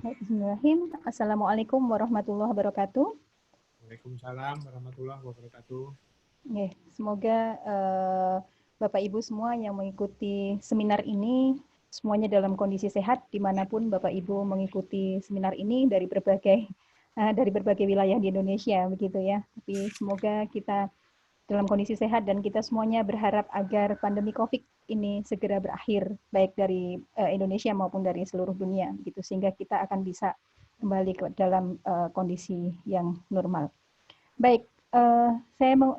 Bismillahirrahmanirrahim. Assalamualaikum warahmatullahi wabarakatuh. Waalaikumsalam warahmatullahi wabarakatuh. Semoga Bapak Ibu semua yang mengikuti seminar ini semuanya dalam kondisi sehat dimanapun Bapak Ibu mengikuti seminar ini dari berbagai wilayah di Indonesia begitu ya. Tapi semoga kita dalam kondisi sehat dan kita semuanya berharap agar pandemi COVID ini segera berakhir baik dari Indonesia maupun dari seluruh dunia gitu sehingga kita akan bisa kembali ke dalam kondisi yang normal. Baik,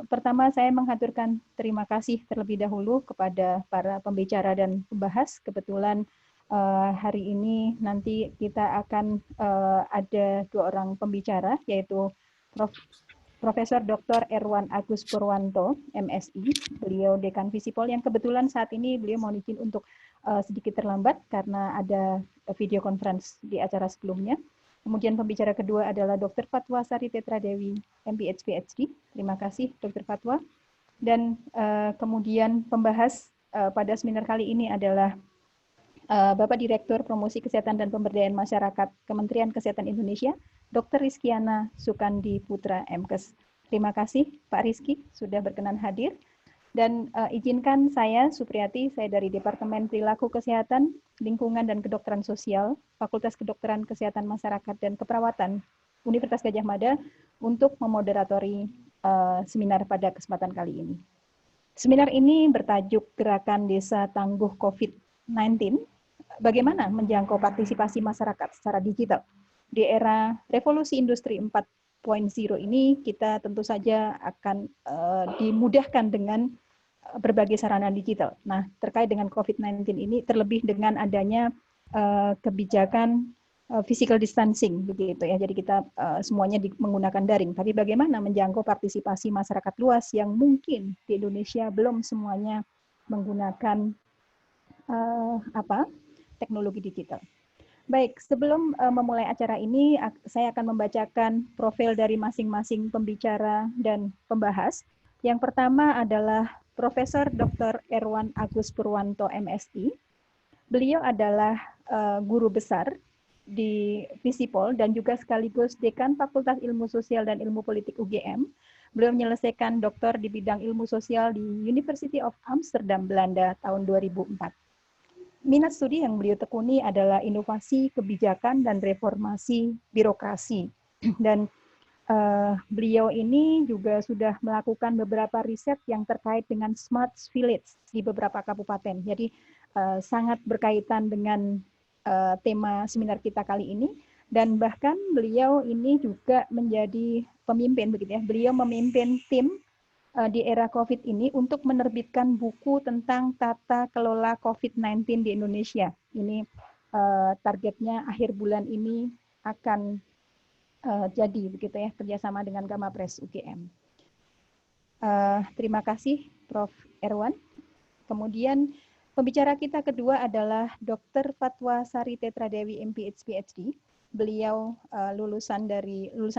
pertama saya menghaturkan terima kasih terlebih dahulu kepada para pembicara dan pembahas. Kebetulan hari ini nanti kita akan ada dua orang pembicara yaitu Profesor Dr. Erwan Agus Purwanto, MSI, beliau Dekan Visipol yang kebetulan saat ini beliau mohon izin untuk sedikit terlambat karena ada video conference di acara sebelumnya. Kemudian pembicara kedua adalah Dr. Fatwa Sari Tetradewi, MPH PhD. Terima kasih Dr. Fatwa. Dan kemudian pembahas pada seminar kali ini adalah Bapak Direktur Promosi Kesehatan dan Pemberdayaan Masyarakat Kementerian Kesehatan Indonesia, Dr. Rizkyana Sukandi Putra MKes. Terima kasih Pak Rizky sudah berkenan hadir. Dan izinkan saya, Supriyati, saya dari Departemen Perilaku Kesehatan, Lingkungan dan Kedokteran Sosial, Fakultas Kedokteran Kesehatan Masyarakat dan Keperawatan, Universitas Gadjah Mada, untuk memoderatori seminar pada kesempatan kali ini. Seminar ini bertajuk Gerakan Desa Tangguh COVID-19, bagaimana menjangkau partisipasi masyarakat secara digital. Di era revolusi industri 4.0 ini, kita tentu saja akan dimudahkan dengan berbagai sarana digital. Nah, terkait dengan COVID-19 ini, terlebih dengan adanya kebijakan physical distancing, begitu ya. Jadi kita semuanya menggunakan daring. Tapi bagaimana menjangkau partisipasi masyarakat luas yang mungkin di Indonesia belum semuanya menggunakan teknologi digital. Baik, sebelum memulai acara ini, saya akan membacakan profil dari masing-masing pembicara dan pembahas. Yang pertama adalah Profesor Dr. Erwan Agus Purwanto, MSI. Beliau adalah guru besar di Visipol dan juga sekaligus Dekan Fakultas Ilmu Sosial dan Ilmu Politik UGM. Beliau menyelesaikan doktor di bidang ilmu sosial di University of Amsterdam, Belanda tahun 2004. Minat studi yang beliau tekuni adalah inovasi, kebijakan, dan reformasi birokrasi. Dan beliau ini juga sudah melakukan beberapa riset yang terkait dengan smart village di beberapa kabupaten. Jadi sangat berkaitan dengan tema seminar kita kali ini. Dan bahkan beliau ini juga menjadi pemimpin, begitu ya. Beliau memimpin tim di era COVID ini untuk menerbitkan buku tentang tata kelola COVID-19 di Indonesia. Ini targetnya akhir bulan ini akan jadi begitu ya, kerjasama dengan Gama Press UGM. Terima kasih Prof. Erwan. Kemudian pembicara kita kedua adalah Dr. Fatwa Sari Tetradewi, MPH PhD. Beliau lulusan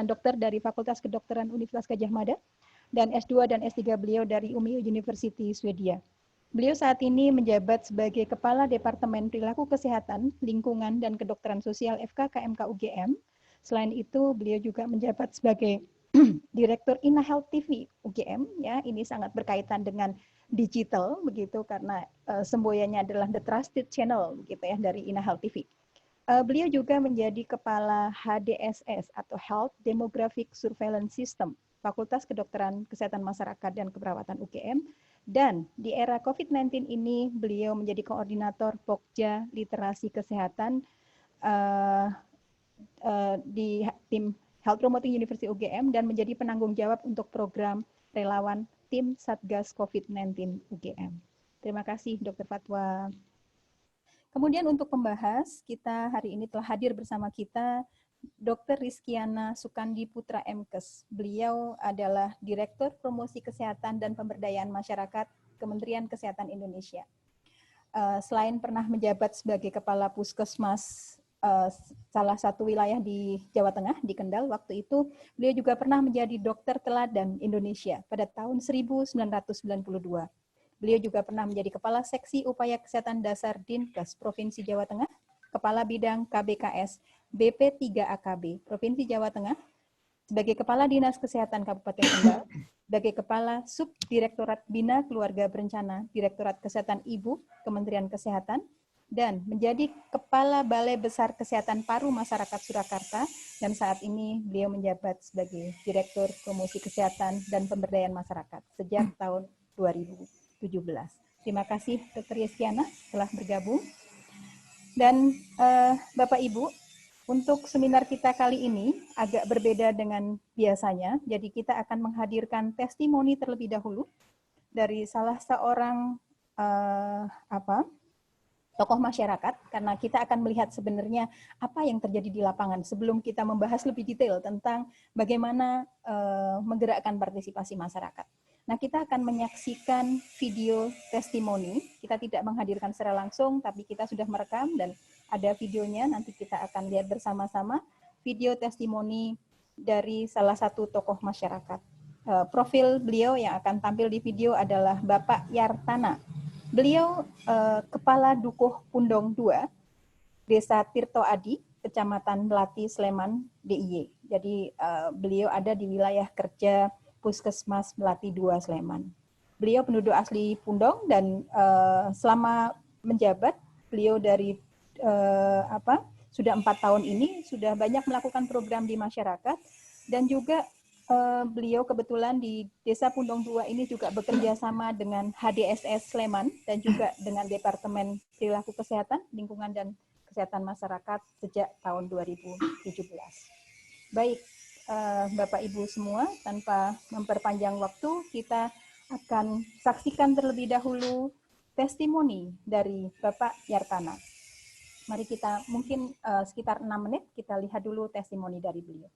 dokter dari Fakultas Kedokteran Universitas Gadjah Mada dan S2 dan S3 beliau dari Umeå University, Swedia. Beliau saat ini menjabat sebagai Kepala Departemen Perilaku Kesehatan, Lingkungan dan Kedokteran Sosial FKKMK UGM. Selain itu, beliau juga menjabat sebagai Direktur Ina Health TV UGM. Ya, ini sangat berkaitan dengan digital begitu karena semboyannya adalah the trusted channel begitu ya dari Ina Health TV. Beliau juga menjadi Kepala HDSS atau Health Demographic Surveillance System Fakultas Kedokteran Kesehatan Masyarakat dan Keperawatan UGM, dan di era COVID-19 ini beliau menjadi koordinator Pokja Literasi Kesehatan di tim Health Promoting University UGM dan menjadi penanggung jawab untuk program relawan tim Satgas COVID-19 UGM. Terima kasih Dr. Fatwa. Kemudian untuk pembahas, kita hari ini telah hadir bersama kita Dr. Rizkyana Sukandi Putra MKes. Beliau adalah Direktur Promosi Kesehatan dan Pemberdayaan Masyarakat Kementerian Kesehatan Indonesia. Selain pernah menjabat sebagai Kepala Puskesmas salah satu wilayah di Jawa Tengah, di Kendal, waktu itu beliau juga pernah menjadi dokter teladan Indonesia pada tahun 1992. Beliau juga pernah menjadi Kepala Seksi Upaya Kesehatan Dasar Dinkes Provinsi Jawa Tengah. Kepala Bidang KBKS BP3AKB Provinsi Jawa Tengah, sebagai Kepala Dinas Kesehatan Kabupaten Kendal, sebagai Kepala Subdirektorat Bina Keluarga Berencana Direktorat Kesehatan Ibu Kementerian Kesehatan, dan menjadi Kepala Balai Besar Kesehatan Paru Masyarakat Surakarta, dan saat ini beliau menjabat sebagai Direktur Promosi Kesehatan dan Pemberdayaan Masyarakat sejak tahun 2017. Terima kasih Dr. Yeskiana telah bergabung. Dan Bapak Ibu, untuk seminar kita kali ini agak berbeda dengan biasanya, jadi kita akan menghadirkan testimoni terlebih dahulu dari salah seorang tokoh masyarakat, karena kita akan melihat sebenarnya apa yang terjadi di lapangan sebelum kita membahas lebih detail tentang bagaimana menggerakkan partisipasi masyarakat. Nah, kita akan menyaksikan video testimoni. Kita tidak menghadirkan secara langsung, tapi kita sudah merekam dan ada videonya. Nanti kita akan lihat bersama-sama video testimoni dari salah satu tokoh masyarakat. Profil beliau yang akan tampil di video adalah Bapak Yartana. Beliau Kepala Dukuh Pundong 2, Desa Tirto Adi, Kecamatan Melati, Sleman, DIY. Jadi beliau ada di wilayah kerja Puskesmas Melati 2, Sleman. Beliau penduduk asli Pundong dan selama menjabat, beliau dari sudah 4 tahun ini sudah banyak melakukan program di masyarakat, dan juga beliau kebetulan di Desa Pundong 2 ini juga bekerja sama dengan HDSS Sleman dan juga dengan Departemen Perilaku Kesehatan, Lingkungan dan Kesehatan Masyarakat sejak tahun 2017. Baik, Bapak Ibu semua, tanpa memperpanjang waktu, kita akan saksikan terlebih dahulu testimoni dari Bapak Yartana. Mari kita mungkin sekitar 6 menit kita lihat dulu testimoni dari beliau.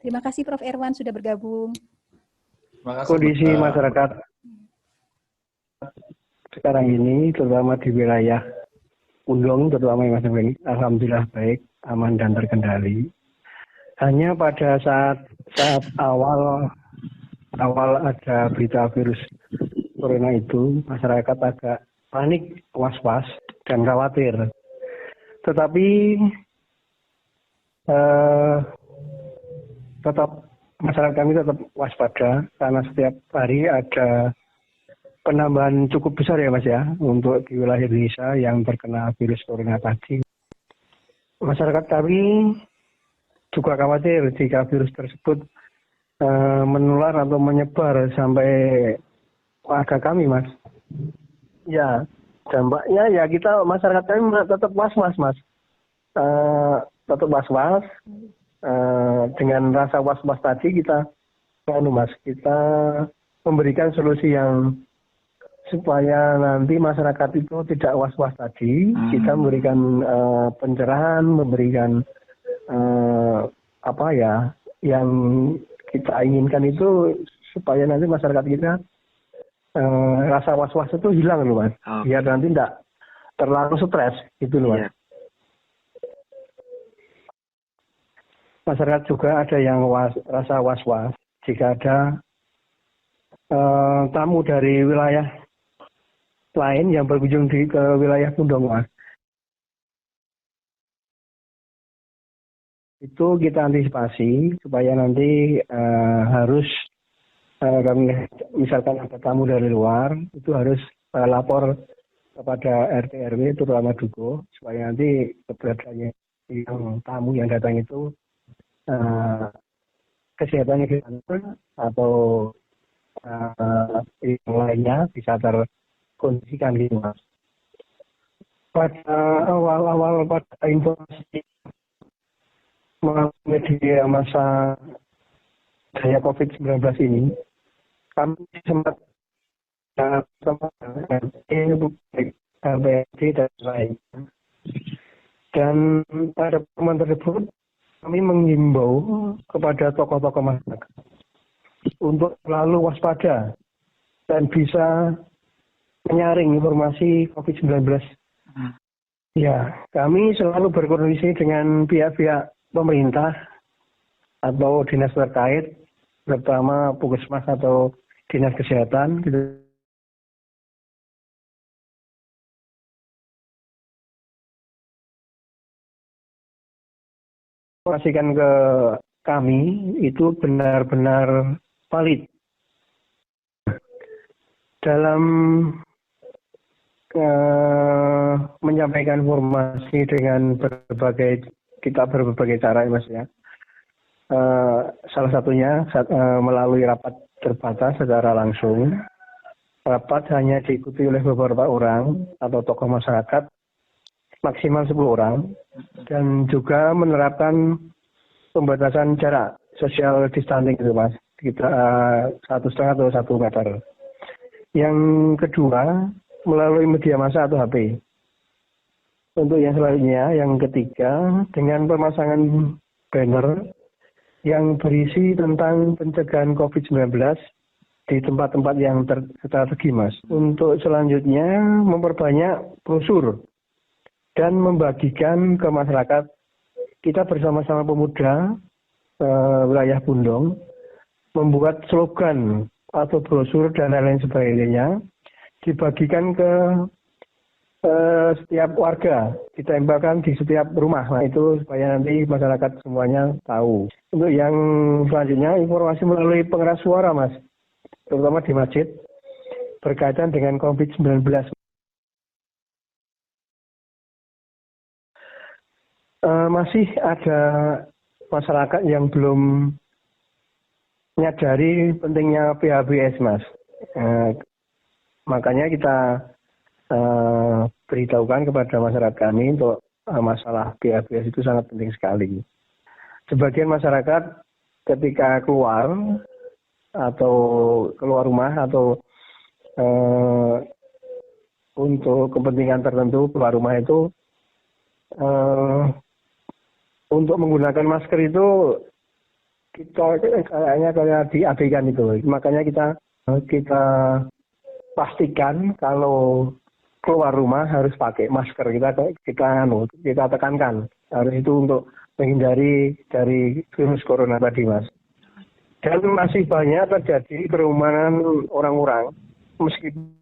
Terima kasih Prof. Erwan sudah bergabung. Kondisi masyarakat sekarang ini, terutama di wilayah Pundong, terutama Mas Erwin, alhamdulillah baik, aman dan terkendali. Hanya pada saat awal ada berita virus corona itu, masyarakat agak panik, was-was, dan khawatir. Tetapi masyarakat kami tetap waspada karena setiap hari ada penambahan cukup besar ya Mas ya untuk di wilayah Indonesia yang terkena virus corona tadi. Masyarakat kami juga khawatir jika virus tersebut menular atau menyebar sampai warga kami, Mas. Ya, dampaknya ya kita masyarakat kami tetap was-was, Mas. Tetap was-was. Dengan rasa was-was tadi kita memberikan solusi yang supaya nanti masyarakat itu tidak was-was tadi. Kita memberikan pencerahan, memberikan yang kita inginkan itu supaya nanti masyarakat kita rasa was-was itu hilang loh Mas. Biar nanti tidak terlalu stres gitu loh Mas. Masyarakat juga ada yang rasa was-was jika ada tamu dari wilayah lain yang berkunjung ke wilayah Pundong, Mas. Itu kita antisipasi supaya nanti misalkan ada tamu dari luar, itu harus lapor kepada RT RW terutama Dukuh supaya nanti keberadaannya yang tamu yang datang itu kesehatannya diatur atau yang lainnya bisa terkondisikan gitu Mas. Pada awal-awal pada informasi melalui media masa daya COVID-19 ini, kami sempat LPD dan lain. Dan pada pertemuan tersebut kami menghimbau kepada tokoh-tokoh masyarakat untuk selalu waspada dan bisa menyaring informasi COVID-19. Ya, kami selalu berkoordinasi dengan pihak-pihak pemerintah atau dinas terkait, terutama Puskesmas atau dinas kesehatan gitu. informasikan ke kami itu benar-benar valid. Dalam menyampaikan informasi dengan berbagai cara, Mas ya. Salah satunya melalui rapat terbatas secara langsung. Rapat hanya diikuti oleh beberapa orang atau tokoh masyarakat, maksimal 10 orang, dan juga menerapkan pembatasan jarak social distancing itu, Mas. Kita 1,5 atau 1 meter. Yang kedua, melalui media massa atau HP. Untuk yang selanjutnya, yang ketiga, dengan pemasangan banner yang berisi tentang pencegahan COVID-19 di tempat-tempat yang strategi, Mas. Untuk selanjutnya, memperbanyak brosur dan membagikan ke masyarakat. Kita bersama-sama pemuda wilayah Pundong membuat slogan atau brosur dan lain-lain sebagainya, dibagikan ke setiap warga, ditembakkan di setiap rumah. Nah, itu supaya nanti masyarakat semuanya tahu. Untuk yang selanjutnya, informasi melalui pengeras suara, Mas, terutama di masjid, berkaitan dengan COVID-19. Masih ada masyarakat yang belum menyadari pentingnya PHBS, Mas. Makanya kita beritahukan kepada masyarakat kami untuk masalah PHBS itu sangat penting sekali. Sebagian masyarakat ketika keluar atau keluar rumah atau untuk kepentingan tertentu keluar rumah itu untuk menggunakan masker itu kita kayaknya kayak diabaikan itu. Makanya kita pastikan kalau keluar rumah harus pakai masker. Kita tekankan harus itu untuk menghindari dari virus corona tadi, Mas. Dan masih banyak terjadi kerumunan orang-orang, meskipun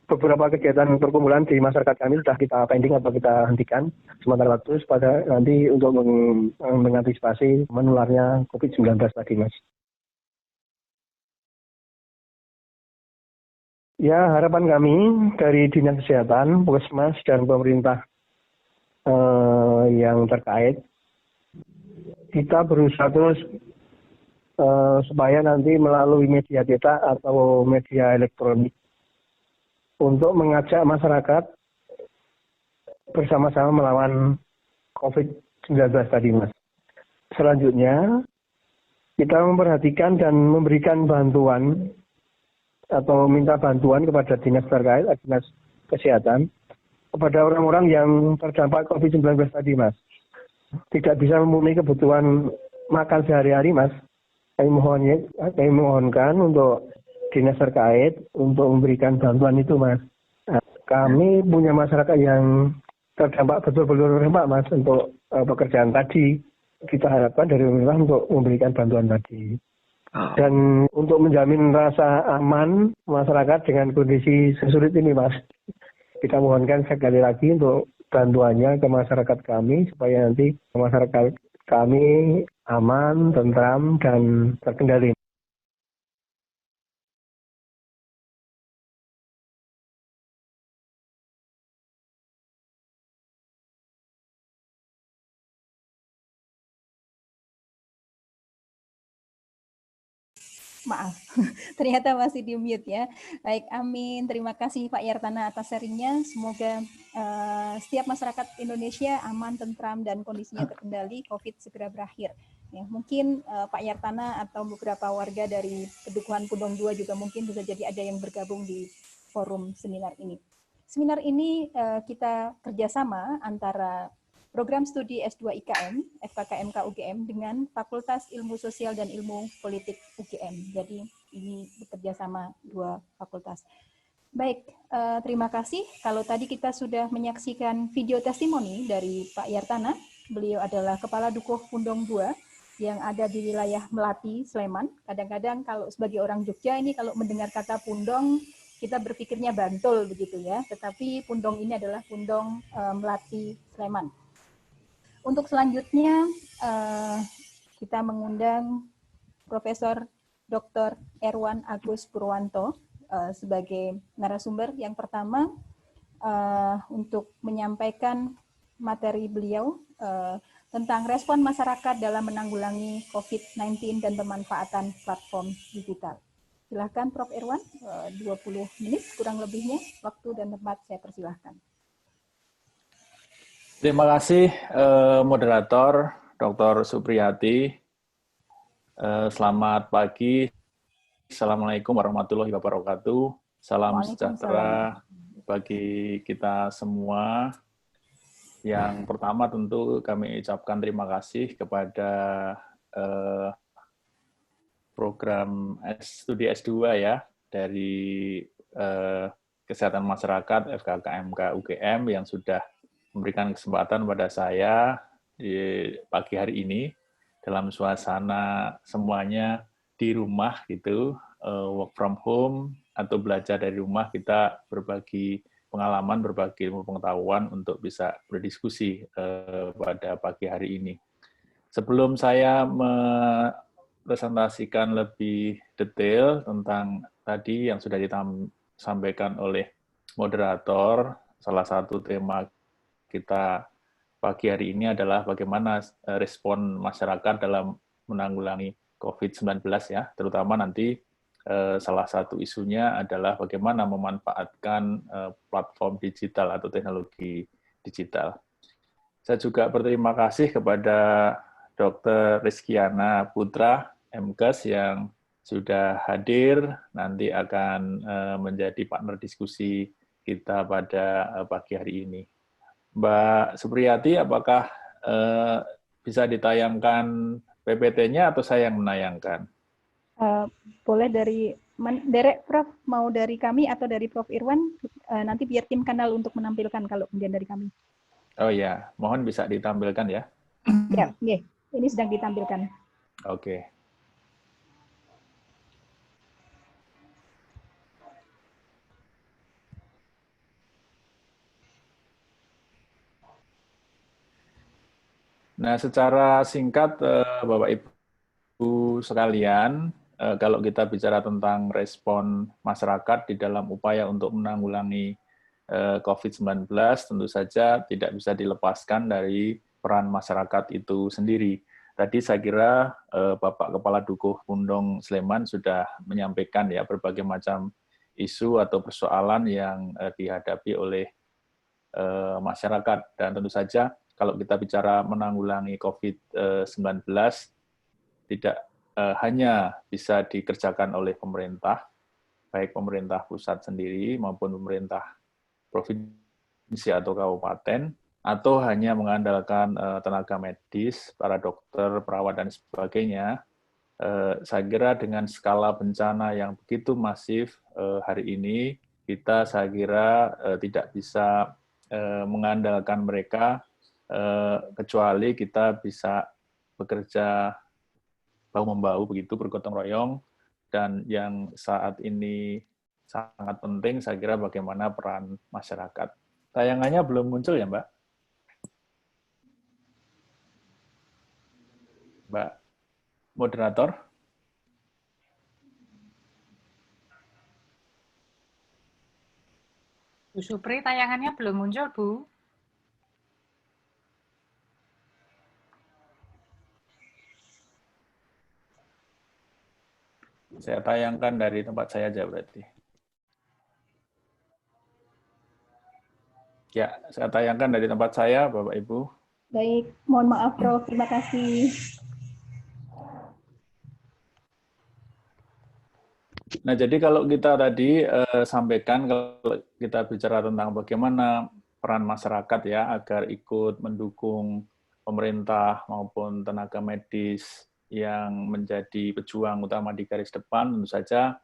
beberapa kegiatan perkumpulan di masyarakat kami sudah kita pending atau kita hentikan sementara waktu pada nanti untuk mengantisipasi menularnya COVID-19 tadi, Mas. Ya, harapan kami dari Dinas Kesehatan, Puskesmas, dan pemerintah yang terkait, kita berusaha terus supaya nanti melalui media cetak atau media elektronik untuk mengajak masyarakat bersama-sama melawan COVID-19 tadi, Mas. Selanjutnya, kita memperhatikan dan memberikan bantuan atau minta bantuan kepada dinas terkait, dinas kesehatan, kepada orang-orang yang terdampak COVID-19 tadi, Mas. Tidak bisa memenuhi kebutuhan makan sehari-hari, Mas. Kami mohonkan untuk dinas terkait untuk memberikan bantuan itu, Mas. Kami punya masyarakat yang terdampak betul-betul terdampak, Mas, untuk pekerjaan tadi. Kita harapkan dari pemerintah untuk memberikan bantuan tadi. Dan untuk menjamin rasa aman masyarakat dengan kondisi sesulit ini, Mas, kita mohonkan sekali lagi untuk bantuannya ke masyarakat kami supaya nanti masyarakat kami aman, tentram, dan terkendali. Maaf, ternyata masih di mute ya. Baik, amin. Terima kasih Pak Yartana atas sharingnya. Semoga setiap masyarakat Indonesia aman, tentram, dan kondisinya terkendali, COVID segera berakhir. Ya, mungkin Pak Yartana atau beberapa warga dari Pedukuhan Pundong 2 juga mungkin bisa jadi ada yang bergabung di forum seminar ini. Seminar ini kita kerjasama antara Program Studi S2 IKM, FKKMK UGM dengan Fakultas Ilmu Sosial dan Ilmu Politik UGM. Jadi ini bekerja sama dua fakultas. Baik, terima kasih. Kalau tadi kita sudah menyaksikan video testimoni dari Pak Yartana, beliau adalah Kepala Dukuh Pundong 2 yang ada di wilayah Melati, Sleman. Kadang-kadang kalau sebagai orang Jogja ini kalau mendengar kata Pundong, kita berpikirnya Bantul begitu ya. Tetapi Pundong ini adalah Pundong Melati, Sleman. Untuk selanjutnya kita mengundang Profesor Dr. Erwan Agus Purwanto sebagai narasumber yang pertama untuk menyampaikan materi beliau tentang respon masyarakat dalam menanggulangi COVID-19 dan pemanfaatan platform digital. Silahkan Prof. Erwan, 20 menit kurang lebihnya, waktu dan tempat saya persilahkan. Terima kasih moderator Dr. Supriyati. Selamat pagi. Assalamualaikum warahmatullahi wabarakatuh. Salam sejahtera bagi kita semua. Yang pertama tentu kami ucapkan terima kasih kepada program studi S2 ya dari Kesehatan Masyarakat FKKMK UGM yang sudah memberikan kesempatan pada saya di pagi hari ini dalam suasana semuanya di rumah gitu, work from home atau belajar dari rumah, kita berbagi pengalaman, berbagi ilmu pengetahuan untuk bisa berdiskusi pada pagi hari ini. Sebelum saya presentasikan lebih detail tentang tadi yang sudah disampaikan oleh moderator, salah satu tema kita pagi hari ini adalah bagaimana respon masyarakat dalam menanggulangi COVID-19 ya, terutama nanti salah satu isunya adalah bagaimana memanfaatkan platform digital atau teknologi digital. Saya juga berterima kasih kepada Dr. Rizkyana Putra, MKes, yang sudah hadir, nanti akan menjadi partner diskusi kita pada pagi hari ini. Mbak Supriyati, apakah bisa ditayangkan PPT-nya atau saya yang menayangkan? Boleh dari Derek, Prof, mau dari kami atau dari Prof. Irwan, nanti biar tim kanal untuk menampilkan kalau kemudian dari kami. Oh ya, mohon bisa ditampilkan ya. Ya, ini sedang ditampilkan. Oke. Nah, secara singkat, Bapak Ibu sekalian, kalau kita bicara tentang respon masyarakat di dalam upaya untuk menanggulangi COVID-19, tentu saja tidak bisa dilepaskan dari peran masyarakat itu sendiri. Tadi saya kira Bapak Kepala Dukuh Pundong Sleman sudah menyampaikan ya berbagai macam isu atau persoalan yang dihadapi oleh masyarakat. Dan tentu saja kalau kita bicara menanggulangi COVID-19, tidak hanya bisa dikerjakan oleh pemerintah, baik pemerintah pusat sendiri maupun pemerintah provinsi atau kabupaten, atau hanya mengandalkan tenaga medis, para dokter, perawat, dan sebagainya. Saya kira dengan skala bencana yang begitu masif hari ini, kita saya kira tidak bisa mengandalkan mereka, kecuali kita bisa bekerja bahu-membahu begitu, bergotong royong, dan yang saat ini sangat penting saya kira bagaimana peran masyarakat. Tayangannya belum muncul ya, Mbak? Mbak moderator? Bu Supri, tayangannya belum muncul, Bu. Saya tayangkan dari tempat saya aja berarti. Ya, saya tayangkan dari tempat saya, Bapak Ibu. Baik, mohon maaf Prof, terima kasih. Nah, jadi kalau kita tadi sampaikan, kalau kita bicara tentang bagaimana peran masyarakat ya, agar ikut mendukung pemerintah maupun tenaga medis yang menjadi pejuang utama di garis depan, tentu saja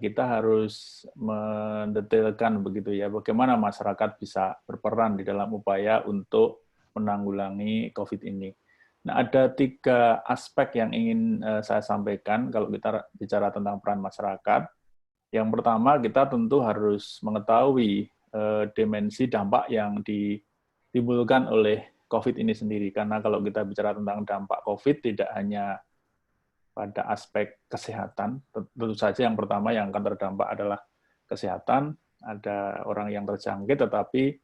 kita harus mendetailkan begitu ya, bagaimana masyarakat bisa berperan di dalam upaya untuk menanggulangi COVID ini. Nah, ada 3 aspek yang ingin saya sampaikan kalau kita bicara tentang peran masyarakat. Yang pertama, kita tentu harus mengetahui dimensi dampak yang ditimbulkan oleh COVID ini sendiri. Karena kalau kita bicara tentang dampak COVID, tidak hanya pada aspek kesehatan, tentu saja yang pertama yang akan terdampak adalah kesehatan, ada orang yang terjangkit, tetapi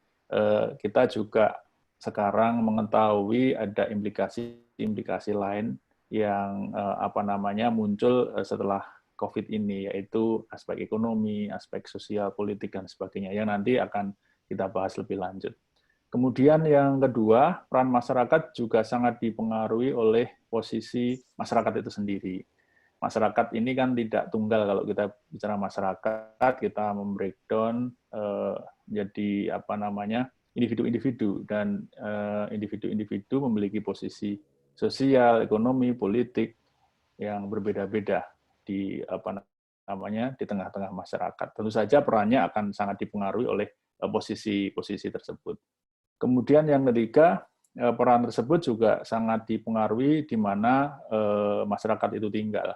kita juga sekarang mengetahui ada implikasi lain yang muncul setelah COVID ini, yaitu aspek ekonomi, aspek sosial, politik, dan sebagainya, yang nanti akan kita bahas lebih lanjut. Kemudian yang kedua, peran masyarakat juga sangat dipengaruhi oleh posisi masyarakat itu sendiri. Masyarakat ini kan tidak tunggal. Kalau kita bicara masyarakat, kita membreakdown jadi individu-individu, dan individu-individu memiliki posisi sosial, ekonomi, politik yang berbeda-beda di di tengah-tengah masyarakat. Tentu saja perannya akan sangat dipengaruhi oleh posisi-posisi tersebut. Kemudian yang ketiga, peran tersebut juga sangat dipengaruhi di mana masyarakat itu tinggal.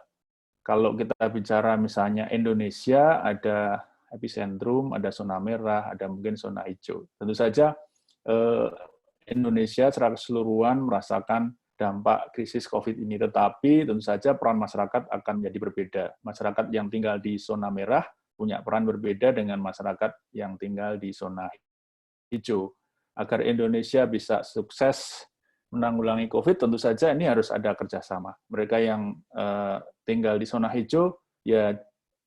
Kalau kita bicara misalnya Indonesia, ada epicentrum, ada zona merah, ada mungkin zona hijau. Tentu saja Indonesia secara keseluruhan merasakan dampak krisis COVID ini, tetapi tentu saja peran masyarakat akan menjadi berbeda. Masyarakat yang tinggal di zona merah punya peran berbeda dengan masyarakat yang tinggal di zona hijau. Agar Indonesia bisa sukses menanggulangi COVID, tentu saja ini harus ada kerjasama. Mereka yang tinggal di zona hijau, ya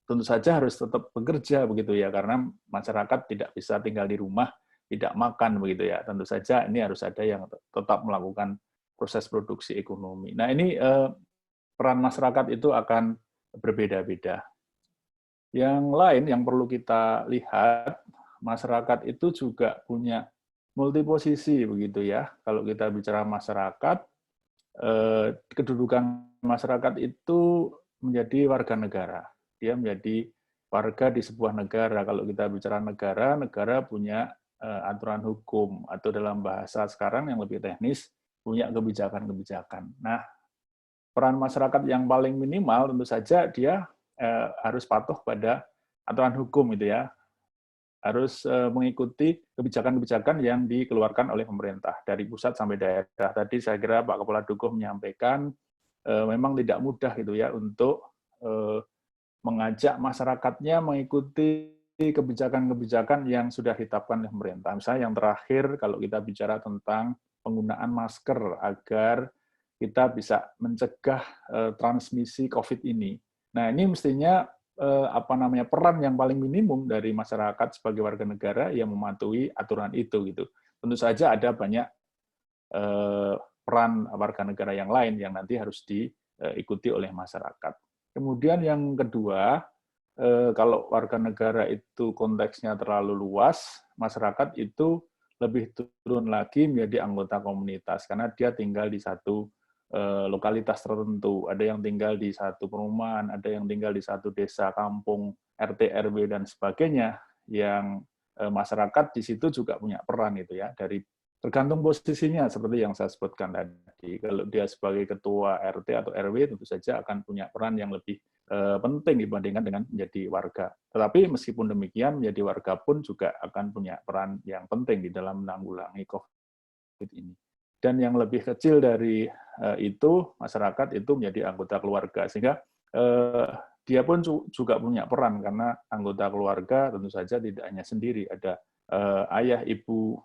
tentu saja harus tetap bekerja begitu ya, karena masyarakat tidak bisa tinggal di rumah, tidak makan begitu ya. Tentu saja ini harus ada yang tetap melakukan proses produksi ekonomi. Nah ini peran masyarakat itu akan berbeda-beda. Yang lain yang perlu kita lihat, masyarakat itu juga punya multiposisi begitu ya. Kalau kita bicara masyarakat, kedudukan masyarakat itu menjadi warga negara. Dia menjadi warga di sebuah negara. Kalau kita bicara negara, negara punya aturan hukum, atau dalam bahasa sekarang yang lebih teknis, punya kebijakan-kebijakan. Nah, peran masyarakat yang paling minimal tentu saja dia harus patuh pada aturan hukum itu ya, harus mengikuti kebijakan-kebijakan yang dikeluarkan oleh pemerintah dari pusat sampai daerah. Tadi saya kira Pak Kepala Dukuh menyampaikan memang tidak mudah gitu ya untuk mengajak masyarakatnya mengikuti kebijakan-kebijakan yang sudah ditetapkan oleh pemerintah. Misalnya yang terakhir kalau kita bicara tentang penggunaan masker agar kita bisa mencegah transmisi COVID ini. Nah, ini mestinya peran yang paling minimum dari masyarakat sebagai warga negara yang mematuhi aturan itu gitu. Tentu saja ada banyak peran warga negara yang lain yang nanti harus diikuti oleh masyarakat. Kemudian yang kedua, kalau warga negara itu konteksnya terlalu luas, masyarakat itu lebih turun lagi menjadi anggota komunitas, karena dia tinggal di satu lokalitas tertentu. Ada yang tinggal di satu perumahan, ada yang tinggal di satu desa, kampung, RT, RW, dan sebagainya, yang masyarakat di situ juga punya peran itu ya, dari tergantung posisinya seperti yang saya sebutkan tadi. Kalau dia sebagai ketua RT atau RW, tentu saja akan punya peran yang lebih penting dibandingkan dengan menjadi warga. Tetapi meskipun demikian, menjadi warga pun juga akan punya peran yang penting di dalam menanggulangi COVID ini. Dan yang lebih kecil dari itu, masyarakat itu menjadi anggota keluarga. Sehingga dia pun juga punya peran, karena anggota keluarga tentu saja tidak hanya sendiri, ada ayah, ibu,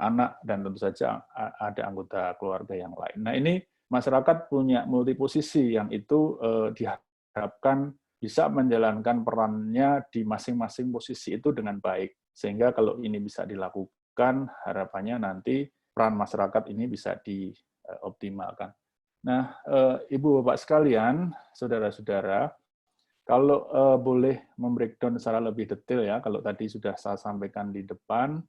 anak, dan tentu saja ada anggota keluarga yang lain. Nah ini masyarakat punya multiposisi yang itu diharapkan bisa menjalankan perannya di masing-masing posisi itu dengan baik. Sehingga kalau ini bisa dilakukan, harapannya nanti peran masyarakat ini bisa dioptimalkan. Nah, Ibu Bapak sekalian, saudara-saudara, kalau boleh membreakdown secara lebih detail ya, kalau tadi sudah saya sampaikan di depan,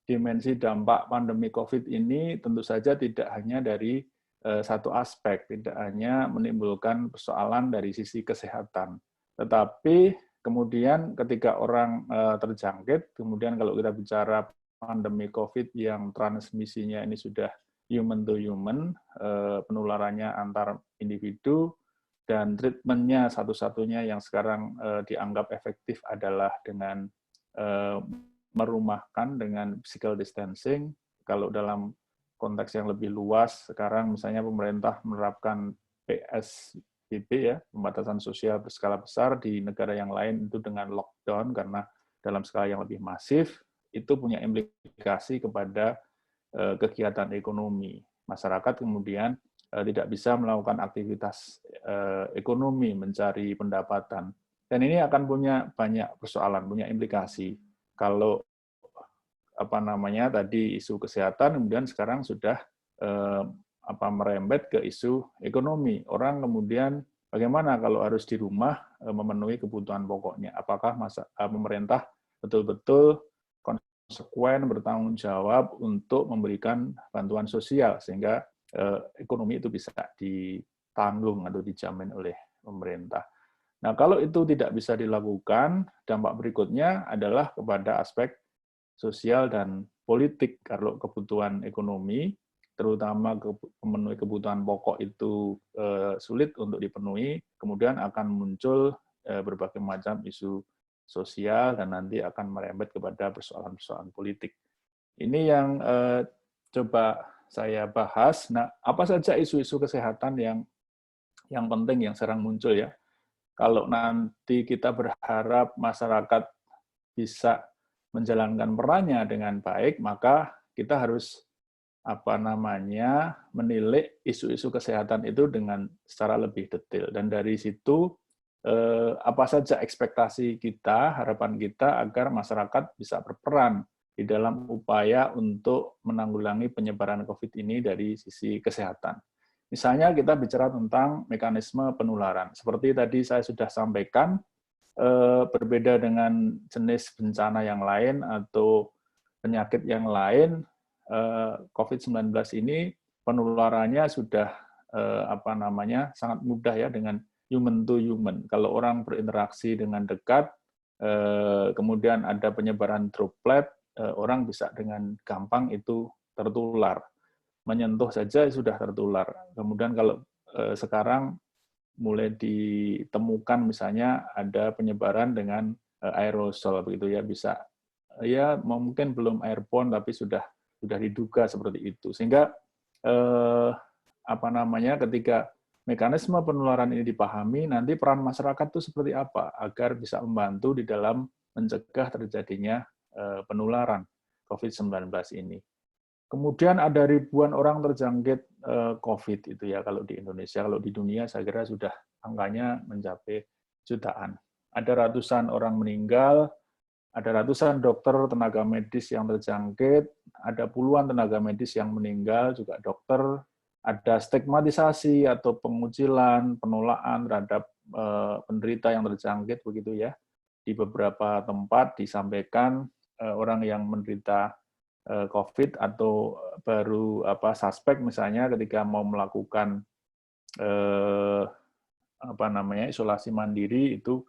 dimensi dampak pandemi COVID ini tentu saja tidak hanya dari satu aspek, tidak hanya menimbulkan persoalan dari sisi kesehatan, tetapi kemudian ketika orang terjangkit, kemudian kalau kita bicara pandemi COVID yang transmisinya ini sudah human to human, penularannya antar individu, dan treatment-nya satu-satunya yang sekarang dianggap efektif adalah dengan merumahkan dengan physical distancing. Kalau dalam konteks yang lebih luas, sekarang misalnya pemerintah menerapkan PSBB ya, pembatasan sosial berskala besar, di negara yang lain itu dengan lockdown karena dalam skala yang lebih masif, itu punya implikasi kepada kegiatan ekonomi. Masyarakat kemudian tidak bisa melakukan aktivitas ekonomi, mencari pendapatan. Dan ini akan punya banyak persoalan, punya implikasi. Kalau tadi isu kesehatan, kemudian sekarang sudah merembet ke isu ekonomi. Orang kemudian bagaimana kalau harus di rumah memenuhi kebutuhan pokoknya? Apakah pemerintah betul-betul konsekuen bertanggung jawab untuk memberikan bantuan sosial sehingga ekonomi itu bisa ditanggung atau dijamin oleh pemerintah. Nah, kalau itu tidak bisa dilakukan, dampak berikutnya adalah kepada aspek sosial dan politik. Kalau kebutuhan ekonomi, terutama memenuhi kebutuhan pokok itu sulit untuk dipenuhi, kemudian akan muncul berbagai macam isu sosial dan nanti akan merembet kepada persoalan-persoalan politik. Ini yang coba saya bahas. Nah, apa saja isu-isu kesehatan yang penting yang sekarang muncul ya? Kalau nanti kita berharap masyarakat bisa menjalankan perannya dengan baik, maka kita harus menilik isu-isu kesehatan itu dengan secara lebih detail. Dan dari situ apa saja ekspektasi kita, harapan kita agar masyarakat bisa berperan di dalam upaya untuk menanggulangi penyebaran COVID ini dari sisi kesehatan. Misalnya kita bicara tentang mekanisme penularan. Seperti tadi saya sudah sampaikan, berbeda dengan jenis bencana yang lain atau penyakit yang lain, COVID-19 ini penularannya sudah sangat mudah ya dengan human to human. Kalau orang berinteraksi dengan dekat, kemudian ada penyebaran droplet, orang bisa dengan gampang itu tertular. Menyentuh saja sudah tertular. Kemudian kalau sekarang mulai ditemukan misalnya ada penyebaran dengan aerosol begitu ya, bisa ya mungkin belum airborne tapi sudah diduga seperti itu. Sehingga ketika mekanisme penularan ini dipahami, nanti peran masyarakat itu seperti apa agar bisa membantu di dalam mencegah terjadinya penularan COVID-19 ini. Kemudian ada ribuan orang terjangkit COVID itu ya kalau di Indonesia, kalau di dunia saya kira sudah angkanya mencapai jutaan. Ada ratusan orang meninggal, ada ratusan dokter, tenaga medis yang terjangkit, ada puluhan tenaga medis yang meninggal, juga dokter, ada stigmatisasi atau pengucilan, penolakan terhadap penderita yang terjangkit begitu ya. Di beberapa tempat disampaikan orang yang menderita COVID atau baru suspek misalnya ketika mau melakukan isolasi mandiri itu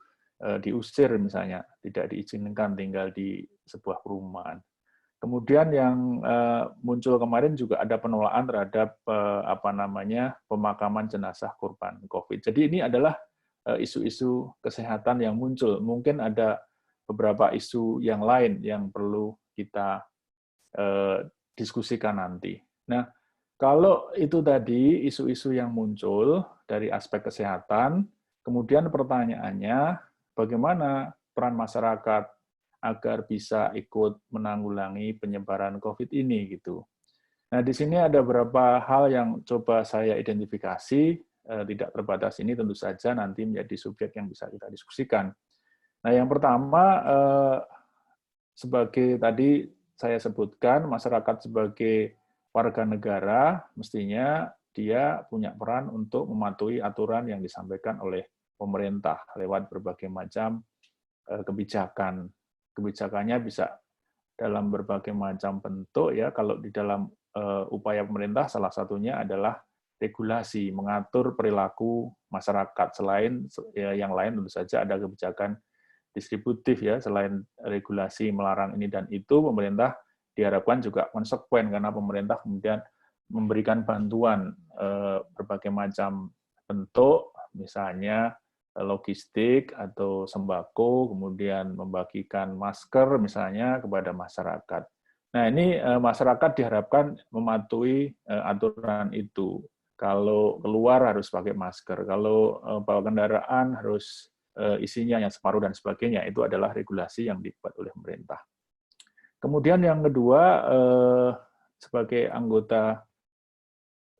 diusir misalnya, tidak diizinkan tinggal di sebuah perumahan. Kemudian yang muncul kemarin juga ada penolakan terhadap pemakaman jenazah korban COVID. Jadi ini adalah isu-isu kesehatan yang muncul. Mungkin ada beberapa isu yang lain yang perlu kita diskusikan nanti. Nah, kalau itu tadi isu-isu yang muncul dari aspek kesehatan, kemudian pertanyaannya bagaimana peran masyarakat agar bisa ikut menanggulangi penyebaran COVID ini gitu. Nah, di sini ada beberapa hal yang coba saya identifikasi, tidak terbatas ini tentu saja nanti menjadi subjek yang bisa kita diskusikan. Nah, yang pertama sebagai tadi saya sebutkan, masyarakat sebagai warga negara, mestinya dia punya peran untuk mematuhi aturan yang disampaikan oleh pemerintah lewat berbagai macam kebijakan. Kebijakannya bisa dalam berbagai macam bentuk ya. Kalau di dalam upaya pemerintah, salah satunya adalah regulasi, mengatur perilaku masyarakat. Selain yang lain tentu saja ada kebijakan distributif ya, selain regulasi melarang ini dan itu, pemerintah diharapkan juga konsekuen karena pemerintah kemudian memberikan bantuan berbagai macam bentuk, misalnya logistik atau sembako, kemudian membagikan masker misalnya kepada masyarakat. Nah, ini masyarakat diharapkan mematuhi aturan itu. Kalau keluar harus pakai masker, kalau bawa kendaraan harus isinya yang separuh dan sebagainya, itu adalah regulasi yang dibuat oleh pemerintah. Kemudian yang kedua, sebagai anggota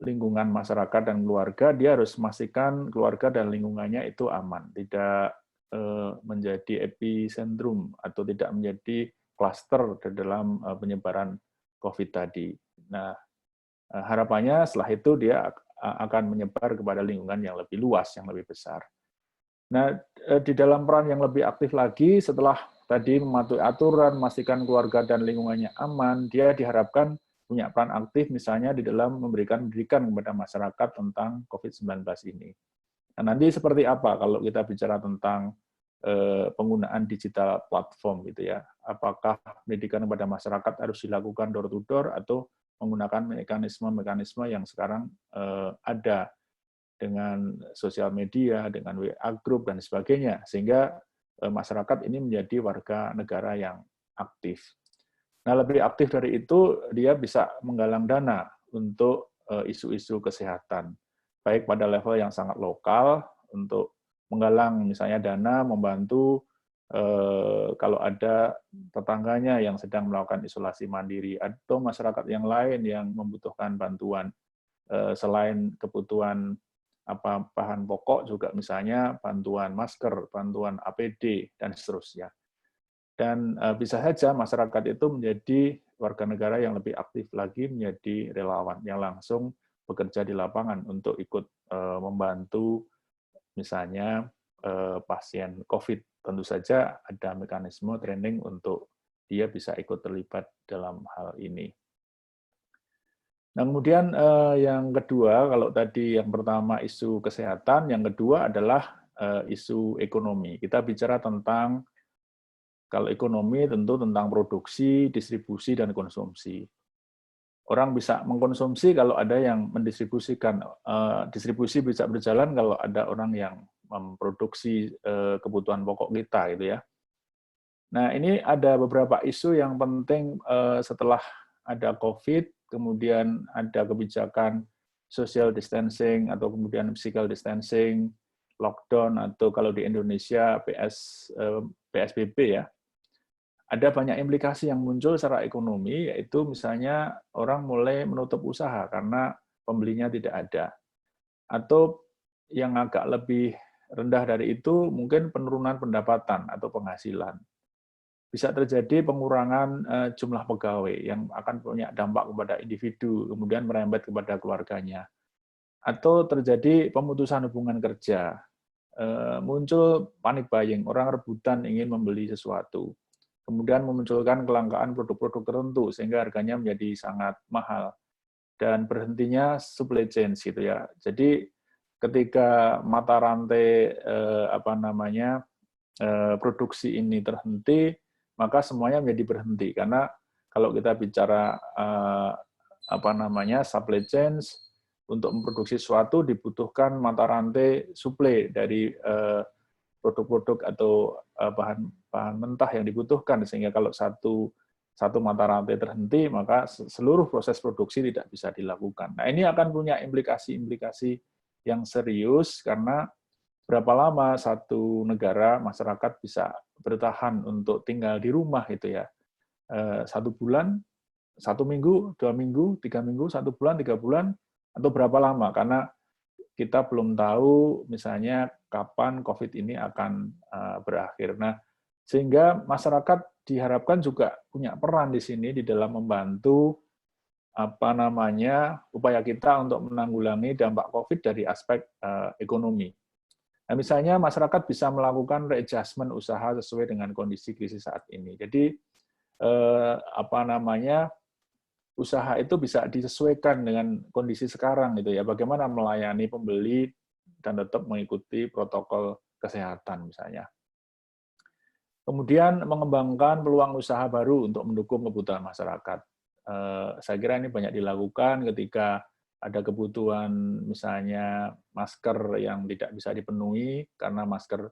lingkungan masyarakat dan keluarga, dia harus memastikan keluarga dan lingkungannya itu aman, tidak menjadi epicentrum atau tidak menjadi klaster dalam penyebaran COVID tadi. Nah, harapannya setelah itu dia akan menyebar kepada lingkungan yang lebih luas, yang lebih besar. Nah, di dalam peran yang lebih aktif lagi, setelah tadi mematuhi aturan, memastikan keluarga dan lingkungannya aman, dia diharapkan punya peran aktif misalnya di dalam memberikan pendidikan kepada masyarakat tentang COVID-19 ini. Nah, nanti seperti apa kalau kita bicara tentang penggunaan digital platform gitu ya? Apakah pendidikan kepada masyarakat harus dilakukan door to door atau menggunakan mekanisme-mekanisme yang sekarang ada dengan sosial media, dengan WA group dan sebagainya, sehingga masyarakat ini menjadi warga negara yang aktif. Nah, lebih aktif dari itu, dia bisa menggalang dana untuk isu-isu kesehatan, baik pada level yang sangat lokal, untuk menggalang misalnya dana, membantu kalau ada tetangganya yang sedang melakukan isolasi mandiri, atau masyarakat yang lain yang membutuhkan bantuan, selain kebutuhan bahan pokok juga misalnya bantuan masker, bantuan APD, dan seterusnya. Dan bisa saja masyarakat itu menjadi warga negara yang lebih aktif lagi, menjadi relawan yang langsung bekerja di lapangan untuk ikut membantu misalnya pasien COVID. Tentu saja ada mekanisme training untuk dia bisa ikut terlibat dalam hal ini. Nah, kemudian yang kedua, kalau tadi yang pertama isu kesehatan, yang kedua adalah isu ekonomi. Kita bicara tentang, kalau ekonomi tentu tentang produksi, distribusi, dan konsumsi. Orang bisa mengkonsumsi kalau ada yang mendistribusikan. Distribusi bisa berjalan kalau ada orang yang memproduksi kebutuhan pokok kita, gitu ya. Nah, ini ada beberapa isu yang penting setelah ada COVID, kemudian ada kebijakan social distancing, atau kemudian physical distancing, lockdown, atau kalau di Indonesia PSBB ya. Ada banyak implikasi yang muncul secara ekonomi, yaitu misalnya orang mulai menutup usaha karena pembelinya tidak ada. Atau yang agak lebih rendah dari itu, mungkin penurunan pendapatan atau penghasilan. Bisa terjadi pengurangan jumlah pegawai yang akan punya dampak kepada individu, kemudian merembet kepada keluarganya. Atau terjadi pemutusan hubungan kerja, muncul panic buying, orang rebutan ingin membeli sesuatu. Kemudian memunculkan kelangkaan produk-produk tertentu, sehingga harganya menjadi sangat mahal. Dan berhentinya supply chain, gitu ya. Jadi ketika mata rantai produksi ini terhenti, maka semuanya menjadi berhenti, karena kalau kita bicara supply chains, untuk memproduksi sesuatu dibutuhkan mata rantai suplai dari produk-produk atau bahan mentah yang dibutuhkan, sehingga kalau satu mata rantai terhenti, maka seluruh proses produksi tidak bisa dilakukan. Nah, ini akan punya implikasi-implikasi yang serius, karena berapa lama satu negara, masyarakat bisa bertahan untuk tinggal di rumah gitu ya. 1 bulan, 1 minggu, 2 minggu, 3 minggu, 1 bulan, 3 bulan, atau berapa lama, karena kita belum tahu misalnya kapan COVID ini akan berakhir. Nah, sehingga masyarakat diharapkan juga punya peran di sini di dalam membantu upaya kita untuk menanggulangi dampak COVID dari aspek ekonomi. Nah, misalnya masyarakat bisa melakukan readjustment usaha sesuai dengan kondisi krisis saat ini. Jadi usaha itu bisa disesuaikan dengan kondisi sekarang gitu ya. Bagaimana melayani pembeli dan tetap mengikuti protokol kesehatan misalnya. Kemudian mengembangkan peluang usaha baru untuk mendukung kebutuhan masyarakat. Saya kira ini banyak dilakukan ketika ada kebutuhan misalnya masker yang tidak bisa dipenuhi karena masker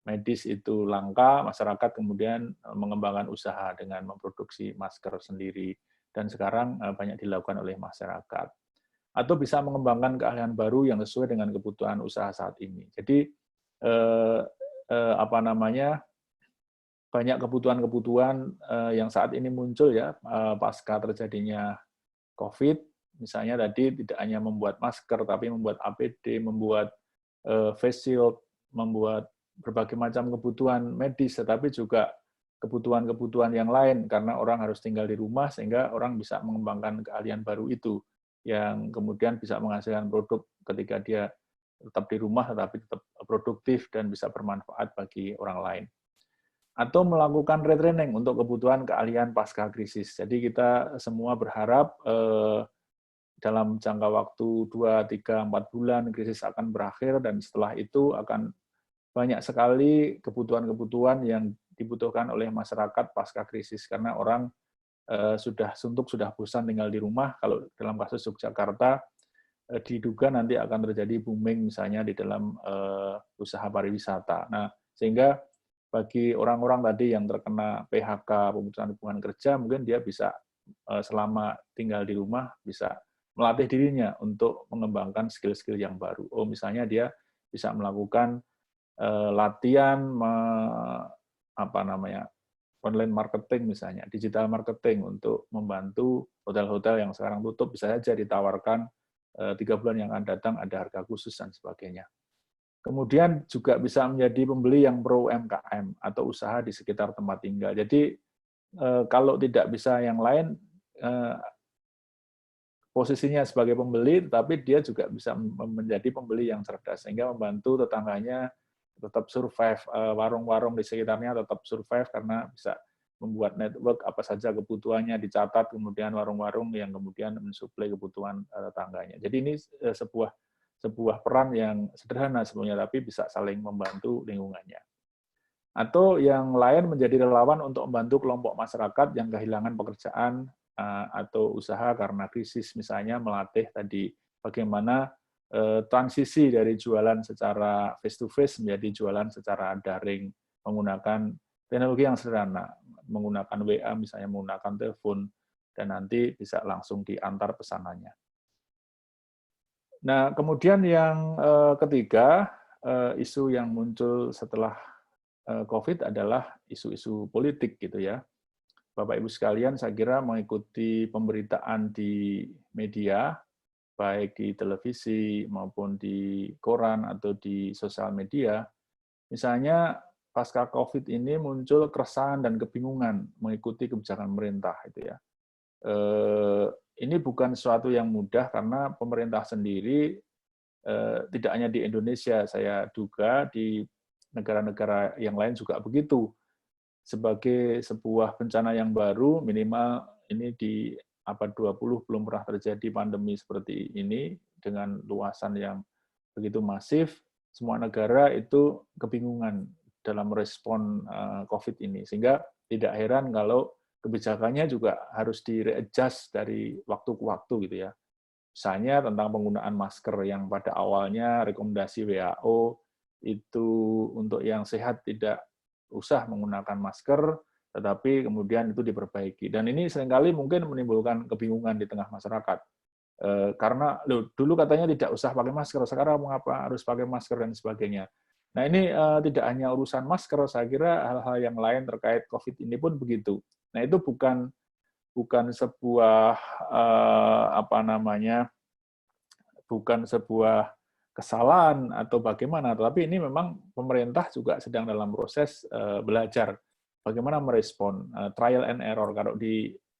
medis itu langka, masyarakat kemudian mengembangkan usaha dengan memproduksi masker sendiri, dan sekarang banyak dilakukan oleh masyarakat. Atau bisa mengembangkan keahlian baru yang sesuai dengan kebutuhan usaha saat ini. Jadi banyak kebutuhan-kebutuhan yang saat ini muncul ya pasca terjadinya COVID. Misalnya tadi tidak hanya membuat masker, tapi membuat APD, membuat face shield, membuat berbagai macam kebutuhan medis, tetapi juga kebutuhan-kebutuhan yang lain, karena orang harus tinggal di rumah, sehingga orang bisa mengembangkan keahlian baru itu, yang kemudian bisa menghasilkan produk ketika dia tetap di rumah, tetapi tetap produktif dan bisa bermanfaat bagi orang lain. Atau melakukan retraining untuk kebutuhan keahlian pasca krisis. Jadi kita semua berharap dalam jangka waktu 2, 3, 4 bulan krisis akan berakhir, dan setelah itu akan banyak sekali kebutuhan-kebutuhan yang dibutuhkan oleh masyarakat pasca krisis, karena orang sudah suntuk, sudah bosan tinggal di rumah. Kalau dalam kasus Yogyakarta, diduga nanti akan terjadi booming misalnya di dalam usaha pariwisata. Nah, sehingga bagi orang-orang tadi yang terkena PHK, pemutusan hubungan kerja, mungkin dia bisa selama tinggal di rumah bisa melatih dirinya untuk mengembangkan skill-skill yang baru. Oh, misalnya dia bisa melakukan latihan online marketing misalnya, digital marketing untuk membantu hotel-hotel yang sekarang tutup, bisa saja ditawarkan 3 bulan yang akan datang ada harga khusus dan sebagainya. Kemudian juga bisa menjadi pembeli yang pro UMKM atau usaha di sekitar tempat tinggal. Jadi kalau tidak bisa yang lain, posisinya sebagai pembeli, tapi dia juga bisa menjadi pembeli yang cerdas, sehingga membantu tetangganya tetap survive, warung-warung di sekitarnya tetap survive, karena bisa membuat network apa saja kebutuhannya dicatat, kemudian warung-warung yang kemudian mensuplai kebutuhan tetangganya. Jadi ini sebuah peran yang sederhana sebenarnya, tapi bisa saling membantu lingkungannya. Atau yang lain menjadi relawan untuk membantu kelompok masyarakat yang kehilangan pekerjaan atau usaha karena krisis, misalnya melatih tadi bagaimana transisi dari jualan secara face-to-face menjadi jualan secara daring, menggunakan teknologi yang sederhana, menggunakan WA misalnya, menggunakan telepon, dan nanti bisa langsung diantar pesanannya. Nah, kemudian yang ketiga, isu yang muncul setelah COVID adalah isu-isu politik gitu ya. Bapak Ibu sekalian, saya kira mengikuti pemberitaan di media, baik di televisi maupun di koran atau di sosial media, misalnya pasca COVID ini muncul keresahan dan kebingungan mengikuti kebijakan pemerintah itu ya. Ini bukan sesuatu yang mudah, karena pemerintah sendiri tidak hanya di Indonesia, saya duga di negara-negara yang lain juga begitu. Sebagai sebuah bencana yang baru, minimal ini di abad 20 belum pernah terjadi pandemi seperti ini dengan luasan yang begitu masif. Semua negara itu kebingungan dalam respon COVID ini, sehingga tidak heran kalau kebijakannya juga harus di-readjust dari waktu ke waktu gitu ya. Misalnya tentang penggunaan masker yang pada awalnya rekomendasi WHO itu untuk yang sehat tidak usah menggunakan masker, tetapi kemudian itu diperbaiki. Dan ini seringkali mungkin menimbulkan kebingungan di tengah masyarakat. Karena dulu katanya tidak usah pakai masker, sekarang mengapa harus pakai masker dan sebagainya. Nah, ini tidak hanya urusan masker, saya kira hal-hal yang lain terkait COVID ini pun begitu. Nah, itu bukan sebuah bukan sebuah kesalahan atau bagaimana, tapi ini memang pemerintah juga sedang dalam proses belajar bagaimana merespon, trial and error. Kalau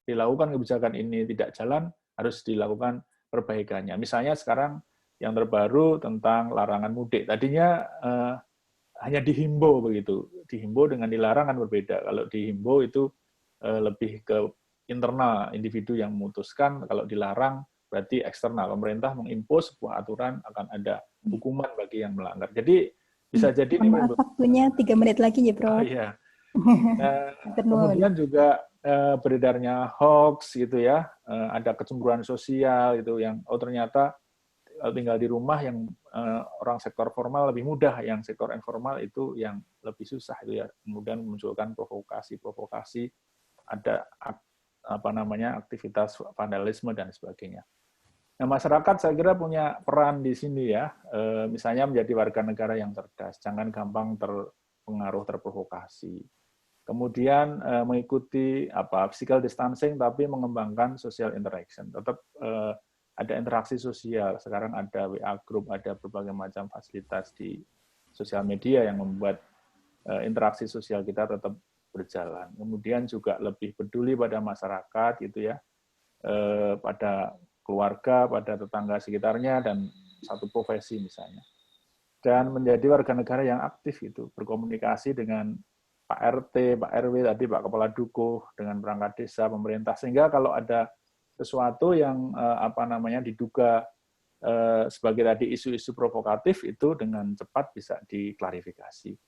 dilakukan kebijakan ini tidak jalan, harus dilakukan perbaikannya. Misalnya sekarang yang terbaru tentang larangan mudik. Tadinya hanya dihimbau begitu, dihimbau dengan dilarang kan berbeda. Kalau dihimbau itu lebih ke internal, individu yang memutuskan. Kalau dilarang berarti eksternal, pemerintah mengimpos sebuah aturan, akan ada hukuman bagi yang melanggar. Jadi bisa jadi ini waktunya 3 menit lagi ya, Bro. Iya. Kemudian juga beredarnya hoax gitu ya, ada kecemburuan sosial itu yang ternyata tinggal di rumah yang orang sektor formal lebih mudah, yang sektor informal itu yang lebih susah itu ya. Kemudian memunculkan provokasi, ada aktivitas vandalisme dan sebagainya. Nah, masyarakat saya kira punya peran di sini ya, misalnya menjadi warga negara yang cerdas, jangan gampang terpengaruh, terprovokasi. Kemudian mengikuti physical distancing tapi mengembangkan social interaction. Tetap ada interaksi sosial. Sekarang ada WA group, ada berbagai macam fasilitas di sosial media yang membuat interaksi sosial kita tetap berjalan. Kemudian juga lebih peduli pada masyarakat gitu ya, pada keluarga, pada tetangga sekitarnya, dan satu profesi misalnya. Dan menjadi warga negara yang aktif itu, berkomunikasi dengan Pak RT, Pak RW, tadi Pak Kepala Dukuh, dengan perangkat desa, pemerintah, sehingga kalau ada sesuatu yang diduga sebagai tadi isu-isu provokatif itu dengan cepat bisa diklarifikasi.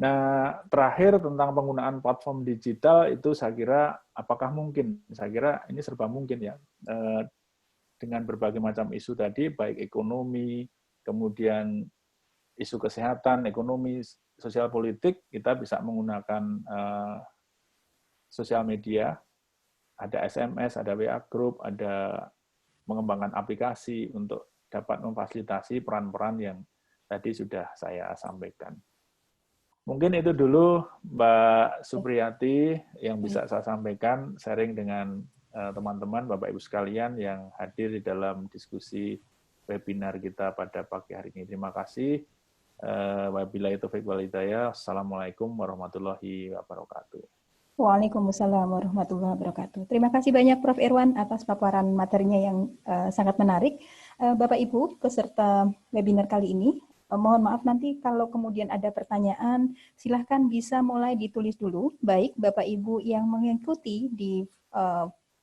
Nah, terakhir tentang penggunaan platform digital itu saya kira apakah mungkin? Saya kira ini serba mungkin ya. Dengan berbagai macam isu tadi, baik ekonomi, kemudian isu kesehatan, ekonomi, sosial politik, kita bisa menggunakan sosial media, ada SMS, ada WA group, ada mengembangkan aplikasi untuk dapat memfasilitasi peran-peran yang tadi sudah saya sampaikan. Mungkin itu dulu Mbak Supriyati yang bisa saya sampaikan, sharing dengan teman-teman, Bapak Ibu sekalian yang hadir di dalam diskusi webinar kita pada pagi hari ini. Terima kasih. Wabillahi taufiq wal hidayah. Assalamualaikum warahmatullahi wabarakatuh. Waalaikumsalam warahmatullahi wabarakatuh. Terima kasih banyak Prof. Irwan atas paparan materinya yang sangat menarik. Bapak Ibu peserta webinar kali ini, mohon maaf nanti kalau kemudian ada pertanyaan, silahkan bisa mulai ditulis dulu, baik Bapak Ibu yang mengikuti di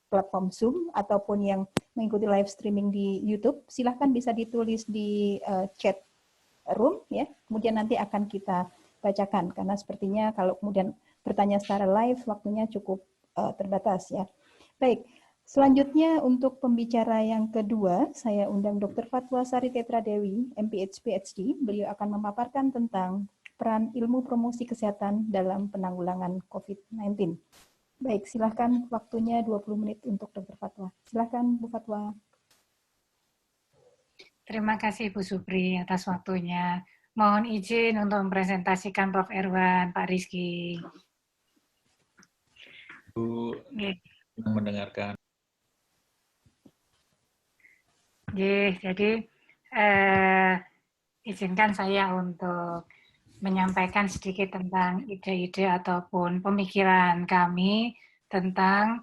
platform Zoom ataupun yang mengikuti live streaming di YouTube, silahkan bisa ditulis di chat room, ya. Kemudian nanti akan kita bacakan, karena sepertinya kalau kemudian bertanya secara live, waktunya cukup terbatas, ya. Baik. Selanjutnya untuk pembicara yang kedua, saya undang Dr. Fatwa Sari Tetra Dewi, MPH PhD. Beliau akan memaparkan tentang peran ilmu promosi kesehatan dalam penanggulangan COVID-19. Baik, silahkan waktunya 20 menit untuk Dr. Fatwa. Silahkan Bu Fatwa. Terima kasih Bu Supri atas waktunya. Mohon izin untuk mempresentasikan Prof. Irwan, Pak Rizky. Bu, mendengarkan. Jadi izinkan saya untuk menyampaikan sedikit tentang ide-ide ataupun pemikiran kami tentang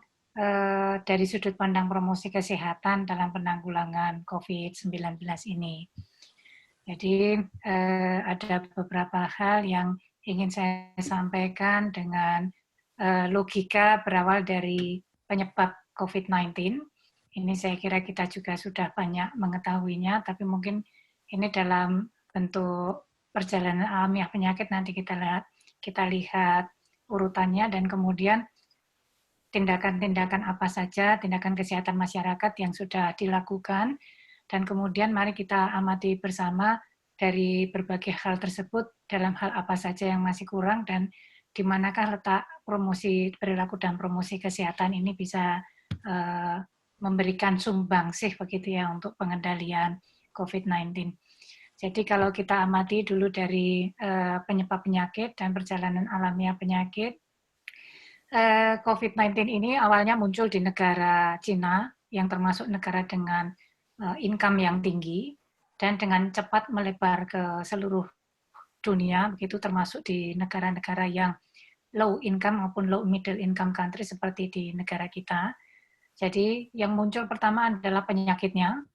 dari sudut pandang promosi kesehatan dalam penanggulangan COVID-19 ini. Jadi ada beberapa hal yang ingin saya sampaikan dengan logika berawal dari penyebab COVID-19. Ini saya kira kita juga sudah banyak mengetahuinya, tapi mungkin ini dalam bentuk perjalanan alamiah penyakit nanti kita lihat urutannya, dan kemudian tindakan-tindakan apa saja, tindakan kesehatan masyarakat yang sudah dilakukan, dan kemudian mari kita amati bersama dari berbagai hal tersebut dalam hal apa saja yang masih kurang dan di manakah letak promosi perilaku dan promosi kesehatan ini bisa memberikan sumbangsih begitu ya untuk pengendalian COVID-19. Jadi kalau kita amati dulu dari penyebab penyakit dan perjalanan alamiah penyakit, COVID-19 ini awalnya muncul di negara Cina yang termasuk negara dengan income yang tinggi dan dengan cepat melebar ke seluruh dunia, begitu termasuk di negara-negara yang low income maupun low middle income country seperti di negara kita. Jadi yang muncul pertama adalah penyakitnya.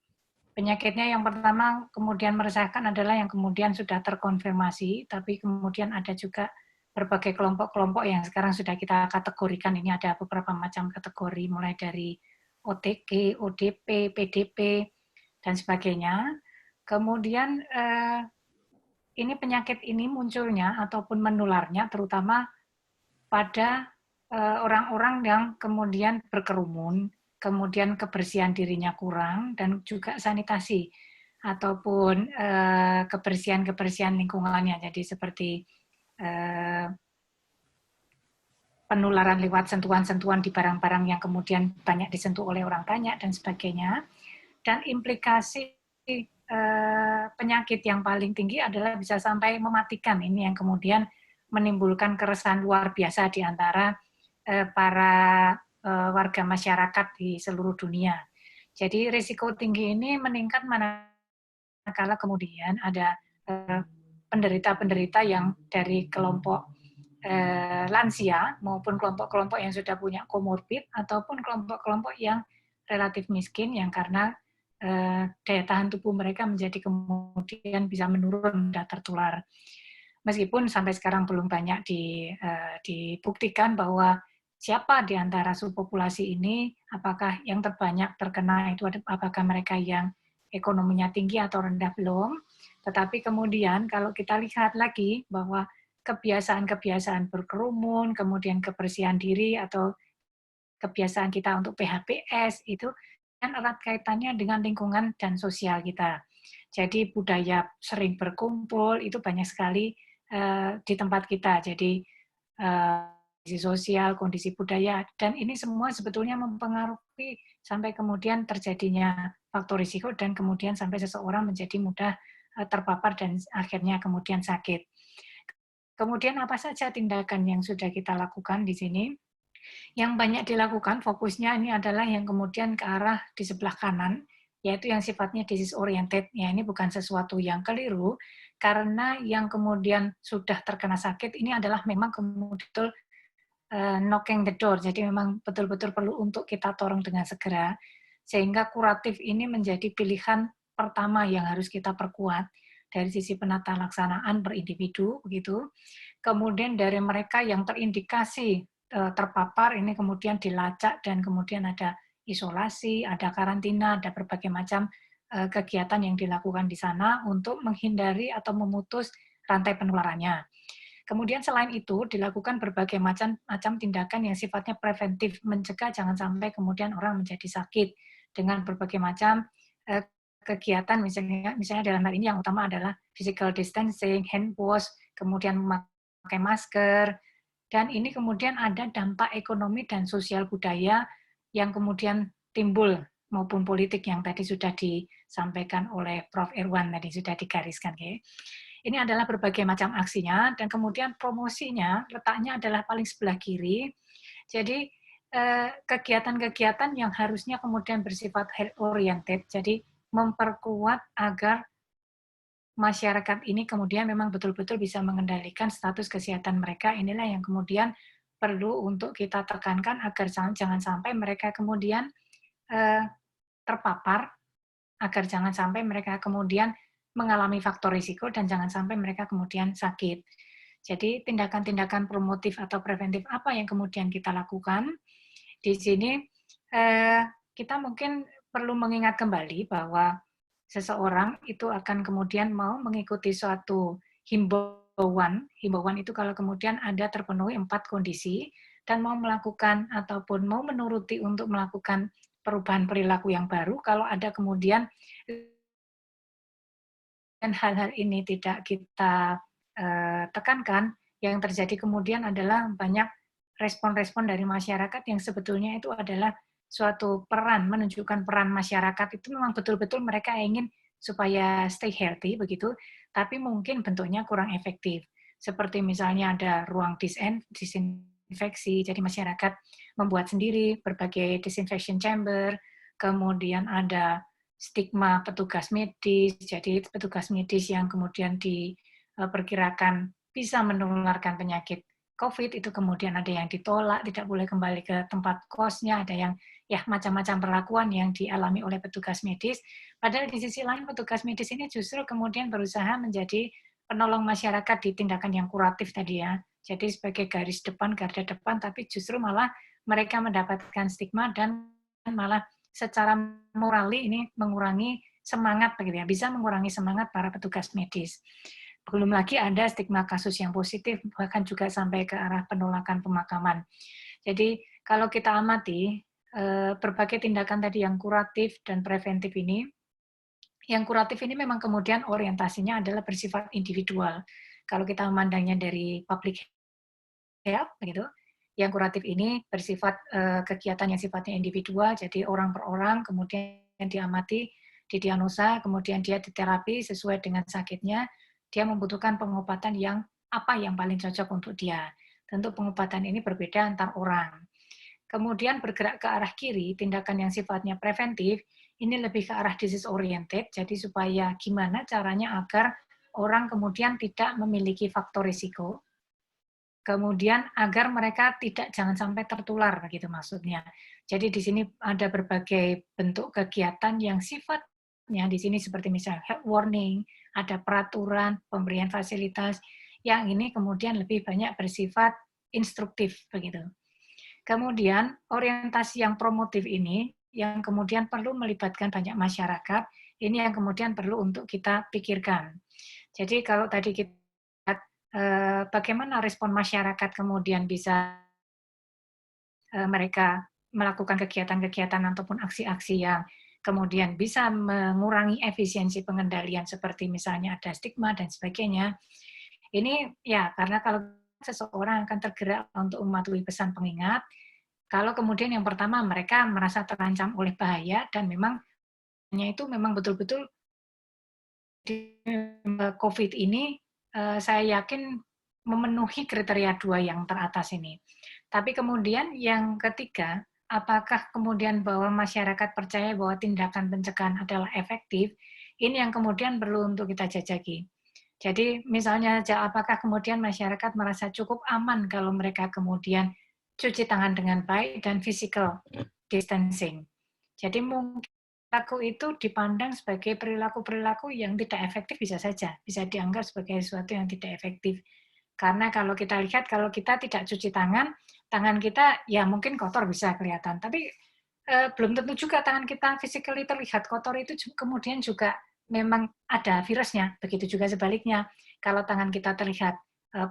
Penyakitnya yang pertama kemudian meresahkan adalah yang kemudian sudah terkonfirmasi, tapi kemudian ada juga berbagai kelompok-kelompok yang sekarang sudah kita kategorikan. Ini ada beberapa macam kategori, mulai dari OTG, ODP, PDP, dan sebagainya. Kemudian ini penyakit ini munculnya ataupun menularnya terutama pada orang-orang yang kemudian berkerumun, kemudian kebersihan dirinya kurang, dan juga sanitasi. ataupun kebersihan lingkungannya. Jadi seperti penularan lewat sentuhan-sentuhan di barang-barang yang kemudian banyak disentuh oleh orang banyak dan sebagainya. Dan implikasi penyakit yang paling tinggi adalah bisa sampai mematikan. Ini yang kemudian menimbulkan keresahan luar biasa di antara para warga masyarakat di seluruh dunia. Jadi risiko tinggi ini meningkat manakala kemudian ada penderita-penderita yang dari kelompok lansia maupun kelompok-kelompok yang sudah punya komorbid ataupun kelompok-kelompok yang relatif miskin yang karena daya tahan tubuh mereka menjadi kemudian bisa menurun dan tertular. Meskipun sampai sekarang belum banyak dibuktikan bahwa siapa di antara subpopulasi ini, apakah yang terbanyak terkena itu apakah mereka yang ekonominya tinggi atau rendah belum. Tetapi kemudian kalau kita lihat lagi bahwa kebiasaan-kebiasaan berkerumun, kemudian kebersihan diri atau kebiasaan kita untuk PHBS itu kan erat kaitannya dengan lingkungan dan sosial kita. Jadi budaya sering berkumpul itu banyak sekali di tempat kita. Jadi kondisi sosial, kondisi budaya, dan ini semua sebetulnya mempengaruhi sampai kemudian terjadinya faktor risiko dan kemudian sampai seseorang menjadi mudah terpapar dan akhirnya kemudian sakit. Kemudian apa saja tindakan yang sudah kita lakukan di sini? Yang banyak dilakukan fokusnya ini adalah yang kemudian ke arah di sebelah kanan, yaitu yang sifatnya disease oriented. Ya, ini bukan sesuatu yang keliru, karena yang kemudian sudah terkena sakit ini adalah memang kemudian knocking the door, jadi memang betul-betul perlu untuk kita tolong dengan segera, sehingga kuratif ini menjadi pilihan pertama yang harus kita perkuat dari sisi penata laksanaan per individu, begitu. Kemudian dari mereka yang terindikasi terpapar ini kemudian dilacak dan kemudian ada isolasi, ada karantina, ada berbagai macam kegiatan yang dilakukan di sana untuk menghindari atau memutus rantai penularannya. Kemudian selain itu dilakukan berbagai macam tindakan yang sifatnya preventif, mencegah jangan sampai kemudian orang menjadi sakit dengan berbagai macam kegiatan, misalnya dalam hal ini yang utama adalah physical distancing, hand wash, kemudian memakai masker. Dan ini kemudian ada dampak ekonomi dan sosial budaya yang kemudian timbul maupun politik yang tadi sudah disampaikan oleh Prof. Irwan, tadi sudah digariskan. Okay? Ini adalah berbagai macam aksinya, dan kemudian promosinya letaknya adalah paling sebelah kiri. Jadi kegiatan-kegiatan yang harusnya kemudian bersifat health-oriented, jadi memperkuat agar masyarakat ini kemudian memang betul-betul bisa mengendalikan status kesehatan mereka, inilah yang kemudian perlu untuk kita tekankan agar jangan sampai mereka kemudian terpapar, agar jangan sampai mereka kemudian mengalami faktor risiko dan jangan sampai mereka kemudian sakit. Jadi tindakan-tindakan promotif atau preventif apa yang kemudian kita lakukan? Di sini kita mungkin perlu mengingat kembali bahwa seseorang itu akan kemudian mau mengikuti suatu himbauan. Himbauan itu kalau kemudian ada terpenuhi 4 kondisi dan mau melakukan ataupun mau menuruti untuk melakukan perubahan perilaku yang baru, kalau ada kemudian dan hal-hal ini tidak kita tekankan, yang terjadi kemudian adalah banyak respon-respon dari masyarakat yang sebetulnya itu adalah suatu peran, menunjukkan peran masyarakat itu memang betul-betul mereka ingin supaya stay healthy, begitu, tapi mungkin bentuknya kurang efektif. Seperti misalnya ada ruang disinfeksi, jadi masyarakat membuat sendiri berbagai disinfection chamber, kemudian ada stigma petugas medis, jadi petugas medis yang kemudian diperkirakan bisa menularkan penyakit COVID, itu kemudian ada yang ditolak, tidak boleh kembali ke tempat kosnya, ada yang ya macam-macam perlakuan yang dialami oleh petugas medis. Padahal di sisi lain petugas medis ini justru kemudian berusaha menjadi penolong masyarakat di tindakan yang kuratif tadi ya. Jadi sebagai garis depan, garda depan, tapi justru malah mereka mendapatkan stigma dan malah secara morali ini mengurangi semangat begitu ya, bisa mengurangi semangat para petugas medis. Belum lagi ada stigma kasus yang positif, bahkan juga sampai ke arah penolakan pemakaman. Jadi kalau kita amati berbagai tindakan tadi yang kuratif dan preventif ini Yang kuratif ini memang kemudian orientasinya adalah bersifat individual. Kalau kita memandangnya dari public health, begitu, yang kuratif ini bersifat kegiatan yang sifatnya individual, jadi orang per orang, kemudian diamati, didiagnosa, kemudian dia diterapi sesuai dengan sakitnya, dia membutuhkan pengobatan yang apa yang paling cocok untuk dia. Tentu pengobatan ini berbeda antar orang. Kemudian bergerak ke arah kiri, tindakan yang sifatnya preventif, ini lebih ke arah disease oriented, jadi supaya gimana caranya agar orang kemudian tidak memiliki faktor risiko, kemudian agar mereka jangan sampai tertular, begitu maksudnya. Jadi di sini ada berbagai bentuk kegiatan yang sifatnya di sini seperti misalnya health warning, ada peraturan, pemberian fasilitas, yang ini kemudian lebih banyak bersifat instruktif, begitu. Kemudian orientasi yang promotif ini yang kemudian perlu melibatkan banyak masyarakat, ini yang kemudian perlu untuk kita pikirkan. Jadi kalau tadi kita lihat bagaimana respon masyarakat kemudian bisa mereka melakukan kegiatan-kegiatan ataupun aksi-aksi yang kemudian bisa mengurangi efisiensi pengendalian seperti misalnya ada stigma dan sebagainya. Ini ya karena kalau seseorang akan tergerak untuk mematuhi pesan pengingat, kalau kemudian yang pertama mereka merasa terancam oleh bahaya dan memang itu memang betul-betul di COVID ini saya yakin memenuhi kriteria 2 yang teratas ini. Tapi kemudian yang ketiga, apakah kemudian bahwa masyarakat percaya bahwa tindakan pencegahan adalah efektif, ini yang kemudian perlu untuk kita jajaki. Jadi misalnya apakah kemudian masyarakat merasa cukup aman kalau mereka kemudian cuci tangan dengan baik dan physical distancing. Jadi mungkin perilaku itu dipandang sebagai perilaku-perilaku yang tidak efektif bisa saja, bisa dianggap sebagai sesuatu yang tidak efektif. Karena kalau kita lihat, kalau kita tidak cuci tangan, tangan kita ya mungkin kotor bisa kelihatan, tapi belum tentu juga tangan kita physically terlihat kotor itu kemudian juga memang ada virusnya, begitu juga sebaliknya. Kalau tangan kita terlihat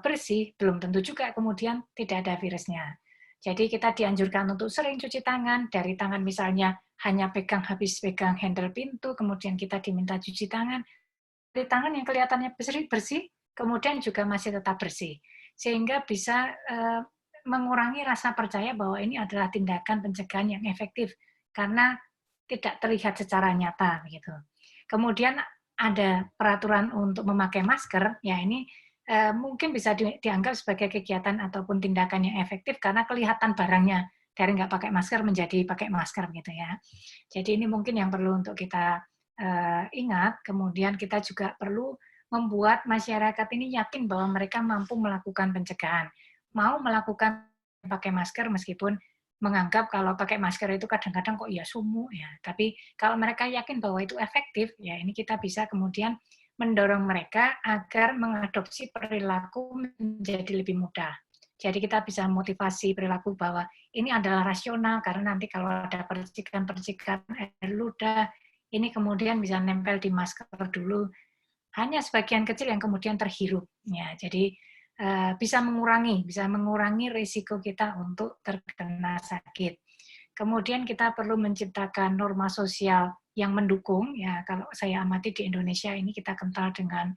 bersih, belum tentu juga kemudian tidak ada virusnya. Jadi kita dianjurkan untuk sering cuci tangan, dari tangan misalnya hanya habis pegang handle pintu, kemudian kita diminta cuci tangan, dari tangan yang kelihatannya bersih, kemudian juga masih tetap bersih. Sehingga bisa mengurangi rasa percaya bahwa ini adalah tindakan pencegahan yang efektif, karena tidak terlihat secara nyata, begitu. Kemudian ada peraturan untuk memakai masker, ya ini mungkin bisa dianggap sebagai kegiatan ataupun tindakan yang efektif karena kelihatan barangnya dari nggak pakai masker menjadi pakai masker, gitu ya. Jadi ini mungkin yang perlu untuk kita ingat. Kemudian kita juga perlu membuat masyarakat ini yakin bahwa mereka mampu melakukan pencegahan, mau melakukan pakai masker meskipun menganggap kalau pakai masker itu kadang-kadang kok ya sumuk ya. Tapi kalau mereka yakin bahwa itu efektif, ya ini kita bisa kemudian mendorong mereka agar mengadopsi perilaku menjadi lebih mudah. Jadi kita bisa motivasi perilaku bahwa ini adalah rasional karena nanti kalau ada percikan-percikan air ludah, ini kemudian bisa nempel di masker dulu. Hanya sebagian kecil yang kemudian terhirup. Ya, jadi bisa mengurangi risiko kita untuk terkena sakit. Kemudian kita perlu menciptakan norma sosial yang mendukung. Ya, kalau saya amati di Indonesia ini kita kental dengan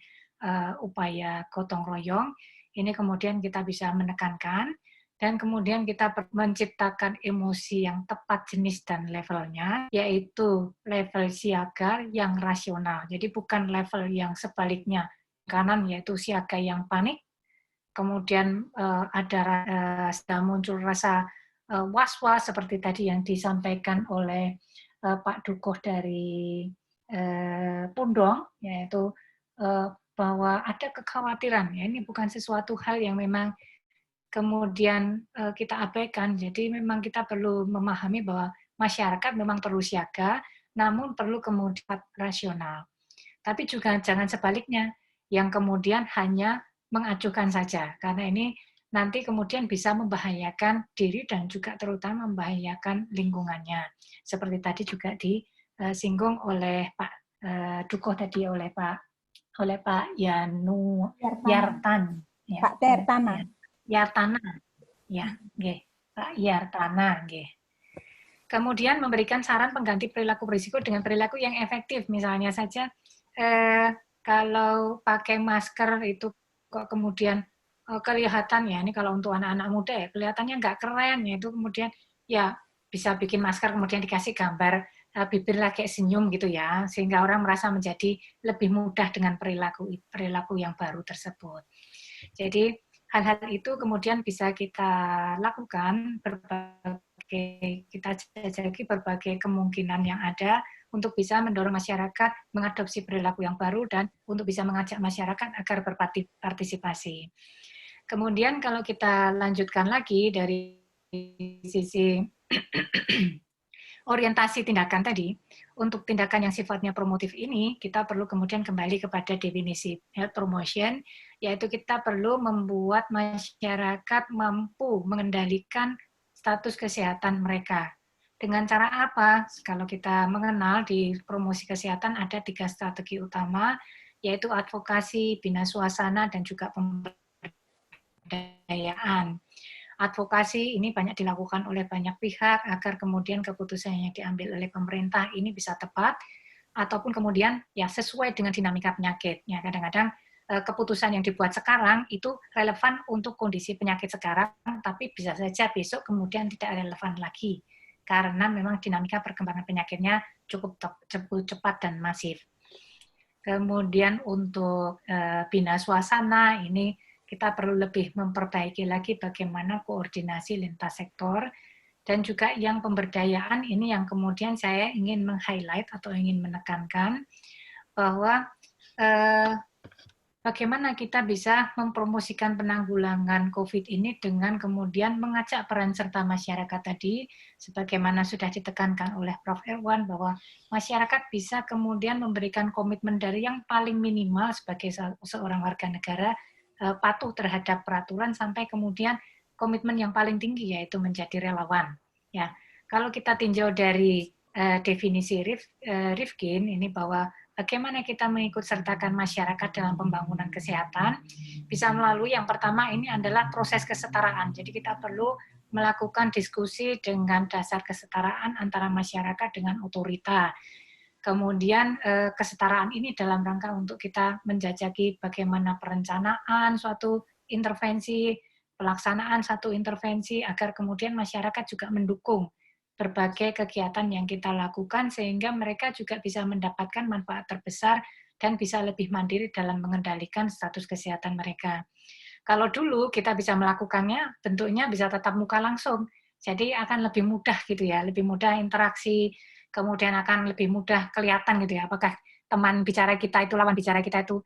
upaya gotong royong. Ini kemudian kita bisa menekankan dan kemudian kita menciptakan emosi yang tepat jenis dan levelnya, yaitu level siaga yang rasional. Jadi bukan level yang sebaliknya kanan, yaitu siaga yang panik. Kemudian sudah muncul rasa was-was seperti tadi yang disampaikan oleh Pak Dukuh dari Pundong, yaitu bahwa ada kekhawatiran. Ya, ini bukan sesuatu hal yang memang kemudian kita abaikan. Jadi memang kita perlu memahami bahwa masyarakat memang perlu siaga, namun perlu kemudian rasional. Tapi juga jangan sebaliknya, yang kemudian hanya mengacuhkan saja, karena ini nanti kemudian bisa membahayakan diri dan juga terutama membahayakan lingkungannya. Seperti tadi juga disinggung oleh Pak Dukuh tadi, oleh Pak Yartan. Ya, Pak Tertana. Yartana. Ya, nggih. Pak Yartana, nggih. Kemudian memberikan saran pengganti perilaku berisiko dengan perilaku yang efektif. Misalnya saja, kalau pakai masker itu kok kemudian kelihatan ya, ini kalau untuk anak-anak muda ya, kelihatannya nggak keren, ya itu kemudian ya bisa bikin masker, kemudian dikasih gambar bibir lagi senyum gitu ya, sehingga orang merasa menjadi lebih mudah dengan perilaku yang baru tersebut. Jadi hal-hal itu kemudian bisa kita lakukan, kita jajaki berbagai kemungkinan yang ada untuk bisa mendorong masyarakat mengadopsi perilaku yang baru dan untuk bisa mengajak masyarakat agar berpartisipasi. Kemudian kalau kita lanjutkan lagi dari sisi orientasi tindakan tadi, untuk tindakan yang sifatnya promotif ini, kita perlu kemudian kembali kepada definisi health promotion, yaitu kita perlu membuat masyarakat mampu mengendalikan status kesehatan mereka. Dengan cara apa? Kalau kita mengenal di promosi kesehatan ada 3 strategi utama, yaitu advokasi, bina suasana, dan juga pemberdayaan. Advokasi ini banyak dilakukan oleh banyak pihak agar kemudian keputusan yang diambil oleh pemerintah ini bisa tepat, ataupun kemudian ya sesuai dengan dinamika penyakit. Ya, kadang-kadang keputusan yang dibuat sekarang itu relevan untuk kondisi penyakit sekarang, tapi bisa saja besok kemudian tidak relevan lagi, karena memang dinamika perkembangan penyakitnya cukup cepat dan masif. Kemudian untuk bina suasana ini kita perlu lebih memperbaiki lagi bagaimana koordinasi lintas sektor, dan juga yang pemberdayaan ini yang kemudian saya ingin meng-highlight atau ingin menekankan bahwa bagaimana kita bisa mempromosikan penanggulangan COVID ini dengan kemudian mengajak peran serta masyarakat tadi, sebagaimana sudah ditekankan oleh Prof. Irwan, bahwa masyarakat bisa kemudian memberikan komitmen dari yang paling minimal sebagai seorang warga negara, patuh terhadap peraturan, sampai kemudian komitmen yang paling tinggi yaitu menjadi relawan. Ya, kalau kita tinjau dari definisi Rifkin ini bahwa bagaimana kita mengikut sertakan masyarakat dalam pembangunan kesehatan, bisa melalui yang pertama ini adalah proses kesetaraan. Jadi kita perlu melakukan diskusi dengan dasar kesetaraan antara masyarakat dengan otorita. Kemudian kesetaraan ini dalam rangka untuk kita menjajaki bagaimana perencanaan suatu intervensi, pelaksanaan satu intervensi, agar kemudian masyarakat juga mendukung berbagai kegiatan yang kita lakukan, sehingga mereka juga bisa mendapatkan manfaat terbesar dan bisa lebih mandiri dalam mengendalikan status kesehatan mereka. Kalau dulu kita bisa melakukannya, bentuknya bisa tatap muka langsung, jadi akan lebih mudah gitu ya, lebih mudah interaksi, kemudian akan lebih mudah kelihatan gitu ya, apakah teman bicara kita itu, lawan bicara kita itu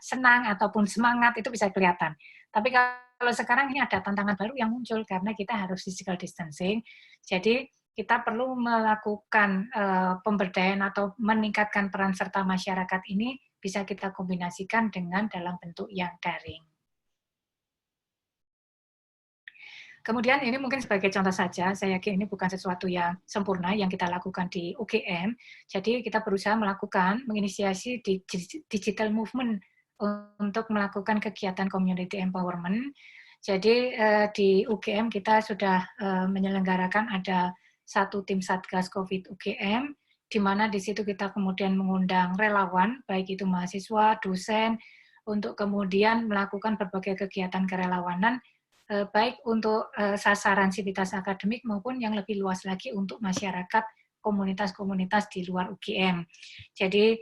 senang ataupun semangat, itu bisa kelihatan. Tapi kalau sekarang ini ada tantangan baru yang muncul karena kita harus physical distancing, jadi kita perlu melakukan pemberdayaan atau meningkatkan peran serta masyarakat ini bisa kita kombinasikan dengan dalam bentuk yang daring. Kemudian ini mungkin sebagai contoh saja, saya yakin ini bukan sesuatu yang sempurna yang kita lakukan di UGM. Jadi kita berusaha melakukan, menginisiasi di digital movement untuk melakukan kegiatan community empowerment. Jadi di UGM kita sudah menyelenggarakan ada satu tim Satgas COVID UGM, di mana di situ kita kemudian mengundang relawan, baik itu mahasiswa, dosen, untuk kemudian melakukan berbagai kegiatan kerelawanan, baik untuk sasaran sivitas akademik maupun yang lebih luas lagi untuk masyarakat, komunitas-komunitas di luar UGM. Jadi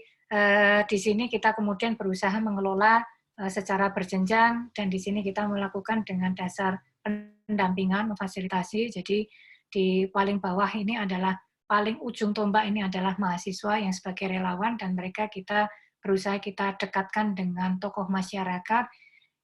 di sini kita kemudian berusaha mengelola secara berjenjang, dan di sini kita melakukan dengan dasar pendampingan, memfasilitasi. Jadi di paling bawah ini adalah, paling ujung tombak ini adalah mahasiswa yang sebagai relawan, dan mereka kita berusaha kita dekatkan dengan tokoh masyarakat,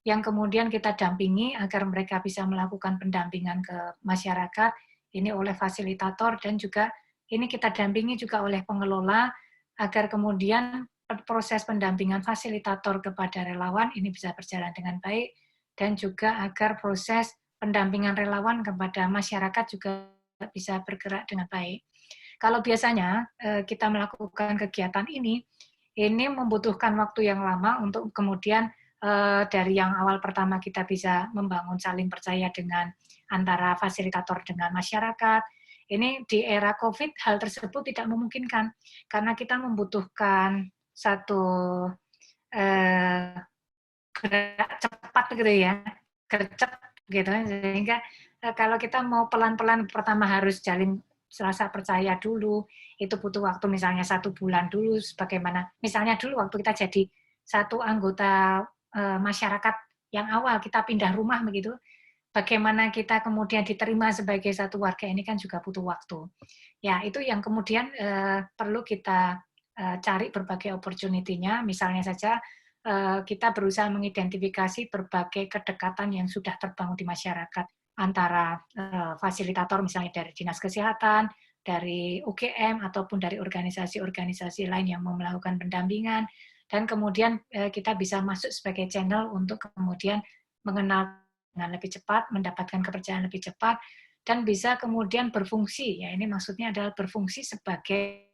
yang kemudian kita dampingi agar mereka bisa melakukan pendampingan ke masyarakat, ini oleh fasilitator, dan juga ini kita dampingi juga oleh pengelola, agar kemudian proses pendampingan fasilitator kepada relawan ini bisa berjalan dengan baik, dan juga agar proses pendampingan relawan kepada masyarakat juga bisa bergerak dengan baik. Kalau biasanya kita melakukan kegiatan ini membutuhkan waktu yang lama untuk kemudian dari yang awal pertama kita bisa membangun saling percaya dengan antara fasilitator dengan masyarakat, Ini di era COVID hal tersebut tidak memungkinkan karena kita membutuhkan satu gerak cepat gitu ya, gercep gitu, sehingga kalau kita mau pelan-pelan pertama harus jalin rasa percaya dulu, itu butuh waktu misalnya 1 bulan dulu, sebagaimana misalnya dulu waktu kita jadi satu anggota masyarakat yang awal kita pindah rumah begitu, bagaimana kita kemudian diterima sebagai satu warga ini kan juga butuh waktu. Ya, itu yang kemudian perlu kita cari berbagai opportunity-nya, misalnya saja kita berusaha mengidentifikasi berbagai kedekatan yang sudah terbangun di masyarakat antara fasilitator misalnya dari Dinas Kesehatan, dari UGM, ataupun dari organisasi-organisasi lain yang mau melakukan pendampingan, dan kemudian kita bisa masuk sebagai channel untuk kemudian mengenal dengan lebih cepat, mendapatkan kepercayaan lebih cepat, dan bisa kemudian berfungsi. Ya, ini maksudnya adalah berfungsi sebagai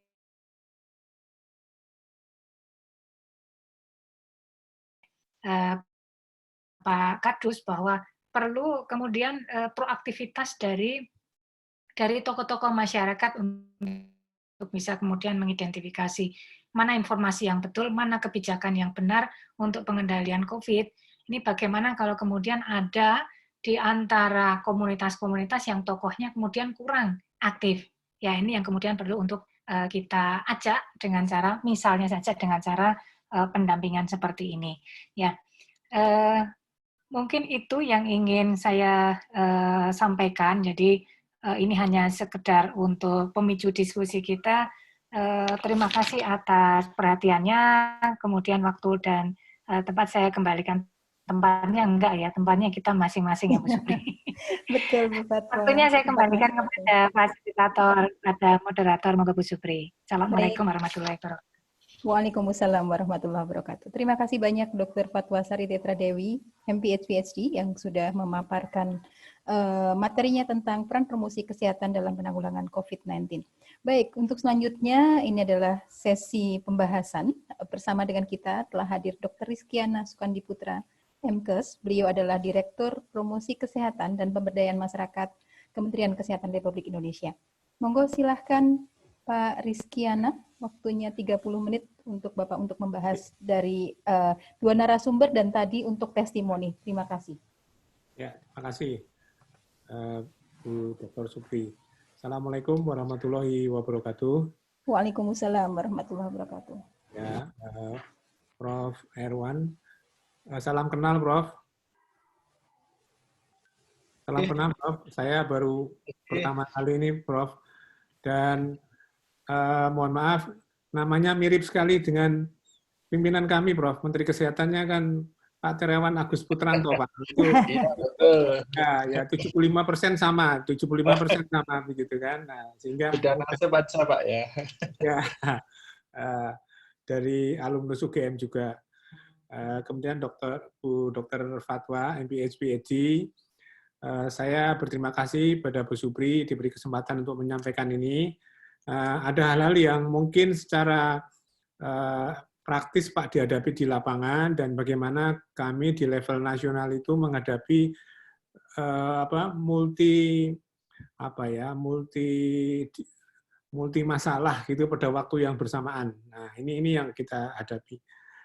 Pak Kadus bahwa perlu kemudian proaktivitas dari tokoh-tokoh masyarakat untuk bisa kemudian mengidentifikasi mana informasi yang betul, mana kebijakan yang benar untuk pengendalian COVID. Ini bagaimana kalau kemudian ada di antara komunitas-komunitas yang tokohnya kemudian kurang aktif. Ya, ini yang kemudian perlu untuk kita ajak dengan cara, misalnya saja dengan cara pendampingan seperti ini. Ya, mungkin itu yang ingin saya sampaikan. Jadi ini hanya sekedar untuk pemicu diskusi kita. Terima kasih atas perhatiannya. Kemudian waktu dan tempat saya kembalikan. Tempatnya enggak ya, tempatnya kita masing-masing ya Bu Supri. Betul Bu Fatwa. Waktunya saya kembalikan kepada fasilitator, pada moderator, moga Bu Supri. Assalamualaikum warahmatullahi wabarakatuh. Waalaikumsalam warahmatullahi wabarakatuh. Terima kasih banyak Dr. Fatwa Sari Tetra Dewi, MPH PhD, yang sudah memaparkan materinya tentang peran promosi kesehatan dalam penanggulangan COVID-19. Baik, untuk selanjutnya ini adalah sesi pembahasan. Bersama dengan kita telah hadir Dr. Rizkiana Sukandiputra, MKes. Beliau adalah Direktur Promosi Kesehatan dan Pemberdayaan Masyarakat Kementerian Kesehatan Republik Indonesia. Monggo silahkan Pak Rizkiana, waktunya 30 menit untuk Bapak untuk membahas dari 2 narasumber dan tadi untuk testimoni. Terima kasih. Ya, terima kasih Bu Dr. Supri. Assalamualaikum warahmatullahi wabarakatuh. Waalaikumsalam warahmatullahi wabarakatuh. Ya, Prof. Erwan. Salam kenal, Prof. Salam kenal, Prof. Saya baru pertama kali ini, Prof. Dan mohon maaf, namanya mirip sekali dengan pimpinan kami, Prof. Menteri Kesehatannya kan Pak Terawan Agus Putranto, Pak. Itu, ya 75% sama, 75% sama begitu kan. Nah, sehingga sudah nasib baca, Pak ya. Ya, dari alumnus UGM juga. Kemudian Bu Dr. Fatwa, MPH PhD. Saya berterima kasih pada Bu Supri diberi kesempatan untuk menyampaikan ini. Ada hal-hal yang mungkin secara praktis Pak dihadapi di lapangan dan bagaimana kami di level nasional itu menghadapi multi masalah gitu pada waktu yang bersamaan. Nah, ini yang kita hadapi.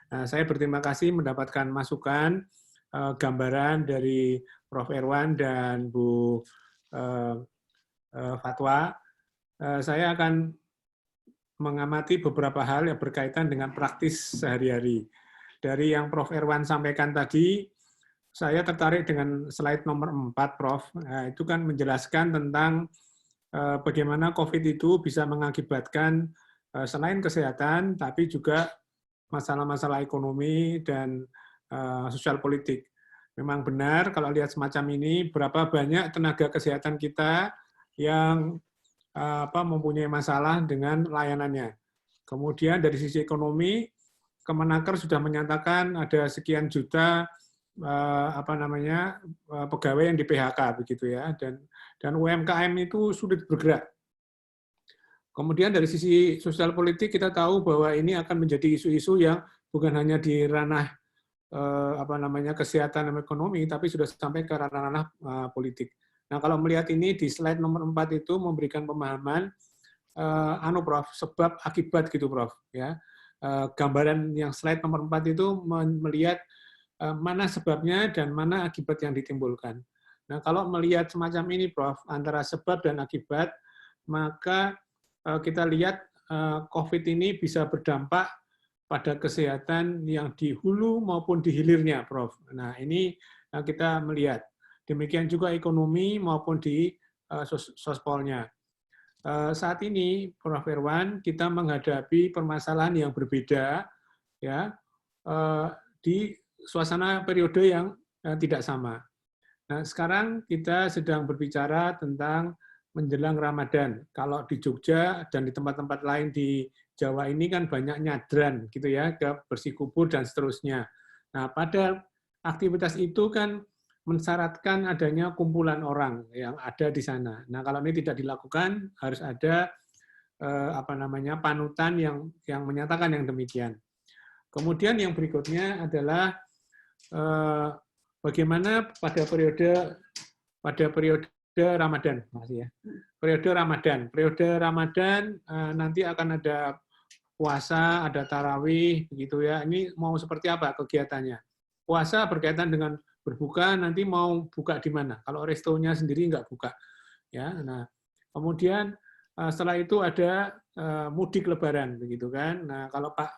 Nah, saya berterima kasih mendapatkan masukan, gambaran dari Prof. Erwan dan Bu Fatwa. Saya akan mengamati beberapa hal yang berkaitan dengan praktis sehari-hari. Dari yang Prof. Erwan sampaikan tadi, saya tertarik dengan slide nomor 4, Prof. Nah, itu kan menjelaskan tentang bagaimana COVID itu bisa mengakibatkan selain kesehatan, tapi juga masalah-masalah ekonomi dan sosial politik. Memang benar kalau lihat semacam ini, berapa banyak tenaga kesehatan kita yang mempunyai masalah dengan layanannya. Kemudian dari sisi ekonomi, Kemenaker sudah menyatakan ada sekian juta pegawai yang di PHK begitu ya, dan UMKM itu sulit bergerak. Kemudian dari sisi sosial politik kita tahu bahwa ini akan menjadi isu-isu yang bukan hanya di ranah kesehatan dan ekonomi, tapi sudah sampai ke ranah politik. Nah, kalau melihat ini di slide nomor 4 itu memberikan pemahaman Prof, sebab akibat gitu Prof ya. Gambaran yang slide nomor 4 itu melihat mana sebabnya dan mana akibat yang ditimbulkan. Nah, kalau melihat semacam ini Prof, antara sebab dan akibat, maka kita lihat COVID ini bisa berdampak pada kesehatan yang di hulu maupun di hilirnya, Prof. Nah, ini kita melihat. Demikian juga ekonomi maupun di sospolnya. Saat ini, Prof. Irwan, kita menghadapi permasalahan yang berbeda, ya, di suasana periode yang tidak sama. Nah, sekarang kita sedang berbicara tentang menjelang Ramadan. Kalau di Jogja dan di tempat-tempat lain di Jawa ini kan banyak nyadran gitu ya, ke bersikupu dan seterusnya. Nah, pada aktivitas itu kan mensyaratkan adanya kumpulan orang yang ada di sana. Nah, kalau ini tidak dilakukan, harus ada panutan yang menyatakan yang demikian. Kemudian yang berikutnya adalah bagaimana pada periode Ramadan, makasih ya. Periode Ramadan nanti akan ada puasa, ada tarawih, begitu ya. Ini mau seperti apa kegiatannya? Puasa berkaitan dengan berbuka, nanti mau buka di mana? Kalau restonya sendiri nggak buka, ya. Nah, kemudian setelah itu ada mudik Lebaran, begitu kan? Nah, kalau Pak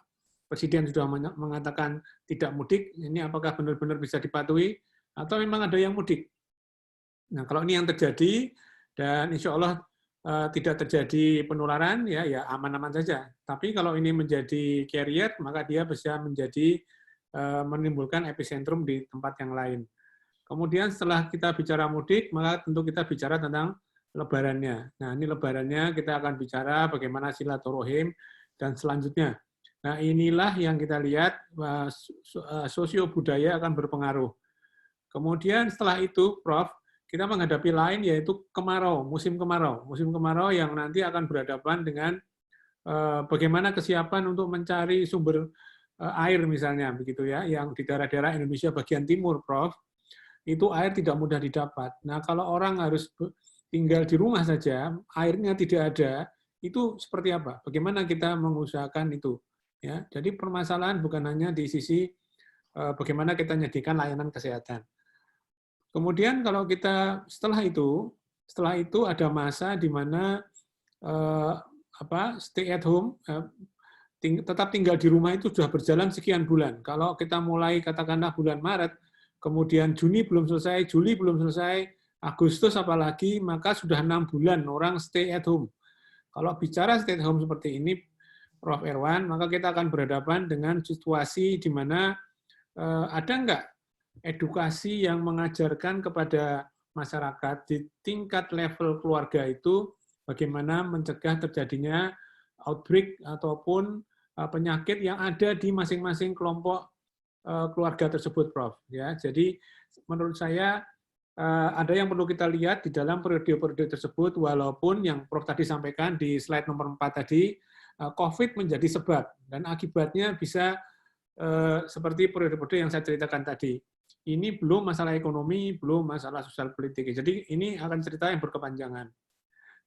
Presiden sudah mengatakan tidak mudik, ini apakah benar-benar bisa dipatuhi atau memang ada yang mudik? Nah, kalau ini yang terjadi dan insya Allah tidak terjadi penularan, ya aman-aman saja. Tapi kalau ini menjadi carrier, maka dia bisa menjadi menimbulkan epicentrum di tempat yang lain. Kemudian setelah kita bicara mudik, maka tentu kita bicara tentang lebarannya. Nah, ini lebarannya kita akan bicara bagaimana silaturahim dan selanjutnya. Nah, inilah yang kita lihat sosio budaya akan berpengaruh. Kemudian setelah itu, Prof, kita menghadapi lain yaitu kemarau, musim kemarau. Musim kemarau yang nanti akan berhadapan dengan bagaimana kesiapan untuk mencari sumber air misalnya begitu ya, yang di daerah-daerah Indonesia bagian timur, Prof, itu air tidak mudah didapat. Nah, kalau orang harus tinggal di rumah saja, airnya tidak ada, itu seperti apa? Bagaimana kita mengusahakan itu? Ya, jadi permasalahan bukan hanya di sisi bagaimana kita menyediakan layanan kesehatan. Kemudian kalau kita setelah itu ada masa di mana stay at home, tetap tinggal di rumah itu sudah berjalan sekian bulan. Kalau kita mulai katakanlah bulan Maret, kemudian Juni belum selesai, Juli belum selesai, Agustus apalagi, maka sudah 6 bulan orang stay at home. Kalau bicara stay at home seperti ini, Prof. Irwan, maka kita akan berhadapan dengan situasi di mana ada nggak edukasi yang mengajarkan kepada masyarakat di tingkat level keluarga itu bagaimana mencegah terjadinya outbreak ataupun penyakit yang ada di masing-masing kelompok keluarga tersebut, Prof. Ya, jadi menurut saya ada yang perlu kita lihat di dalam periode-periode tersebut, walaupun yang Prof tadi sampaikan di slide nomor 4 tadi, COVID menjadi sebab dan akibatnya bisa seperti periode-periode yang saya ceritakan tadi. Ini belum masalah ekonomi, belum masalah sosial politik. Jadi ini akan cerita yang berkepanjangan.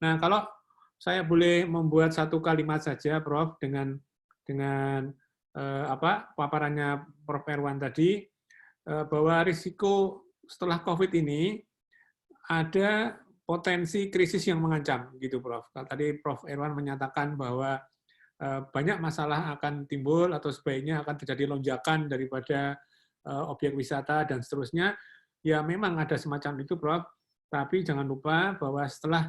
Nah, kalau saya boleh membuat satu kalimat saja, Prof, dengan paparannya Prof. Irwan tadi, bahwa risiko setelah COVID ini ada potensi krisis yang mengancam, gitu, Prof. Tadi Prof. Irwan menyatakan bahwa banyak masalah akan timbul atau sebaiknya akan terjadi lonjakan daripada objek wisata dan seterusnya. Ya memang ada semacam itu, Prof. Tapi jangan lupa bahwa setelah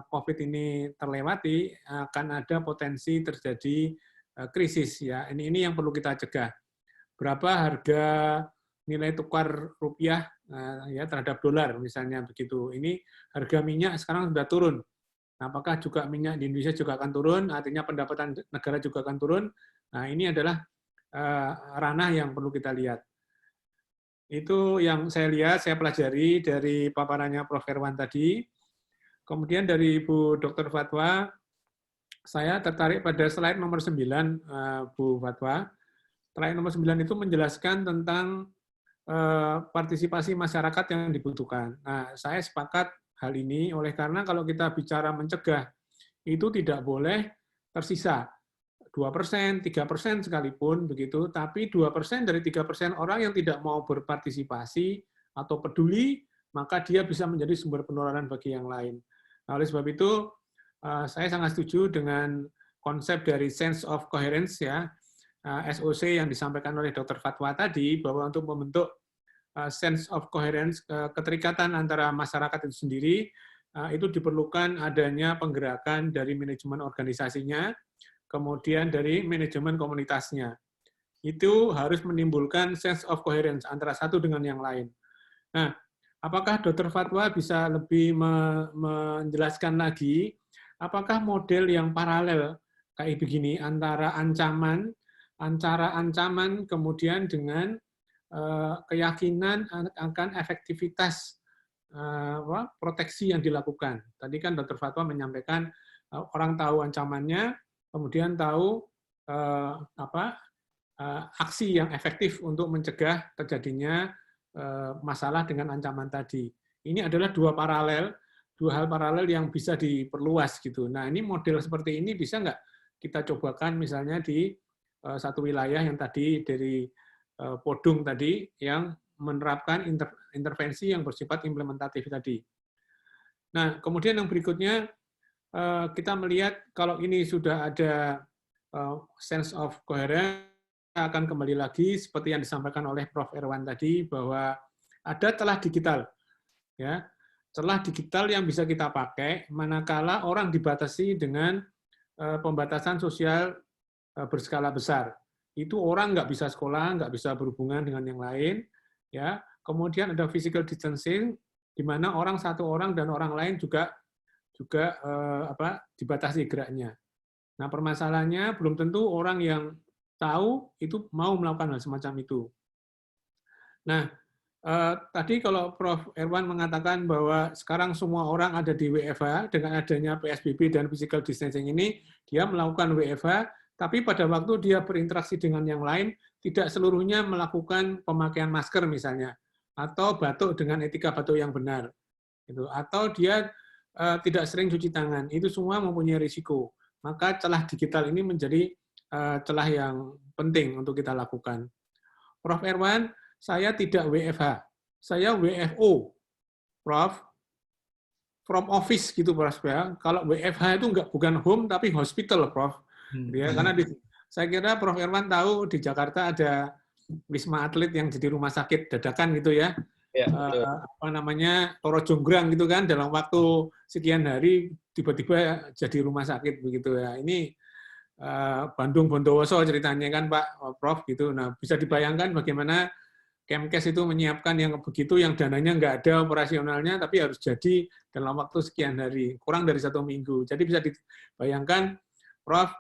COVID ini terlewati akan ada potensi terjadi krisis ya. Ini yang perlu kita cegah. Berapa harga nilai tukar rupiah ya terhadap dolar misalnya begitu. Ini harga minyak sekarang sudah turun. Apakah juga minyak di Indonesia juga akan turun? Artinya pendapatan negara juga akan turun. Nah, ini adalah ranah yang perlu kita lihat. Itu yang saya lihat, saya pelajari dari paparannya Prof. Irwan tadi. Kemudian dari Bu Dr. Fatwa, saya tertarik pada slide nomor 9, Bu Fatwa. Slide nomor 9 itu menjelaskan tentang partisipasi masyarakat yang dibutuhkan. Nah, saya sepakat hal ini oleh karena kalau kita bicara mencegah, itu tidak boleh tersisa 2%, 3% sekalipun begitu, tapi 2% dari 3% orang yang tidak mau berpartisipasi atau peduli, maka dia bisa menjadi sumber penularan bagi yang lain. Nah, oleh sebab itu, saya sangat setuju dengan konsep dari sense of coherence ya, SOC yang disampaikan oleh Dr. Fatwa tadi, bahwa untuk membentuk sense of coherence, keterikatan antara masyarakat itu sendiri, itu diperlukan adanya penggerakan dari manajemen organisasinya, kemudian dari manajemen komunitasnya. Itu harus menimbulkan sense of coherence antara satu dengan yang lain. Nah, apakah Dr. Fatwa bisa lebih menjelaskan lagi, apakah model yang paralel kayak begini antara ancaman kemudian dengan keyakinan akan efektivitas proteksi yang dilakukan. Tadi kan Dr. Fatwa menyampaikan orang tahu ancamannya, kemudian tahu aksi yang efektif untuk mencegah terjadinya masalah dengan ancaman tadi. Ini adalah dua hal paralel yang bisa diperluas gitu. Nah, ini model seperti ini bisa nggak kita cobakan misalnya di satu wilayah yang tadi dari Podung tadi yang menerapkan intervensi yang bersifat implementatif tadi. Nah, kemudian yang berikutnya kita melihat kalau ini sudah ada sense of coherence, kita akan kembali lagi seperti yang disampaikan oleh Prof. Erwan tadi bahwa ada celah digital, ya, celah digital yang bisa kita pakai manakala orang dibatasi dengan pembatasan sosial berskala besar. Itu orang nggak bisa sekolah, nggak bisa berhubungan dengan yang lain, ya. Kemudian ada physical distancing, di mana satu orang dan orang lain juga dibatasi geraknya. Nah, permasalahannya belum tentu orang yang tahu itu mau melakukan hal semacam itu. Nah, tadi kalau Prof. Erwan mengatakan bahwa sekarang semua orang ada di WFH dengan adanya PSBB dan physical distancing ini, dia melakukan WFH. Tapi pada waktu dia berinteraksi dengan yang lain, tidak seluruhnya melakukan pemakaian masker misalnya, atau batuk dengan etika batuk yang benar, atau dia tidak sering cuci tangan. Itu semua mempunyai risiko. Maka celah digital ini menjadi celah yang penting untuk kita lakukan. Prof. Erwan, saya tidak WFH, saya WFO, Prof. From office gitu, Prof. Kalau WFH itu bukan home tapi hospital, Prof. Ya, karena saya kira Prof. Erwan tahu di Jakarta ada Wisma Atlet yang jadi rumah sakit dadakan gitu ya. Ya, Toro Jonggrang gitu kan, dalam waktu sekian hari tiba-tiba jadi rumah sakit begitu ya. Ini Bandung Bondowoso ceritanya kan Pak Prof gitu. Nah, bisa dibayangkan bagaimana Kemkes itu menyiapkan yang begitu, yang dananya nggak ada operasionalnya, tapi harus jadi dalam waktu sekian hari, kurang dari 1 minggu. Jadi bisa dibayangkan, Prof,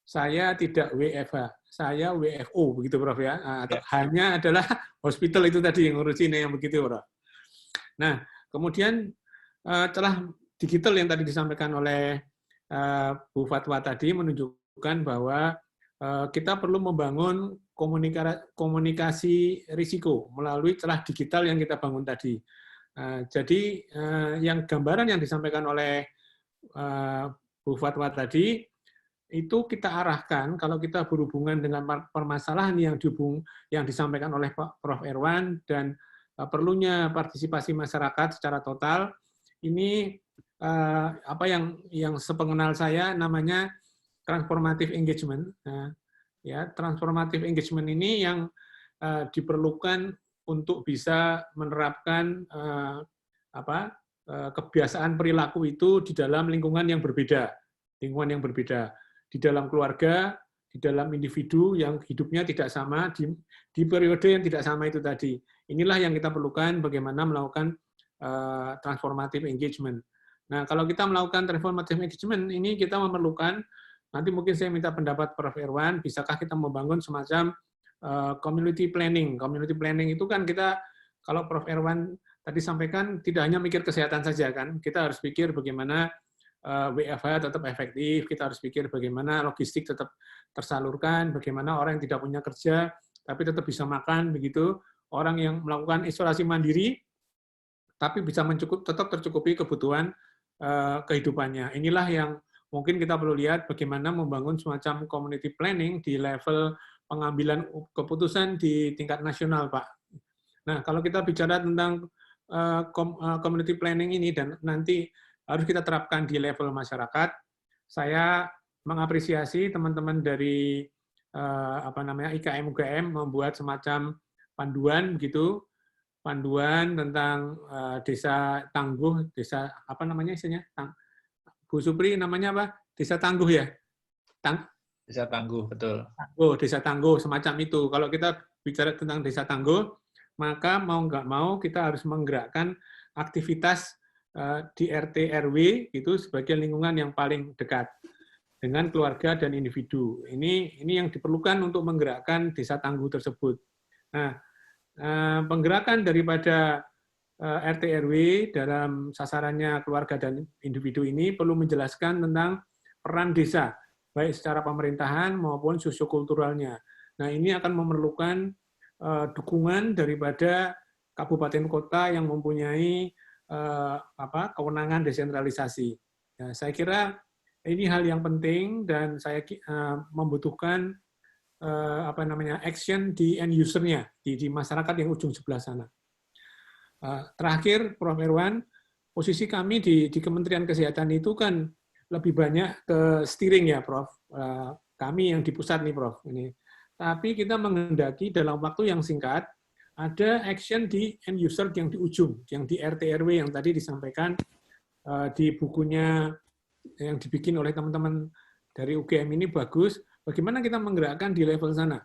saya tidak WFH, saya WFO, begitu Prof ya. Hanya adalah hospital itu tadi yang ngurusin yang begitu, Prof. Nah, kemudian celah digital yang tadi disampaikan oleh Bu Fatwa tadi menunjukkan bahwa kita perlu membangun komunikasi risiko melalui celah digital yang kita bangun tadi. Jadi yang gambaran yang disampaikan oleh Bu Fatwa tadi, itu kita arahkan kalau kita berhubungan dengan permasalahan yang disampaikan oleh Prof. Erwan dan perlunya partisipasi masyarakat secara total. Ini yang sepengenal saya namanya transformative engagement. Ya, transformative engagement ini yang diperlukan untuk bisa menerapkan kebiasaan perilaku itu di dalam lingkungan yang berbeda, di dalam keluarga, di dalam individu yang hidupnya tidak sama, di periode yang tidak sama itu tadi. Inilah yang kita perlukan bagaimana melakukan transformative engagement. Nah, kalau kita melakukan transformative engagement, ini kita memerlukan, nanti mungkin saya minta pendapat Prof. Erwan, bisakah kita membangun semacam community planning. Community planning itu kan kita, kalau Prof. Erwan tadi sampaikan, tidak hanya mikir kesehatan saja kan, kita harus pikir bagaimana WFH tetap efektif, kita harus pikir bagaimana logistik tetap tersalurkan, bagaimana orang yang tidak punya kerja, tapi tetap bisa makan, begitu, orang yang melakukan isolasi mandiri, tapi bisa tetap tercukupi kebutuhan kehidupannya. Inilah yang mungkin kita perlu lihat bagaimana membangun semacam community planning di level pengambilan keputusan di tingkat nasional, Pak. Nah, kalau kita bicara tentang community planning ini dan nanti harus kita terapkan di level masyarakat, saya mengapresiasi teman-teman dari IKM UGM membuat semacam panduan begitu, panduan tentang desa tangguh, desa apa namanya istilahnya? Bu Supri namanya apa? Desa tangguh ya? Desa tangguh, betul. Oh, desa tangguh semacam itu. Kalau kita bicara tentang desa tangguh, maka mau nggak mau kita harus menggerakkan aktivitas di RT RW itu sebagai lingkungan yang paling dekat dengan keluarga dan individu. Ini yang diperlukan untuk menggerakkan desa tangguh tersebut. Nah, penggerakan daripada RT RW dalam sasarannya keluarga dan individu ini perlu menjelaskan tentang peran desa, baik secara pemerintahan maupun sosiokulturalnya. Nah, ini akan memerlukan dukungan daripada kabupaten kota yang mempunyai kewenangan desentralisasi. Ya, saya kira ini hal yang penting dan saya membutuhkan action di end user-nya, di masyarakat yang ujung sebelah sana. Terakhir, Prof. Irwan, posisi kami di Kementerian Kesehatan itu kan lebih banyak ke steering ya, Prof. Kami yang di pusat nih, Prof. Ini. Tapi kita menghendaki dalam waktu yang singkat ada action di end user yang di ujung, yang di RT RW yang tadi disampaikan di bukunya yang dibikin oleh teman-teman dari UGM ini bagus. Bagaimana kita menggerakkan di level sana,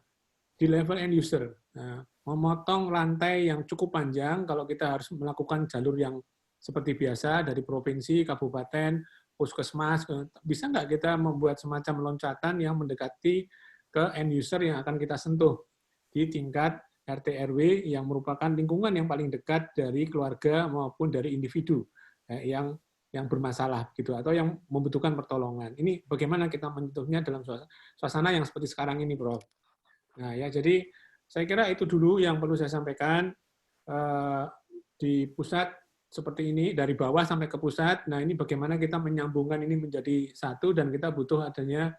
di level end user. Nah, memotong rantai yang cukup panjang kalau kita harus melakukan jalur yang seperti biasa dari provinsi, kabupaten, puskesmas, bisa nggak kita membuat semacam loncatan yang mendekati ke end user yang akan kita sentuh di tingkat RT RW yang merupakan lingkungan yang paling dekat dari keluarga maupun dari individu yang bermasalah gitu atau yang membutuhkan pertolongan. Ini bagaimana kita menyentuhnya dalam suasana yang seperti sekarang ini, Prof. Nah, ya jadi saya kira itu dulu yang perlu saya sampaikan di pusat seperti ini, dari bawah sampai ke pusat. Nah, ini bagaimana kita menyambungkan ini menjadi satu dan kita butuh adanya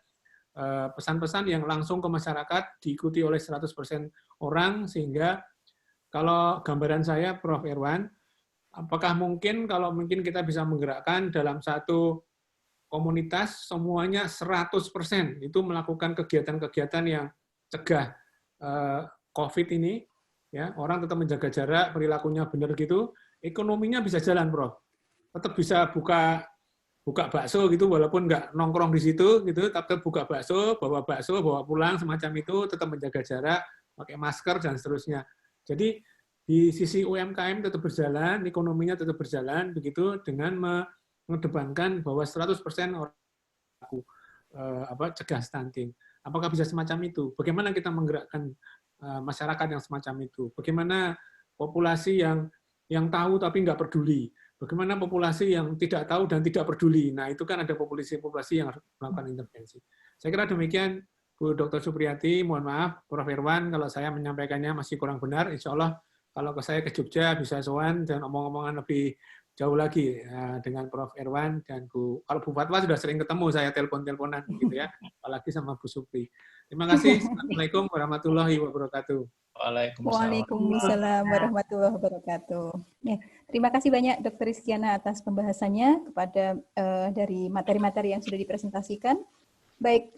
pesan-pesan yang langsung ke masyarakat diikuti oleh 100% orang sehingga kalau gambaran saya, Prof. Irwan, apakah mungkin kalau mungkin kita bisa menggerakkan dalam satu komunitas semuanya 100% itu melakukan kegiatan-kegiatan yang cegah COVID ini, ya orang tetap menjaga jarak, perilakunya benar gitu, ekonominya bisa jalan, Prof. Tetap bisa buka bakso gitu, walaupun nggak nongkrong di situ gitu, tetap buka bakso, bawa pulang semacam itu, tetap menjaga jarak, pakai masker dan seterusnya. Jadi di sisi UMKM tetap berjalan, ekonominya tetap berjalan begitu dengan mengedepankan bahwa 100% orang cegah stunting. Apakah bisa semacam itu? Bagaimana kita menggerakkan masyarakat yang semacam itu? Bagaimana populasi yang tahu tapi nggak peduli? Bagaimana populasi yang tidak tahu dan tidak peduli? Nah, itu kan ada populasi yang harus melakukan intervensi. Saya kira demikian, Bu Dr. Supriyati. Mohon maaf, Prof. Irwan, kalau saya menyampaikannya masih kurang benar. Insya Allah, kalau saya ke Jogja bisa sowan dan omong-omongan lebih jauh lagi dengan Prof. Irwan dan Bu. Kalau Bu Fatwa sudah sering ketemu, saya telepon-teleponan gitu ya, apalagi sama Bu Supri. Terima kasih. Assalamualaikum warahmatullahi wabarakatuh. Waalaikumsalam warahmatullahi wabarakatuh. Ya, terima kasih banyak Dr. Rizkyana atas pembahasannya kepada dari materi-materi yang sudah dipresentasikan. Baik,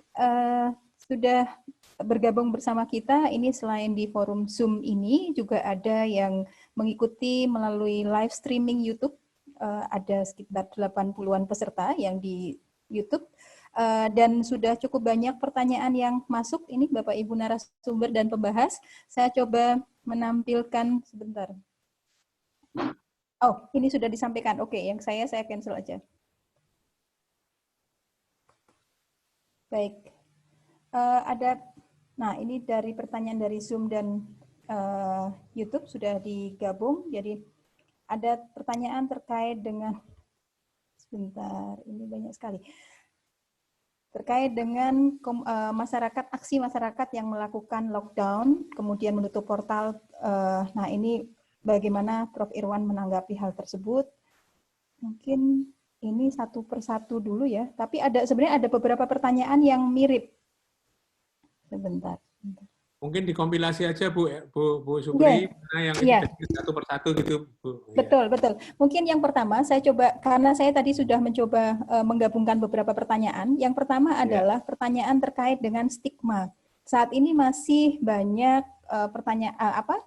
sudah bergabung bersama kita ini selain di forum Zoom ini juga ada yang mengikuti melalui live streaming YouTube. Ada sekitar 80-an peserta yang di YouTube. Dan sudah cukup banyak pertanyaan yang masuk ini Bapak Ibu narasumber dan pembahas. Saya coba menampilkan sebentar. Oh, ini sudah disampaikan. Oke, yang saya cancel aja. Baik. Nah ini dari pertanyaan dari Zoom dan YouTube sudah digabung. Jadi ada pertanyaan terkait dengan sebentar, ini banyak sekali. terkait dengan masyarakat, aksi masyarakat yang melakukan lockdown, kemudian menutup portal. Nah, ini bagaimana Prof. Irwan menanggapi hal tersebut? Mungkin ini satu persatu dulu ya, tapi sebenarnya ada beberapa pertanyaan yang mirip. Sebentar. Mungkin dikompilasi aja Bu Supri, yang ini satu persatu gitu Bu. Betul, betul. Mungkin yang pertama saya coba, karena saya tadi sudah mencoba menggabungkan beberapa pertanyaan. Yang pertama adalah pertanyaan terkait dengan stigma. Saat ini masih banyak pertanyaan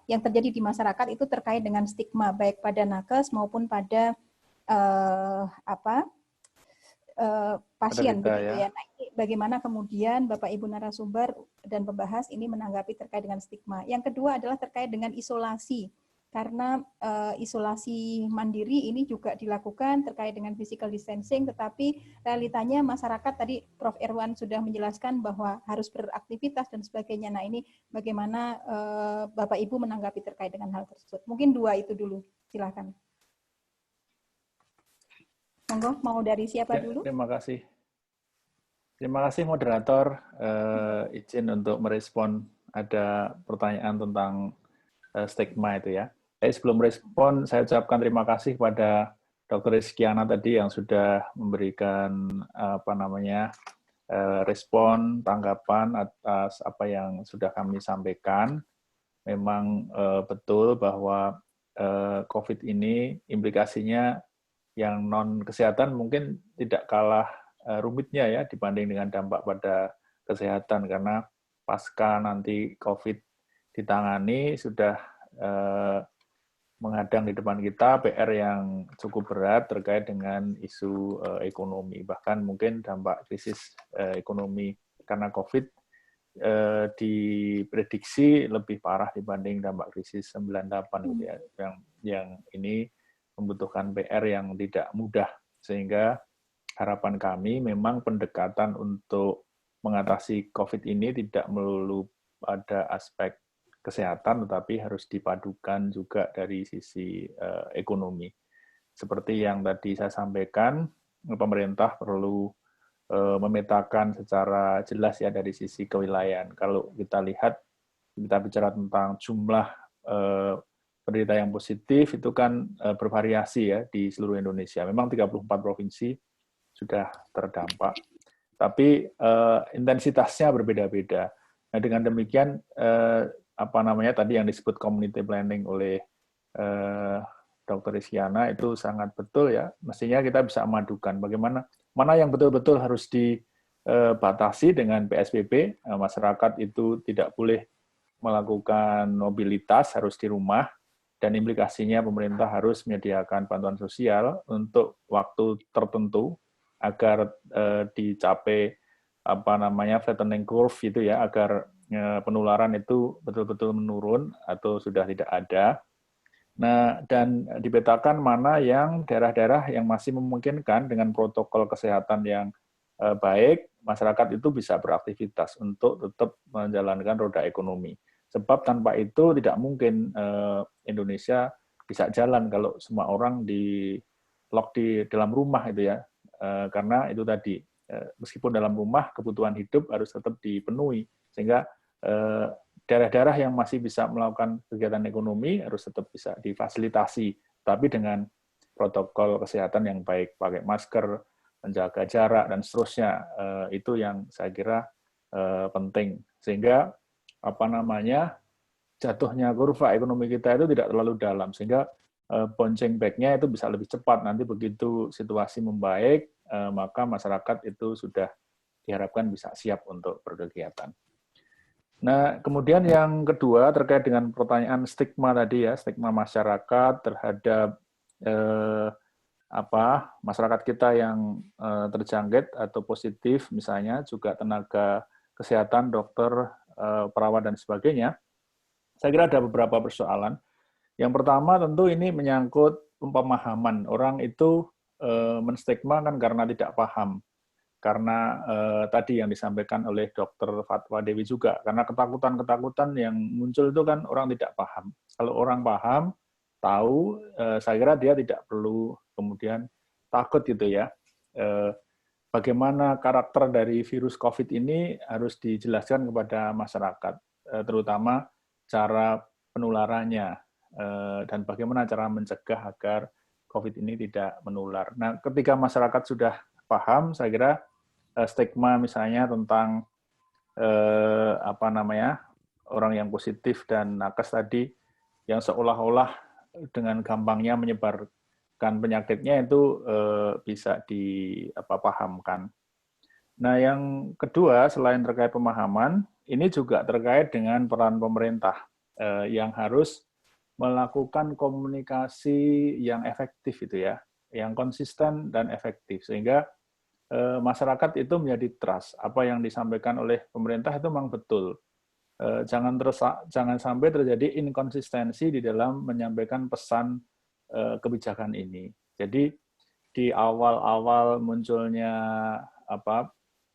yang terjadi di masyarakat itu terkait dengan stigma, baik pada nakes maupun pada pasien, begitu ya. Nah, ini bagaimana kemudian Bapak Ibu narasumber dan pembahas ini menanggapi terkait dengan stigma. Yang kedua adalah terkait dengan isolasi, karena isolasi mandiri ini juga dilakukan terkait dengan physical distancing, tetapi realitanya masyarakat tadi Prof. Irwan sudah menjelaskan bahwa harus beraktivitas dan sebagainya. Nah, ini bagaimana Bapak Ibu menanggapi terkait dengan hal tersebut. Mungkin dua itu dulu, silakan. Monggo, mau dari siapa dulu? Terima kasih. Terima kasih moderator, izin untuk merespon ada pertanyaan tentang stigma itu ya. Sebelum merespon, saya ucapkan terima kasih kepada Dr. Rizkyana tadi yang sudah memberikan respon, tanggapan atas apa yang sudah kami sampaikan. Memang betul bahwa COVID ini implikasinya yang non-kesehatan mungkin tidak kalah rumitnya ya dibanding dengan dampak pada kesehatan, karena pasca nanti COVID ditangani sudah menghadang di depan kita PR yang cukup berat terkait dengan isu ekonomi. Bahkan mungkin dampak krisis ekonomi karena COVID diprediksi lebih parah dibanding dampak krisis 98 gitu ya, yang ini membutuhkan PR yang tidak mudah, sehingga harapan kami memang pendekatan untuk mengatasi COVID ini tidak melulu pada aspek kesehatan, tetapi harus dipadukan juga dari sisi ekonomi. Seperti yang tadi saya sampaikan, pemerintah perlu memetakan secara jelas ya dari sisi kewilayahan. Kalau kita lihat, kita bicara tentang jumlah penderita yang positif itu kan bervariasi ya di seluruh Indonesia. Memang 34 provinsi sudah terdampak, tapi intensitasnya berbeda-beda. Nah, dengan demikian tadi yang disebut community planning oleh Dr. Rizkyana itu sangat betul ya. Mestinya kita bisa memadukan bagaimana mana yang betul-betul harus dibatasi dengan PSBB, masyarakat itu tidak boleh melakukan mobilitas, harus di rumah. Dan implikasinya pemerintah harus menyediakan bantuan sosial untuk waktu tertentu agar dicapai flattening curve itu ya, agar penularan itu betul-betul menurun atau sudah tidak ada. Nah, dan dipetakan mana yang daerah-daerah yang masih memungkinkan dengan protokol kesehatan yang baik, masyarakat itu bisa beraktivitas untuk tetap menjalankan roda ekonomi. Sebab tanpa itu tidak mungkin Indonesia bisa jalan kalau semua orang di lock di dalam rumah itu ya. Karena itu tadi, meskipun dalam rumah kebutuhan hidup harus tetap dipenuhi. Sehingga daerah-daerah yang masih bisa melakukan kegiatan ekonomi harus tetap bisa difasilitasi. Tapi dengan protokol kesehatan yang baik, pakai masker, menjaga jarak, dan seterusnya. Itu yang saya kira penting. Sehingga jatuhnya kurva ekonomi kita itu tidak terlalu dalam, sehingga bouncing back-nya itu bisa lebih cepat. Nanti begitu situasi membaik, maka masyarakat itu sudah diharapkan bisa siap untuk berkegiatan. Nah, kemudian yang kedua terkait dengan pertanyaan stigma tadi ya, stigma masyarakat terhadap masyarakat kita yang terjangkit atau positif, misalnya juga tenaga kesehatan, dokter, perawat, dan sebagainya. Saya kira ada beberapa persoalan. Yang pertama tentu ini menyangkut pemahaman. Orang itu menstigma kan karena tidak paham. Karena tadi yang disampaikan oleh Dr. Fatwa Dewi juga, karena ketakutan-ketakutan yang muncul itu kan orang tidak paham. Kalau orang paham, tahu, saya kira dia tidak perlu kemudian takut gitu ya. bagaimana karakter dari virus COVID ini harus dijelaskan kepada masyarakat, terutama cara penularannya dan bagaimana cara mencegah agar COVID ini tidak menular. Nah, ketika masyarakat sudah paham, saya kira stigma misalnya tentang orang yang positif dan nakes tadi yang seolah-olah dengan gampangnya menyebarkan penyakitnya itu bisa dipahamkan. Nah, yang kedua selain terkait pemahaman, ini juga terkait dengan peran pemerintah yang harus melakukan komunikasi yang efektif itu ya, yang konsisten dan efektif sehingga masyarakat itu menjadi trust apa yang disampaikan oleh pemerintah itu memang betul. Jangan sampai terjadi inkonsistensi di dalam menyampaikan pesan kebijakan ini. Jadi di awal-awal munculnya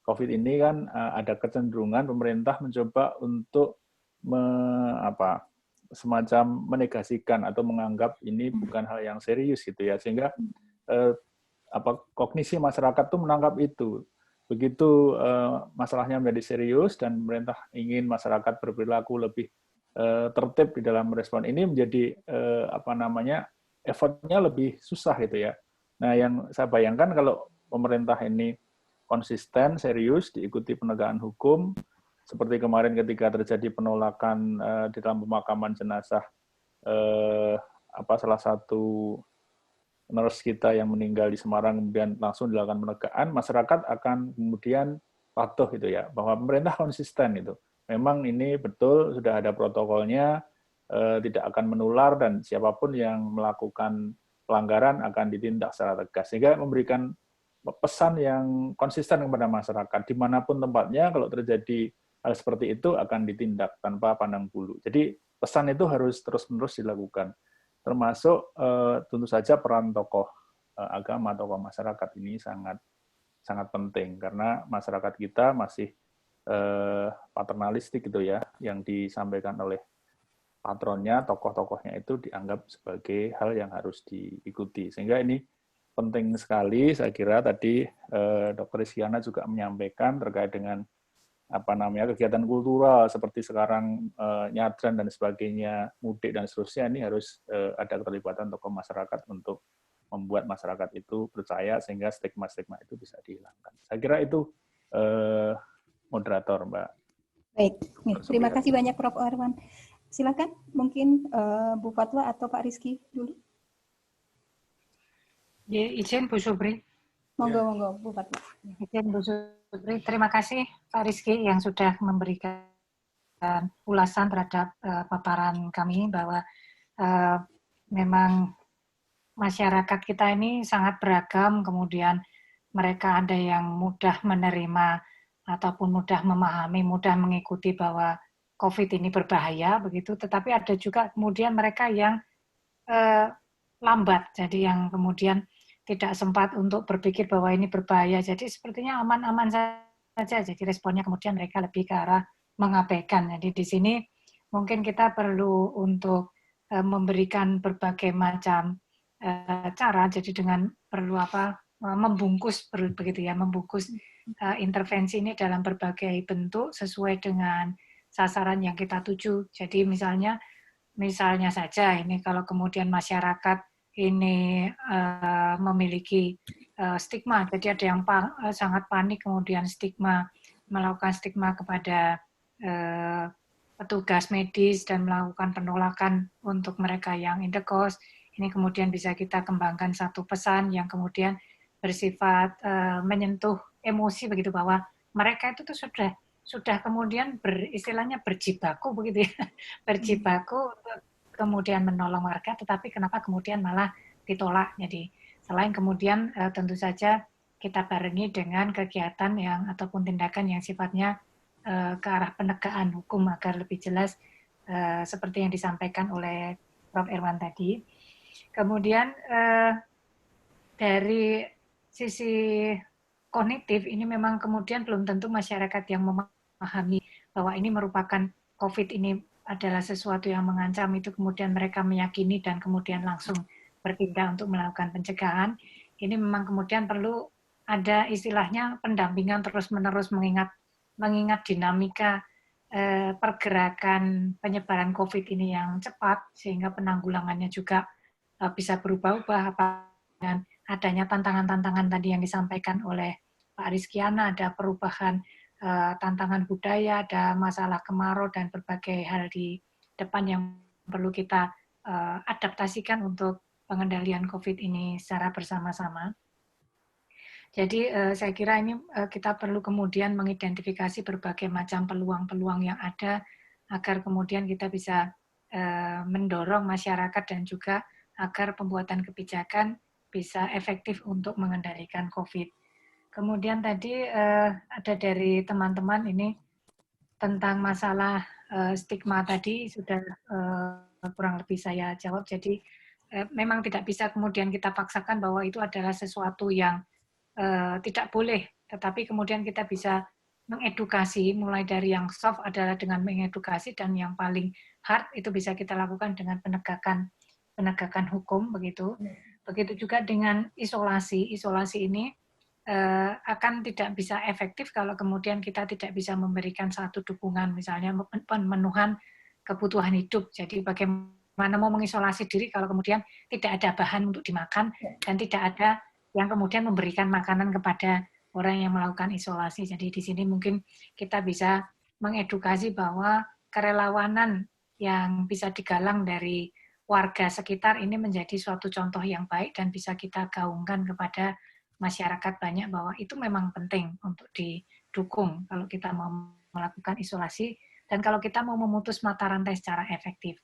COVID ini kan ada kecenderungan pemerintah mencoba untuk semacam menegasikan atau menganggap ini bukan hal yang serius gitu ya, sehingga kognisi masyarakat tuh menangkap itu. Begitu masalahnya menjadi serius dan pemerintah ingin masyarakat berperilaku lebih tertib di dalam merespon ini menjadi effortnya lebih susah gitu ya. Nah, yang saya bayangkan kalau pemerintah ini konsisten, serius, diikuti penegakan hukum, seperti kemarin ketika terjadi penolakan di dalam pemakaman jenazah salah satu nurse kita yang meninggal di Semarang, kemudian langsung dilakukan penegakan, masyarakat akan kemudian patuh gitu ya, bahwa pemerintah konsisten itu. Memang ini betul sudah ada protokolnya, tidak akan menular dan siapapun yang melakukan pelanggaran akan ditindak secara tegas. Sehingga memberikan pesan yang konsisten kepada masyarakat dimanapun tempatnya, kalau terjadi hal seperti itu akan ditindak tanpa pandang bulu. Jadi pesan itu harus terus-menerus dilakukan, termasuk tentu saja peran tokoh agama, tokoh masyarakat ini sangat penting karena masyarakat kita masih paternalistik gitu ya, yang disampaikan oleh patronnya, tokoh-tokohnya itu dianggap sebagai hal yang harus diikuti. Sehingga ini penting sekali, saya kira tadi Dr. Isyana juga menyampaikan terkait dengan kegiatan kultural seperti sekarang nyadran dan sebagainya, mudik dan seterusnya, ini harus ada keterlibatan tokoh masyarakat untuk membuat masyarakat itu percaya sehingga stigma-stigma itu bisa dihilangkan. Saya kira itu moderator, Mbak. Baik, terima kasih banyak Prof. Arwan. Silakan mungkin Bu Fatwa atau Pak Rizky dulu. Ya, izin Bu Subri. Monggo, Bu Fatwa. Izin Bu Subri, terima kasih Pak Rizky yang sudah memberikan ulasan terhadap paparan kami bahwa memang masyarakat kita ini sangat beragam, kemudian mereka ada yang mudah menerima ataupun mudah memahami, mudah mengikuti bahwa COVID ini berbahaya, begitu. Tetapi ada juga kemudian mereka yang lambat, jadi yang kemudian tidak sempat untuk berpikir bahwa ini berbahaya. Jadi sepertinya aman-aman saja. Jadi responnya kemudian mereka lebih ke arah mengabaikan. Jadi di sini mungkin kita perlu untuk memberikan berbagai macam cara. Jadi dengan perlu membungkus begitu ya, membungkus intervensi ini dalam berbagai bentuk sesuai dengan sasaran yang kita tuju. Jadi misalnya saja ini kalau kemudian masyarakat ini memiliki stigma, jadi ada yang sangat panik kemudian melakukan stigma kepada petugas medis dan melakukan penolakan untuk mereka yang in the cost. Ini kemudian bisa kita kembangkan satu pesan yang kemudian bersifat menyentuh emosi begitu, bahwa mereka itu tuh sudah kemudian istilahnya berjibaku begitu ya, berjibaku kemudian menolong warga, tetapi kenapa kemudian malah ditolak. Jadi selain kemudian tentu saja kita barengi dengan kegiatan yang ataupun tindakan yang sifatnya ke arah penegakan hukum agar lebih jelas seperti yang disampaikan oleh Prof. Irwan tadi. Kemudian dari sisi kognitif ini memang kemudian belum tentu masyarakat yang memahami bahwa ini merupakan COVID ini adalah sesuatu yang mengancam, itu kemudian mereka meyakini dan kemudian langsung bertindak untuk melakukan pencegahan. Ini memang kemudian perlu ada istilahnya pendampingan terus-menerus mengingat dinamika pergerakan penyebaran COVID ini yang cepat, sehingga penanggulangannya juga bisa berubah-ubah. Dan adanya tantangan-tantangan tadi yang disampaikan oleh Pak Rizkyana, ada perubahan tantangan budaya, ada masalah kemarau, dan berbagai hal di depan yang perlu kita adaptasikan untuk pengendalian COVID ini secara bersama-sama. Jadi saya kira ini kita perlu kemudian mengidentifikasi berbagai macam peluang-peluang yang ada agar kemudian kita bisa mendorong masyarakat dan juga agar pembuatan kebijakan bisa efektif untuk mengendalikan COVID. Kemudian tadi ada dari teman-teman ini tentang masalah stigma tadi sudah kurang lebih saya jawab. Jadi memang tidak bisa kemudian kita paksakan bahwa itu adalah sesuatu yang tidak boleh, tetapi kemudian kita bisa mengedukasi, mulai dari yang soft adalah dengan mengedukasi, dan yang paling hard itu bisa kita lakukan dengan penegakan hukum, begitu. Begitu juga dengan isolasi. Isolasi ini akan tidak bisa efektif kalau kemudian kita tidak bisa memberikan satu dukungan, misalnya pemenuhan kebutuhan hidup. Jadi bagaimana mau mengisolasi diri kalau kemudian tidak ada bahan untuk dimakan dan tidak ada yang kemudian memberikan makanan kepada orang yang melakukan isolasi. Jadi di sini mungkin kita bisa mengedukasi bahwa kerelawanan yang bisa digalang dari warga sekitar ini menjadi suatu contoh yang baik dan bisa kita gaungkan kepada masyarakat banyak bahwa itu memang penting untuk didukung kalau kita mau melakukan isolasi dan kalau kita mau memutus mata rantai secara efektif.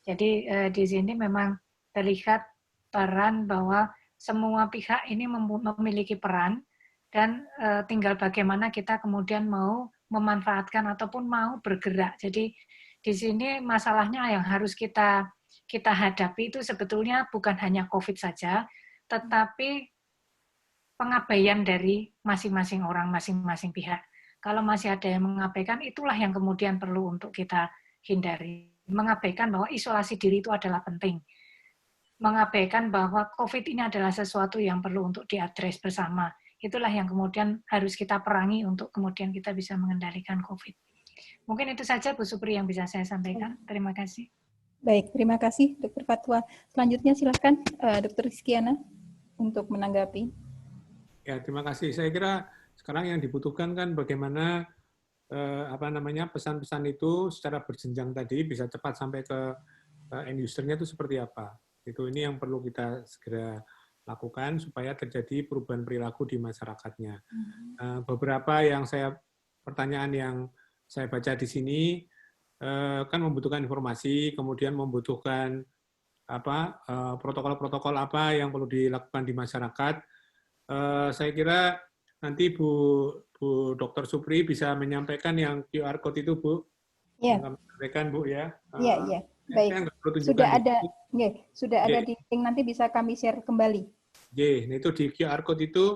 Jadi di sini memang terlihat peran bahwa semua pihak ini memiliki peran dan tinggal bagaimana kita kemudian mau memanfaatkan ataupun mau bergerak. Jadi di sini masalahnya yang harus kita hadapi itu sebetulnya bukan hanya COVID saja, tetapi pengabaian dari masing-masing orang, masing-masing pihak. Kalau masih ada yang mengabaikan, itulah yang kemudian perlu untuk kita hindari. Mengabaikan bahwa isolasi diri itu adalah penting. Mengabaikan bahwa COVID ini adalah sesuatu yang perlu untuk diadres bersama. Itulah yang kemudian harus kita perangi untuk kemudian kita bisa mengendalikan COVID. Mungkin itu saja Bu Supri yang bisa saya sampaikan. Terima kasih. Baik, terima kasih Dr. Fatwa. Selanjutnya silakan Dr. Rizkyana untuk menanggapi. Ya, terima kasih. Saya kira sekarang yang dibutuhkan kan bagaimana pesan-pesan itu secara berjenjang tadi bisa cepat sampai ke end user-nya itu seperti apa. Itu ini yang perlu kita segera lakukan supaya terjadi perubahan perilaku di masyarakatnya. Beberapa pertanyaan yang saya baca di sini kan membutuhkan informasi, kemudian membutuhkan protokol-protokol apa yang perlu dilakukan di masyarakat. Saya kira nanti Bu Dr. Supri bisa menyampaikan yang QR code itu, Bu. Ya. Sampaikan, Bu, ya. Iya. Baik. Sudah ada di link, nanti bisa kami share kembali. Nah itu di QR code itu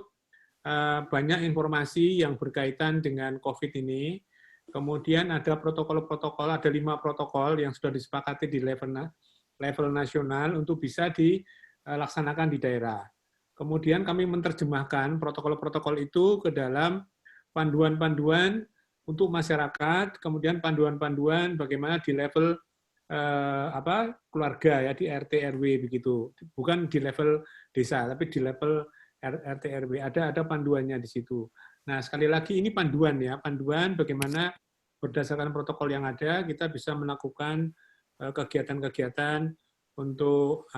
banyak informasi yang berkaitan dengan COVID ini. Kemudian ada protokol-protokol, ada 5 protokol yang sudah disepakati di level nasional untuk bisa dilaksanakan di daerah. Kemudian kami menerjemahkan protokol-protokol itu ke dalam panduan-panduan untuk masyarakat, kemudian panduan-panduan bagaimana di level keluarga ya, di RT RW begitu. Bukan di level desa, tapi di level RT RW. Ada panduannya di situ. Nah, sekali lagi ini panduan ya, panduan bagaimana berdasarkan protokol yang ada kita bisa melakukan kegiatan-kegiatan untuk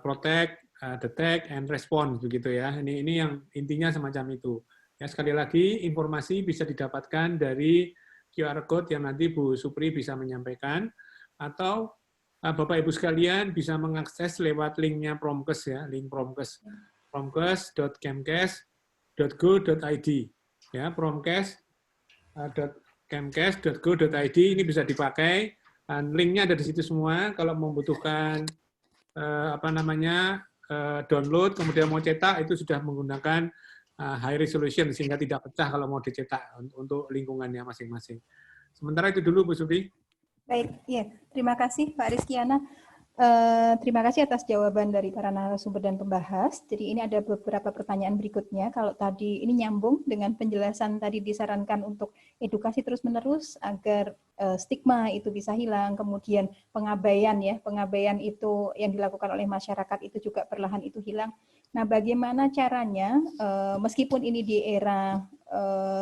protect, detect, and respond begitu ya. Ini yang intinya semacam itu. Ya, sekali lagi informasi bisa didapatkan dari QR code yang nanti Bu Supri bisa menyampaikan, atau Bapak Ibu sekalian bisa mengakses lewat linknya Promkes ya, link Promkes, promkes.kemkes.go.id ya, promkes.kemkes.go.id ini bisa dipakai, dan linknya ada di situ semua. Kalau membutuhkan download kemudian mau cetak itu sudah menggunakan high resolution sehingga tidak pecah kalau mau dicetak untuk lingkungannya masing-masing. Sementara itu dulu Bu Supri. Baik, ya. Terima kasih Pak Rizkyana. Terima kasih atas jawaban dari para narasumber dan pembahas. Jadi ini ada beberapa pertanyaan berikutnya. Kalau tadi ini nyambung dengan penjelasan tadi disarankan untuk edukasi terus-menerus agar stigma itu bisa hilang, kemudian pengabaian itu yang dilakukan oleh masyarakat itu juga perlahan itu hilang. Nah, bagaimana caranya meskipun ini di era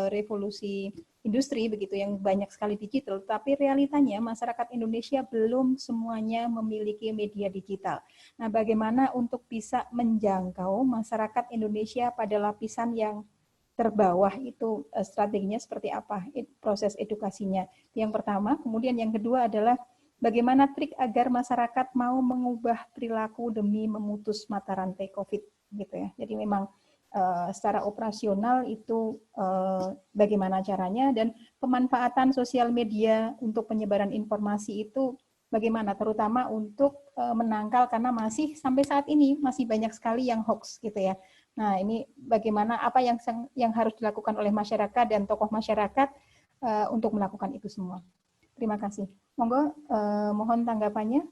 revolusi industri begitu yang banyak sekali digital, tapi realitanya masyarakat Indonesia belum semuanya memiliki media digital. Nah, bagaimana untuk bisa menjangkau masyarakat Indonesia pada lapisan yang terbawah itu strateginya seperti apa, proses edukasinya. Yang pertama, kemudian yang kedua adalah bagaimana trik agar masyarakat mau mengubah perilaku demi memutus mata rantai COVID gitu ya. Jadi memang secara operasional itu bagaimana caranya, dan pemanfaatan sosial media untuk penyebaran informasi itu bagaimana, terutama untuk menangkal, karena masih sampai saat ini masih banyak sekali yang hoax gitu ya. Nah, ini bagaimana, apa yang harus dilakukan oleh masyarakat dan tokoh masyarakat untuk melakukan itu semua. Terima kasih. Monggo, mohon tanggapannya.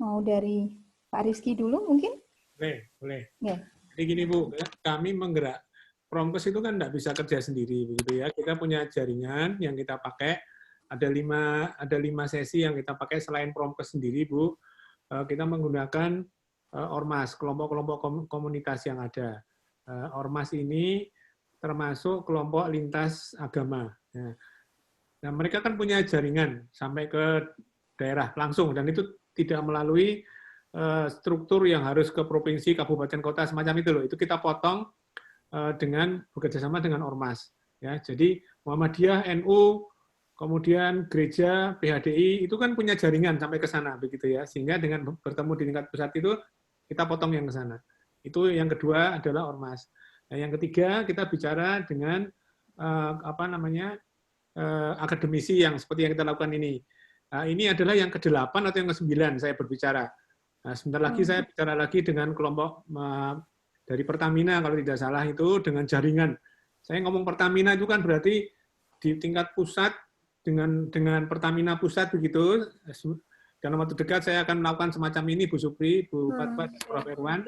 Mau dari Pak Rizky dulu mungkin? Boleh. Yeah. Jadi gini Bu, kami menggerak Promkes itu kan tidak bisa kerja sendiri begitu ya. Kita punya jaringan yang kita pakai, ada lima sesi yang kita pakai selain Promkes sendiri Bu. Kita menggunakan ormas, kelompok-kelompok komunitas yang ada. Ormas ini termasuk kelompok lintas agama. Nah, mereka kan punya jaringan sampai ke daerah langsung, dan itu tidak melalui struktur yang harus ke provinsi, kabupaten, kota, semacam itu loh. Itu kita potong dengan bekerjasama dengan ormas. Ya, jadi Muhammadiyah, NU, kemudian gereja, PHDI, itu kan punya jaringan sampai ke sana, begitu ya. Sehingga dengan bertemu di tingkat pusat itu, kita potong yang ke sana. Itu yang kedua adalah ormas. Nah, yang ketiga, kita bicara dengan akademisi yang seperti yang kita lakukan ini. Nah, ini adalah yang ke-8 atau yang ke-9 saya berbicara. Nah, sebentar lagi saya bicara lagi dengan kelompok dari Pertamina, kalau tidak salah itu, dengan jaringan. Saya ngomong Pertamina itu kan berarti di tingkat pusat dengan Pertamina pusat begitu. Dalam waktu dekat saya akan melakukan semacam ini, Bu Supri, Bu Fatwa, Prof. Irwan.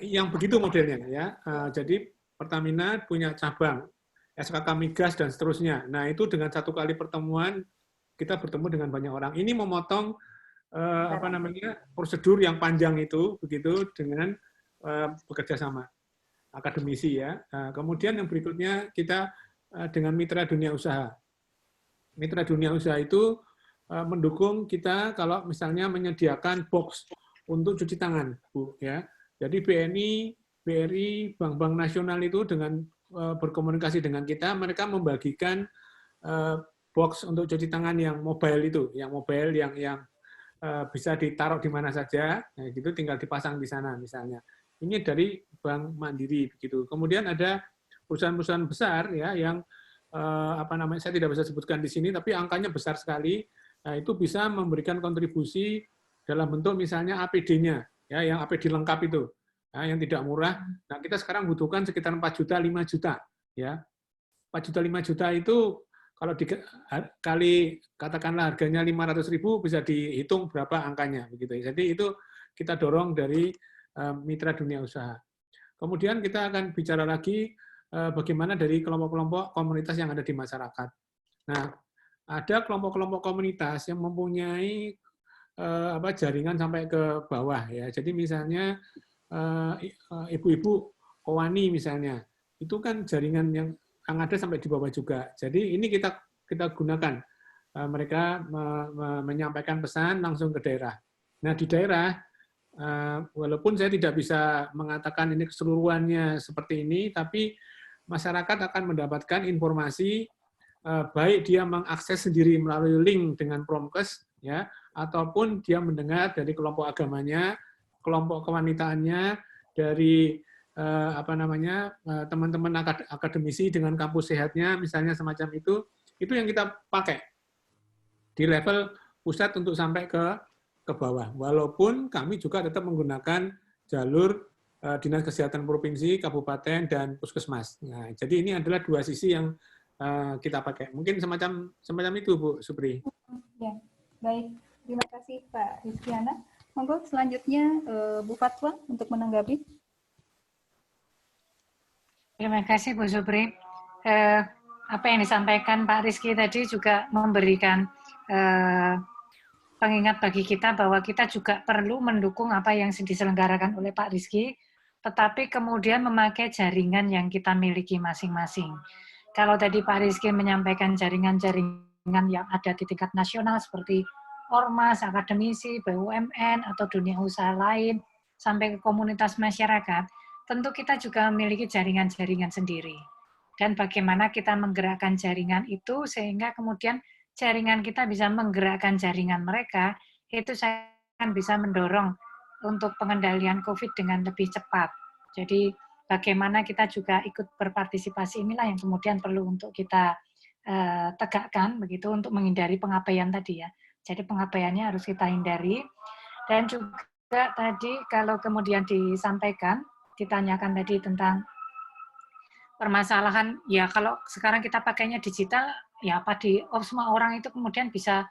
Yang begitu modelnya ya. Jadi Pertamina punya cabang, SKK Migas dan seterusnya. Nah, itu dengan satu kali pertemuan kita bertemu dengan banyak orang. Ini memotong prosedur yang panjang itu begitu dengan bekerja sama akademisi ya. Kemudian yang berikutnya kita dengan mitra dunia usaha. Mitra dunia usaha itu mendukung kita kalau misalnya menyediakan box untuk cuci tangan, Bu ya. Jadi BNI, BRI, bank-bank nasional itu dengan berkomunikasi dengan kita, mereka membagikan box untuk cuci tangan yang mobile itu, yang bisa ditaruh di mana saja, nah, gitu tinggal dipasang di sana misalnya. Ini dari Bank Mandiri begitu. Kemudian ada perusahaan-perusahaan besar ya yang saya tidak bisa sebutkan di sini, tapi angkanya besar sekali. Nah, itu bisa memberikan kontribusi dalam bentuk misalnya APD-nya, ya, yang APD lengkap itu, ya, yang tidak murah. Nah, kita sekarang butuhkan sekitar 4 juta, 5 juta, ya. 4 juta, 5 juta itu kalau dikali katakanlah harganya 500.000 bisa dihitung berapa angkanya begitu. Jadi itu kita dorong dari mitra dunia usaha. Kemudian kita akan bicara lagi bagaimana dari kelompok-kelompok komunitas yang ada di masyarakat. Nah, ada kelompok-kelompok komunitas yang mempunyai jaringan sampai ke bawah ya. Jadi misalnya ibu-ibu Kowani misalnya, itu kan jaringan yang ada sampai di bawah juga. Jadi ini kita gunakan. Mereka menyampaikan pesan langsung ke daerah. Nah, di daerah, walaupun saya tidak bisa mengatakan ini keseluruhannya seperti ini, tapi masyarakat akan mendapatkan informasi, baik dia mengakses sendiri melalui link dengan Promkes, ya, ataupun dia mendengar dari kelompok agamanya, kelompok kewanitaannya, dari teman-teman akademisi dengan kampus sehatnya, misalnya semacam itu yang kita pakai di level pusat untuk sampai ke bawah. Walaupun kami juga tetap menggunakan jalur Dinas Kesehatan Provinsi, Kabupaten, dan Puskesmas. Nah, jadi ini adalah dua sisi yang kita pakai. Mungkin semacam itu, Bu Supri. Ya, baik. Terima kasih Pak Rizkyana. Monggo selanjutnya Bu Fatwa untuk menanggapi. Terima kasih Bu Zubri. Apa yang disampaikan Pak Rizky tadi juga memberikan pengingat bagi kita bahwa kita juga perlu mendukung apa yang diselenggarakan oleh Pak Rizky, tetapi kemudian memakai jaringan yang kita miliki masing-masing. Kalau tadi Pak Rizky menyampaikan jaringan-jaringan yang ada di tingkat nasional seperti ormas, akademisi, BUMN, atau dunia usaha lain, sampai ke komunitas masyarakat, tentu kita juga memiliki jaringan-jaringan sendiri. Dan bagaimana kita menggerakkan jaringan itu sehingga kemudian jaringan kita bisa menggerakkan jaringan mereka, itu saya akan bisa mendorong untuk pengendalian COVID dengan lebih cepat. Jadi bagaimana kita juga ikut berpartisipasi inilah yang kemudian perlu untuk kita tegakkan begitu untuk menghindari pengabaian tadi ya. Jadi pengabaiannya harus kita hindari. Dan juga tadi kalau kemudian disampaikan, ditanyakan tadi tentang permasalahan, ya kalau sekarang kita pakainya digital, ya apa semua orang itu kemudian bisa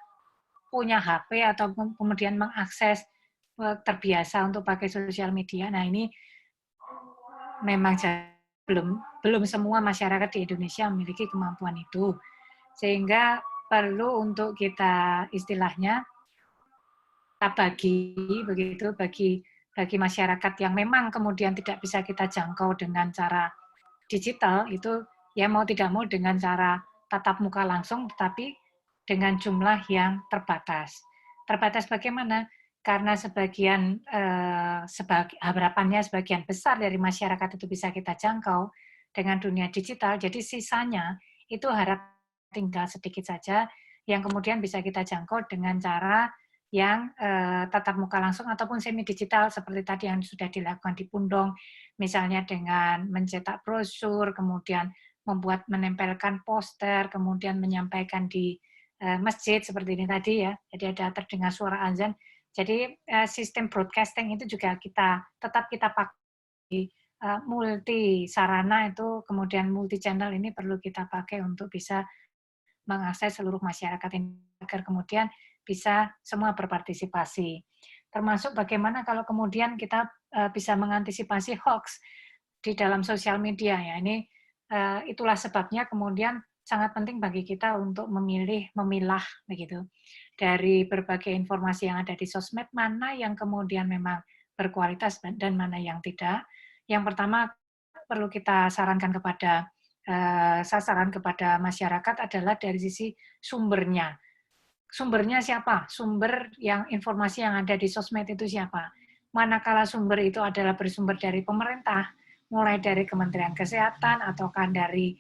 punya HP atau kemudian mengakses terbiasa untuk pakai sosial media. Nah ini memang belum semua masyarakat di Indonesia memiliki kemampuan itu, sehingga perlu untuk kita istilahnya kita bagi masyarakat yang memang kemudian tidak bisa kita jangkau dengan cara digital itu ya mau tidak mau dengan cara tatap muka langsung, tetapi dengan jumlah yang terbatas. Terbatas bagaimana? Karena harapannya sebagian besar dari masyarakat itu bisa kita jangkau dengan dunia digital, jadi sisanya itu harap tinggal sedikit saja yang kemudian bisa kita jangkau dengan cara yang tatap muka langsung ataupun semi digital seperti tadi yang sudah dilakukan di Pundong, misalnya dengan mencetak brosur, kemudian menempelkan poster, kemudian menyampaikan di masjid seperti ini tadi ya. Jadi ada terdengar suara azan. Jadi sistem broadcasting itu juga tetap kita pakai multi sarana itu, kemudian multi channel ini perlu kita pakai untuk bisa mengakses seluruh masyarakat ini agar kemudian bisa semua berpartisipasi. Termasuk bagaimana kalau kemudian kita bisa mengantisipasi hoax di dalam sosial media ya. Ini itulah sebabnya kemudian sangat penting bagi kita untuk memilah begitu dari berbagai informasi yang ada di sosmed, mana yang kemudian memang berkualitas dan mana yang tidak. Yang pertama perlu kita sarankan kepada sasaran kepada masyarakat adalah dari sisi sumbernya. Sumbernya siapa? Sumber informasi yang ada di sosmed itu siapa? Manakala sumber itu adalah bersumber dari pemerintah, mulai dari Kementerian Kesehatan ataukah dari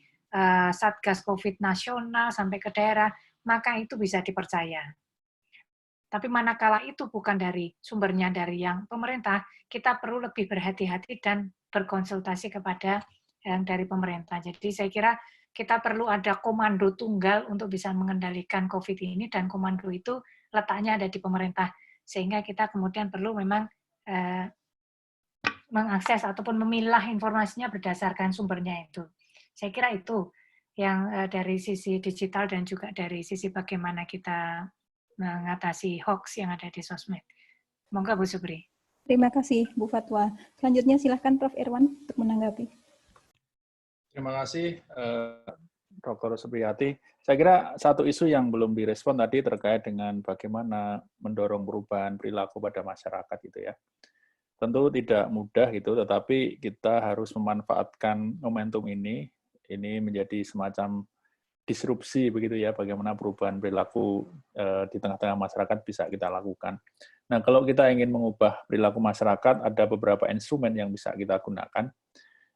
Satgas COVID nasional sampai ke daerah, maka itu bisa dipercaya. Tapi manakala itu bukan dari sumbernya dari yang pemerintah, kita perlu lebih berhati-hati dan berkonsultasi kepada yang dari pemerintah. Jadi saya kira kita perlu ada komando tunggal untuk bisa mengendalikan COVID ini, dan komando itu letaknya ada di pemerintah. Sehingga kita kemudian perlu memang mengakses ataupun memilah informasinya berdasarkan sumbernya itu. Saya kira itu yang dari sisi digital dan juga dari sisi bagaimana kita mengatasi hoax yang ada di sosmed. Monggo Bu Subri. Terima kasih Bu Fatwa. Selanjutnya silahkan Prof. Irwan untuk menanggapi. Terima kasih, Dr. Supriyati. Saya kira satu isu yang belum direspon tadi terkait dengan bagaimana mendorong perubahan perilaku pada masyarakat gitu ya. Tentu tidak mudah gitu, tetapi kita harus memanfaatkan momentum ini menjadi semacam disrupsi begitu ya, bagaimana perubahan perilaku di tengah-tengah masyarakat bisa kita lakukan. Nah, kalau kita ingin mengubah perilaku masyarakat, ada beberapa instrumen yang bisa kita gunakan.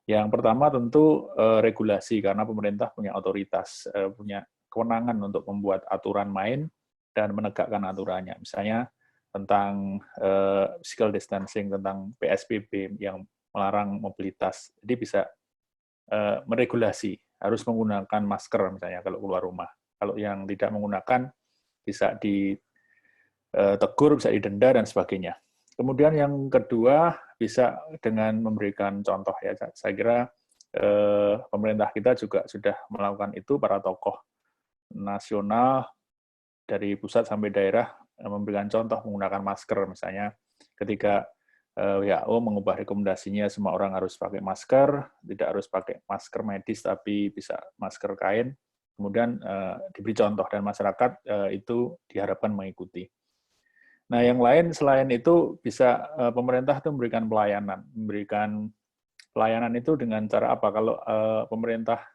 Yang pertama tentu regulasi, karena pemerintah punya otoritas, punya kewenangan untuk membuat aturan main dan menegakkan aturannya. Misalnya tentang physical distancing, tentang PSBB yang melarang mobilitas. Jadi bisa meregulasi, harus menggunakan masker misalnya kalau keluar rumah. Kalau yang tidak menggunakan bisa ditegur, bisa didenda, dan sebagainya. Kemudian yang kedua bisa dengan memberikan contoh ya. Saya kira pemerintah kita juga sudah melakukan itu, para tokoh nasional dari pusat sampai daerah memberikan contoh menggunakan masker. Misalnya ketika WHO mengubah rekomendasinya semua orang harus pakai masker, tidak harus pakai masker medis tapi bisa masker kain, kemudian diberi contoh dan masyarakat itu diharapkan mengikuti. Nah, yang lain selain itu bisa pemerintah itu memberikan pelayanan itu dengan cara apa? Kalau pemerintah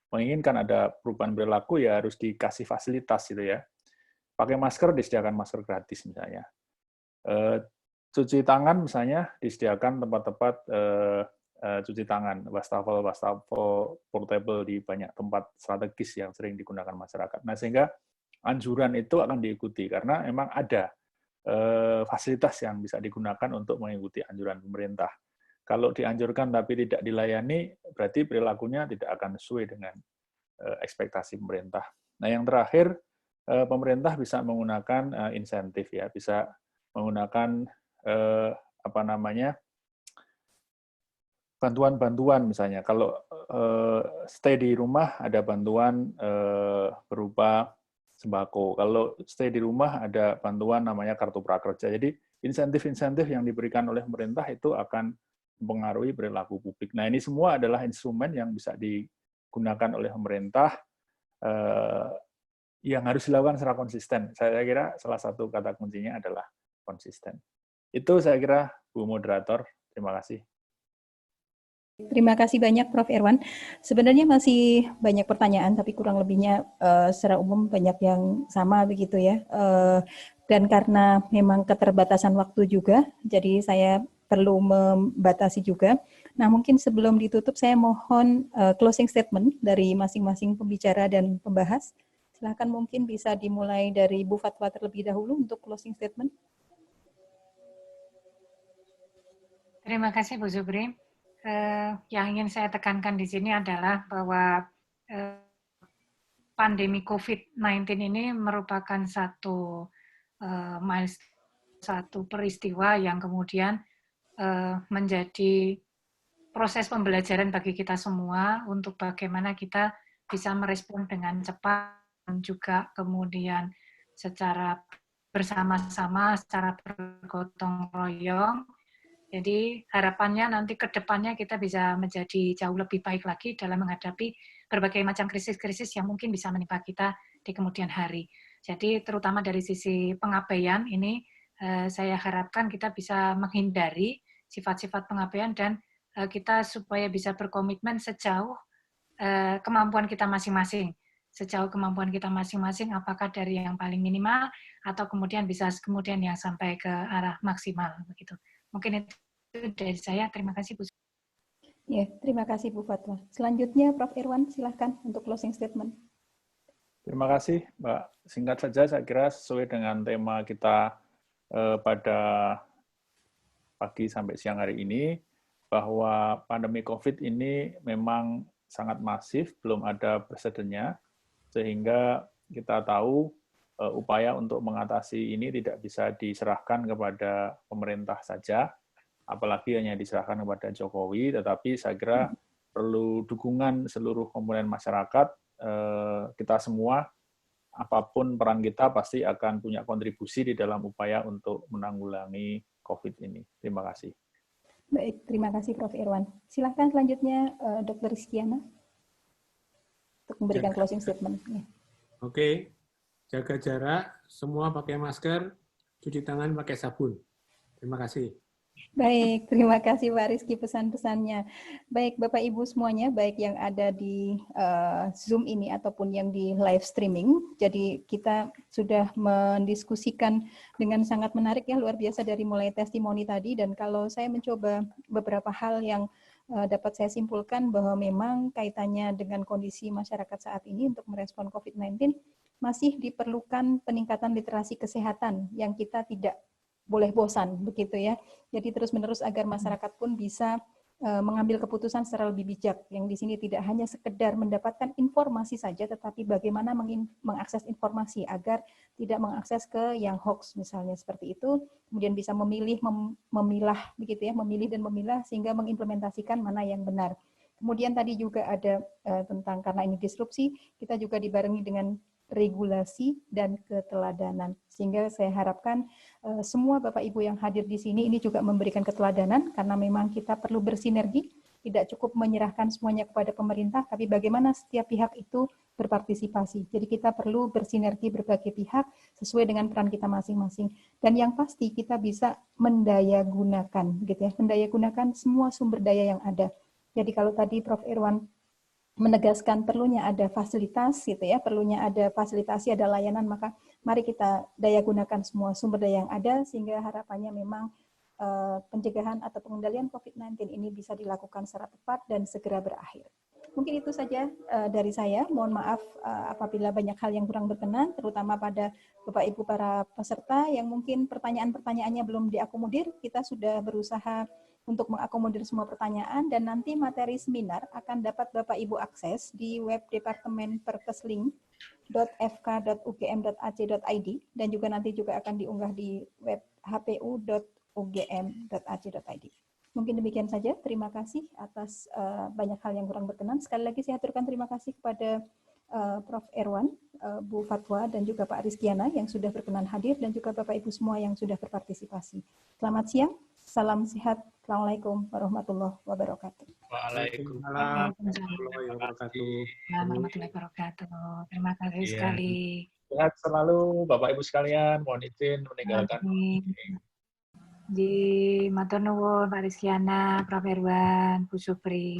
menginginkan ada perubahan perilaku ya harus dikasih fasilitas gitu ya. Pakai masker disediakan masker gratis misalnya. Cuci tangan misalnya disediakan tempat-tempat cuci tangan, wastafel portable di banyak tempat strategis yang sering digunakan masyarakat. Nah, sehingga anjuran itu akan diikuti karena memang ada fasilitas yang bisa digunakan untuk mengikuti anjuran pemerintah. Kalau dianjurkan tapi tidak dilayani, berarti perilakunya tidak akan sesuai dengan ekspektasi pemerintah. Nah, yang terakhir, pemerintah bisa menggunakan insentif ya, bisa menggunakan bantuan-bantuan misalnya. Kalau stay di rumah ada bantuan berupa sembako. Kalau stay di rumah ada bantuan namanya kartu prakerja. Jadi insentif-insentif yang diberikan oleh pemerintah itu akan mempengaruhi perilaku publik. Nah, ini semua adalah instrumen yang bisa digunakan oleh pemerintah yang harus dilakukan secara konsisten. Saya kira salah satu kata kuncinya adalah konsisten. Itu saya kira, Bu Moderator. Terima kasih. Terima kasih banyak Prof. Irwan. Sebenarnya masih banyak pertanyaan, tapi kurang lebihnya secara umum banyak yang sama begitu ya. Dan karena memang keterbatasan waktu juga, jadi saya perlu membatasi juga. Nah, mungkin sebelum ditutup saya mohon closing statement dari masing-masing pembicara dan pembahas. Silakan mungkin bisa dimulai dari Bu Fatwa terlebih dahulu untuk closing statement. Terima kasih Bu Zubri. Yang ingin saya tekankan di sini adalah bahwa pandemi COVID-19 ini merupakan satu peristiwa yang kemudian menjadi proses pembelajaran bagi kita semua untuk bagaimana kita bisa merespon dengan cepat dan juga kemudian secara bersama-sama, secara bergotong royong. Jadi harapannya nanti ke depannya kita bisa menjadi jauh lebih baik lagi dalam menghadapi berbagai macam krisis-krisis yang mungkin bisa menimpa kita di kemudian hari. Jadi terutama dari sisi pengabaian ini, saya harapkan kita bisa menghindari sifat-sifat pengabaian dan kita supaya bisa berkomitmen sejauh kemampuan kita masing-masing. Sejauh kemampuan kita masing-masing, apakah dari yang paling minimal atau kemudian bisa kemudian yang sampai ke arah maksimal begitu. Mungkin itu dari saya. Terima kasih Bu. Ya, terima kasih Bu Fatwa. Selanjutnya Prof. Irwan, silahkan untuk closing statement. Terima kasih, Mbak. Singkat saja, saya kira sesuai dengan tema kita pada pagi sampai siang hari ini, bahwa pandemi COVID ini memang sangat masif, belum ada presidennya, sehingga kita tahu upaya untuk mengatasi ini tidak bisa diserahkan kepada pemerintah saja, apalagi hanya diserahkan kepada Jokowi, tetapi saya kira perlu dukungan seluruh komponen masyarakat, kita semua, apapun peran kita pasti akan punya kontribusi di dalam upaya untuk menanggulangi COVID ini. Terima kasih. Baik, terima kasih Prof. Irwan. Silahkan selanjutnya Dr. Rizkiana untuk memberikan closing statement. Oke, jaga jarak, semua pakai masker, cuci tangan pakai sabun. Terima kasih. Baik, terima kasih Pak Rizky pesan-pesannya. Baik Bapak Ibu semuanya, baik yang ada di Zoom ini ataupun yang di live streaming. Jadi kita sudah mendiskusikan dengan sangat menarik ya, luar biasa dari mulai testimoni tadi. Dan kalau saya mencoba beberapa hal yang dapat saya simpulkan bahwa memang kaitannya dengan kondisi masyarakat saat ini untuk merespon COVID-19 masih diperlukan peningkatan literasi kesehatan yang kita tidak boleh bosan begitu ya. Jadi terus-menerus agar masyarakat pun bisa mengambil keputusan secara lebih bijak. Yang di sini tidak hanya sekedar mendapatkan informasi saja, tetapi bagaimana mengakses informasi agar tidak mengakses ke yang hoax misalnya seperti itu. Kemudian bisa memilih, memilah begitu ya, memilih dan memilah sehingga mengimplementasikan mana yang benar. Kemudian tadi juga ada tentang karena ini disrupsi, kita juga dibarengi dengan regulasi, dan keteladanan. Sehingga saya harapkan semua Bapak Ibu yang hadir di sini ini juga memberikan keteladanan, karena memang kita perlu bersinergi, tidak cukup menyerahkan semuanya kepada pemerintah, tapi bagaimana setiap pihak itu berpartisipasi. Jadi kita perlu bersinergi berbagai pihak sesuai dengan peran kita masing-masing. Dan yang pasti kita bisa mendayagunakan, gitu ya, mendayagunakan semua sumber daya yang ada. Jadi kalau tadi Prof. Irwan menegaskan perlunya ada fasilitas, gitu ya, perlunya ada fasilitasi, ada layanan, maka mari kita daya gunakan semua sumber daya yang ada, sehingga harapannya memang pencegahan atau pengendalian COVID-19 ini bisa dilakukan secara tepat dan segera berakhir. Mungkin itu saja dari saya. Mohon maaf apabila banyak hal yang kurang berkenan, terutama pada Bapak Ibu para peserta yang mungkin pertanyaan-pertanyaannya belum diakomodir. Kita sudah berusaha untuk mengakomodir semua pertanyaan, dan nanti materi seminar akan dapat Bapak Ibu akses di web Departemen perkesling.fk.ugm.ac.id, dan juga nanti juga akan diunggah di web hpu.ugm.ac.id. Mungkin demikian saja. Terima kasih atas banyak hal yang kurang berkenan. Sekali lagi saya aturkan terima kasih kepada Prof. Irwan, Bu Fatwa, dan juga Pak Rizkiana yang sudah berkenan hadir, dan juga Bapak Ibu semua yang sudah berpartisipasi. Selamat siang, salam sehat. Assalamualaikum warahmatullahi wabarakatuh. Waalaikumsalam warahmatullahi wabarakatuh. Warahmatullahi wabarakatuh. Terima kasih sekali. Sehat selalu Bapak Ibu sekalian. Mohon izin meninggalkan. Di matur nuwun Pak Rizkiana, Prof. Irwan, Bu Supri.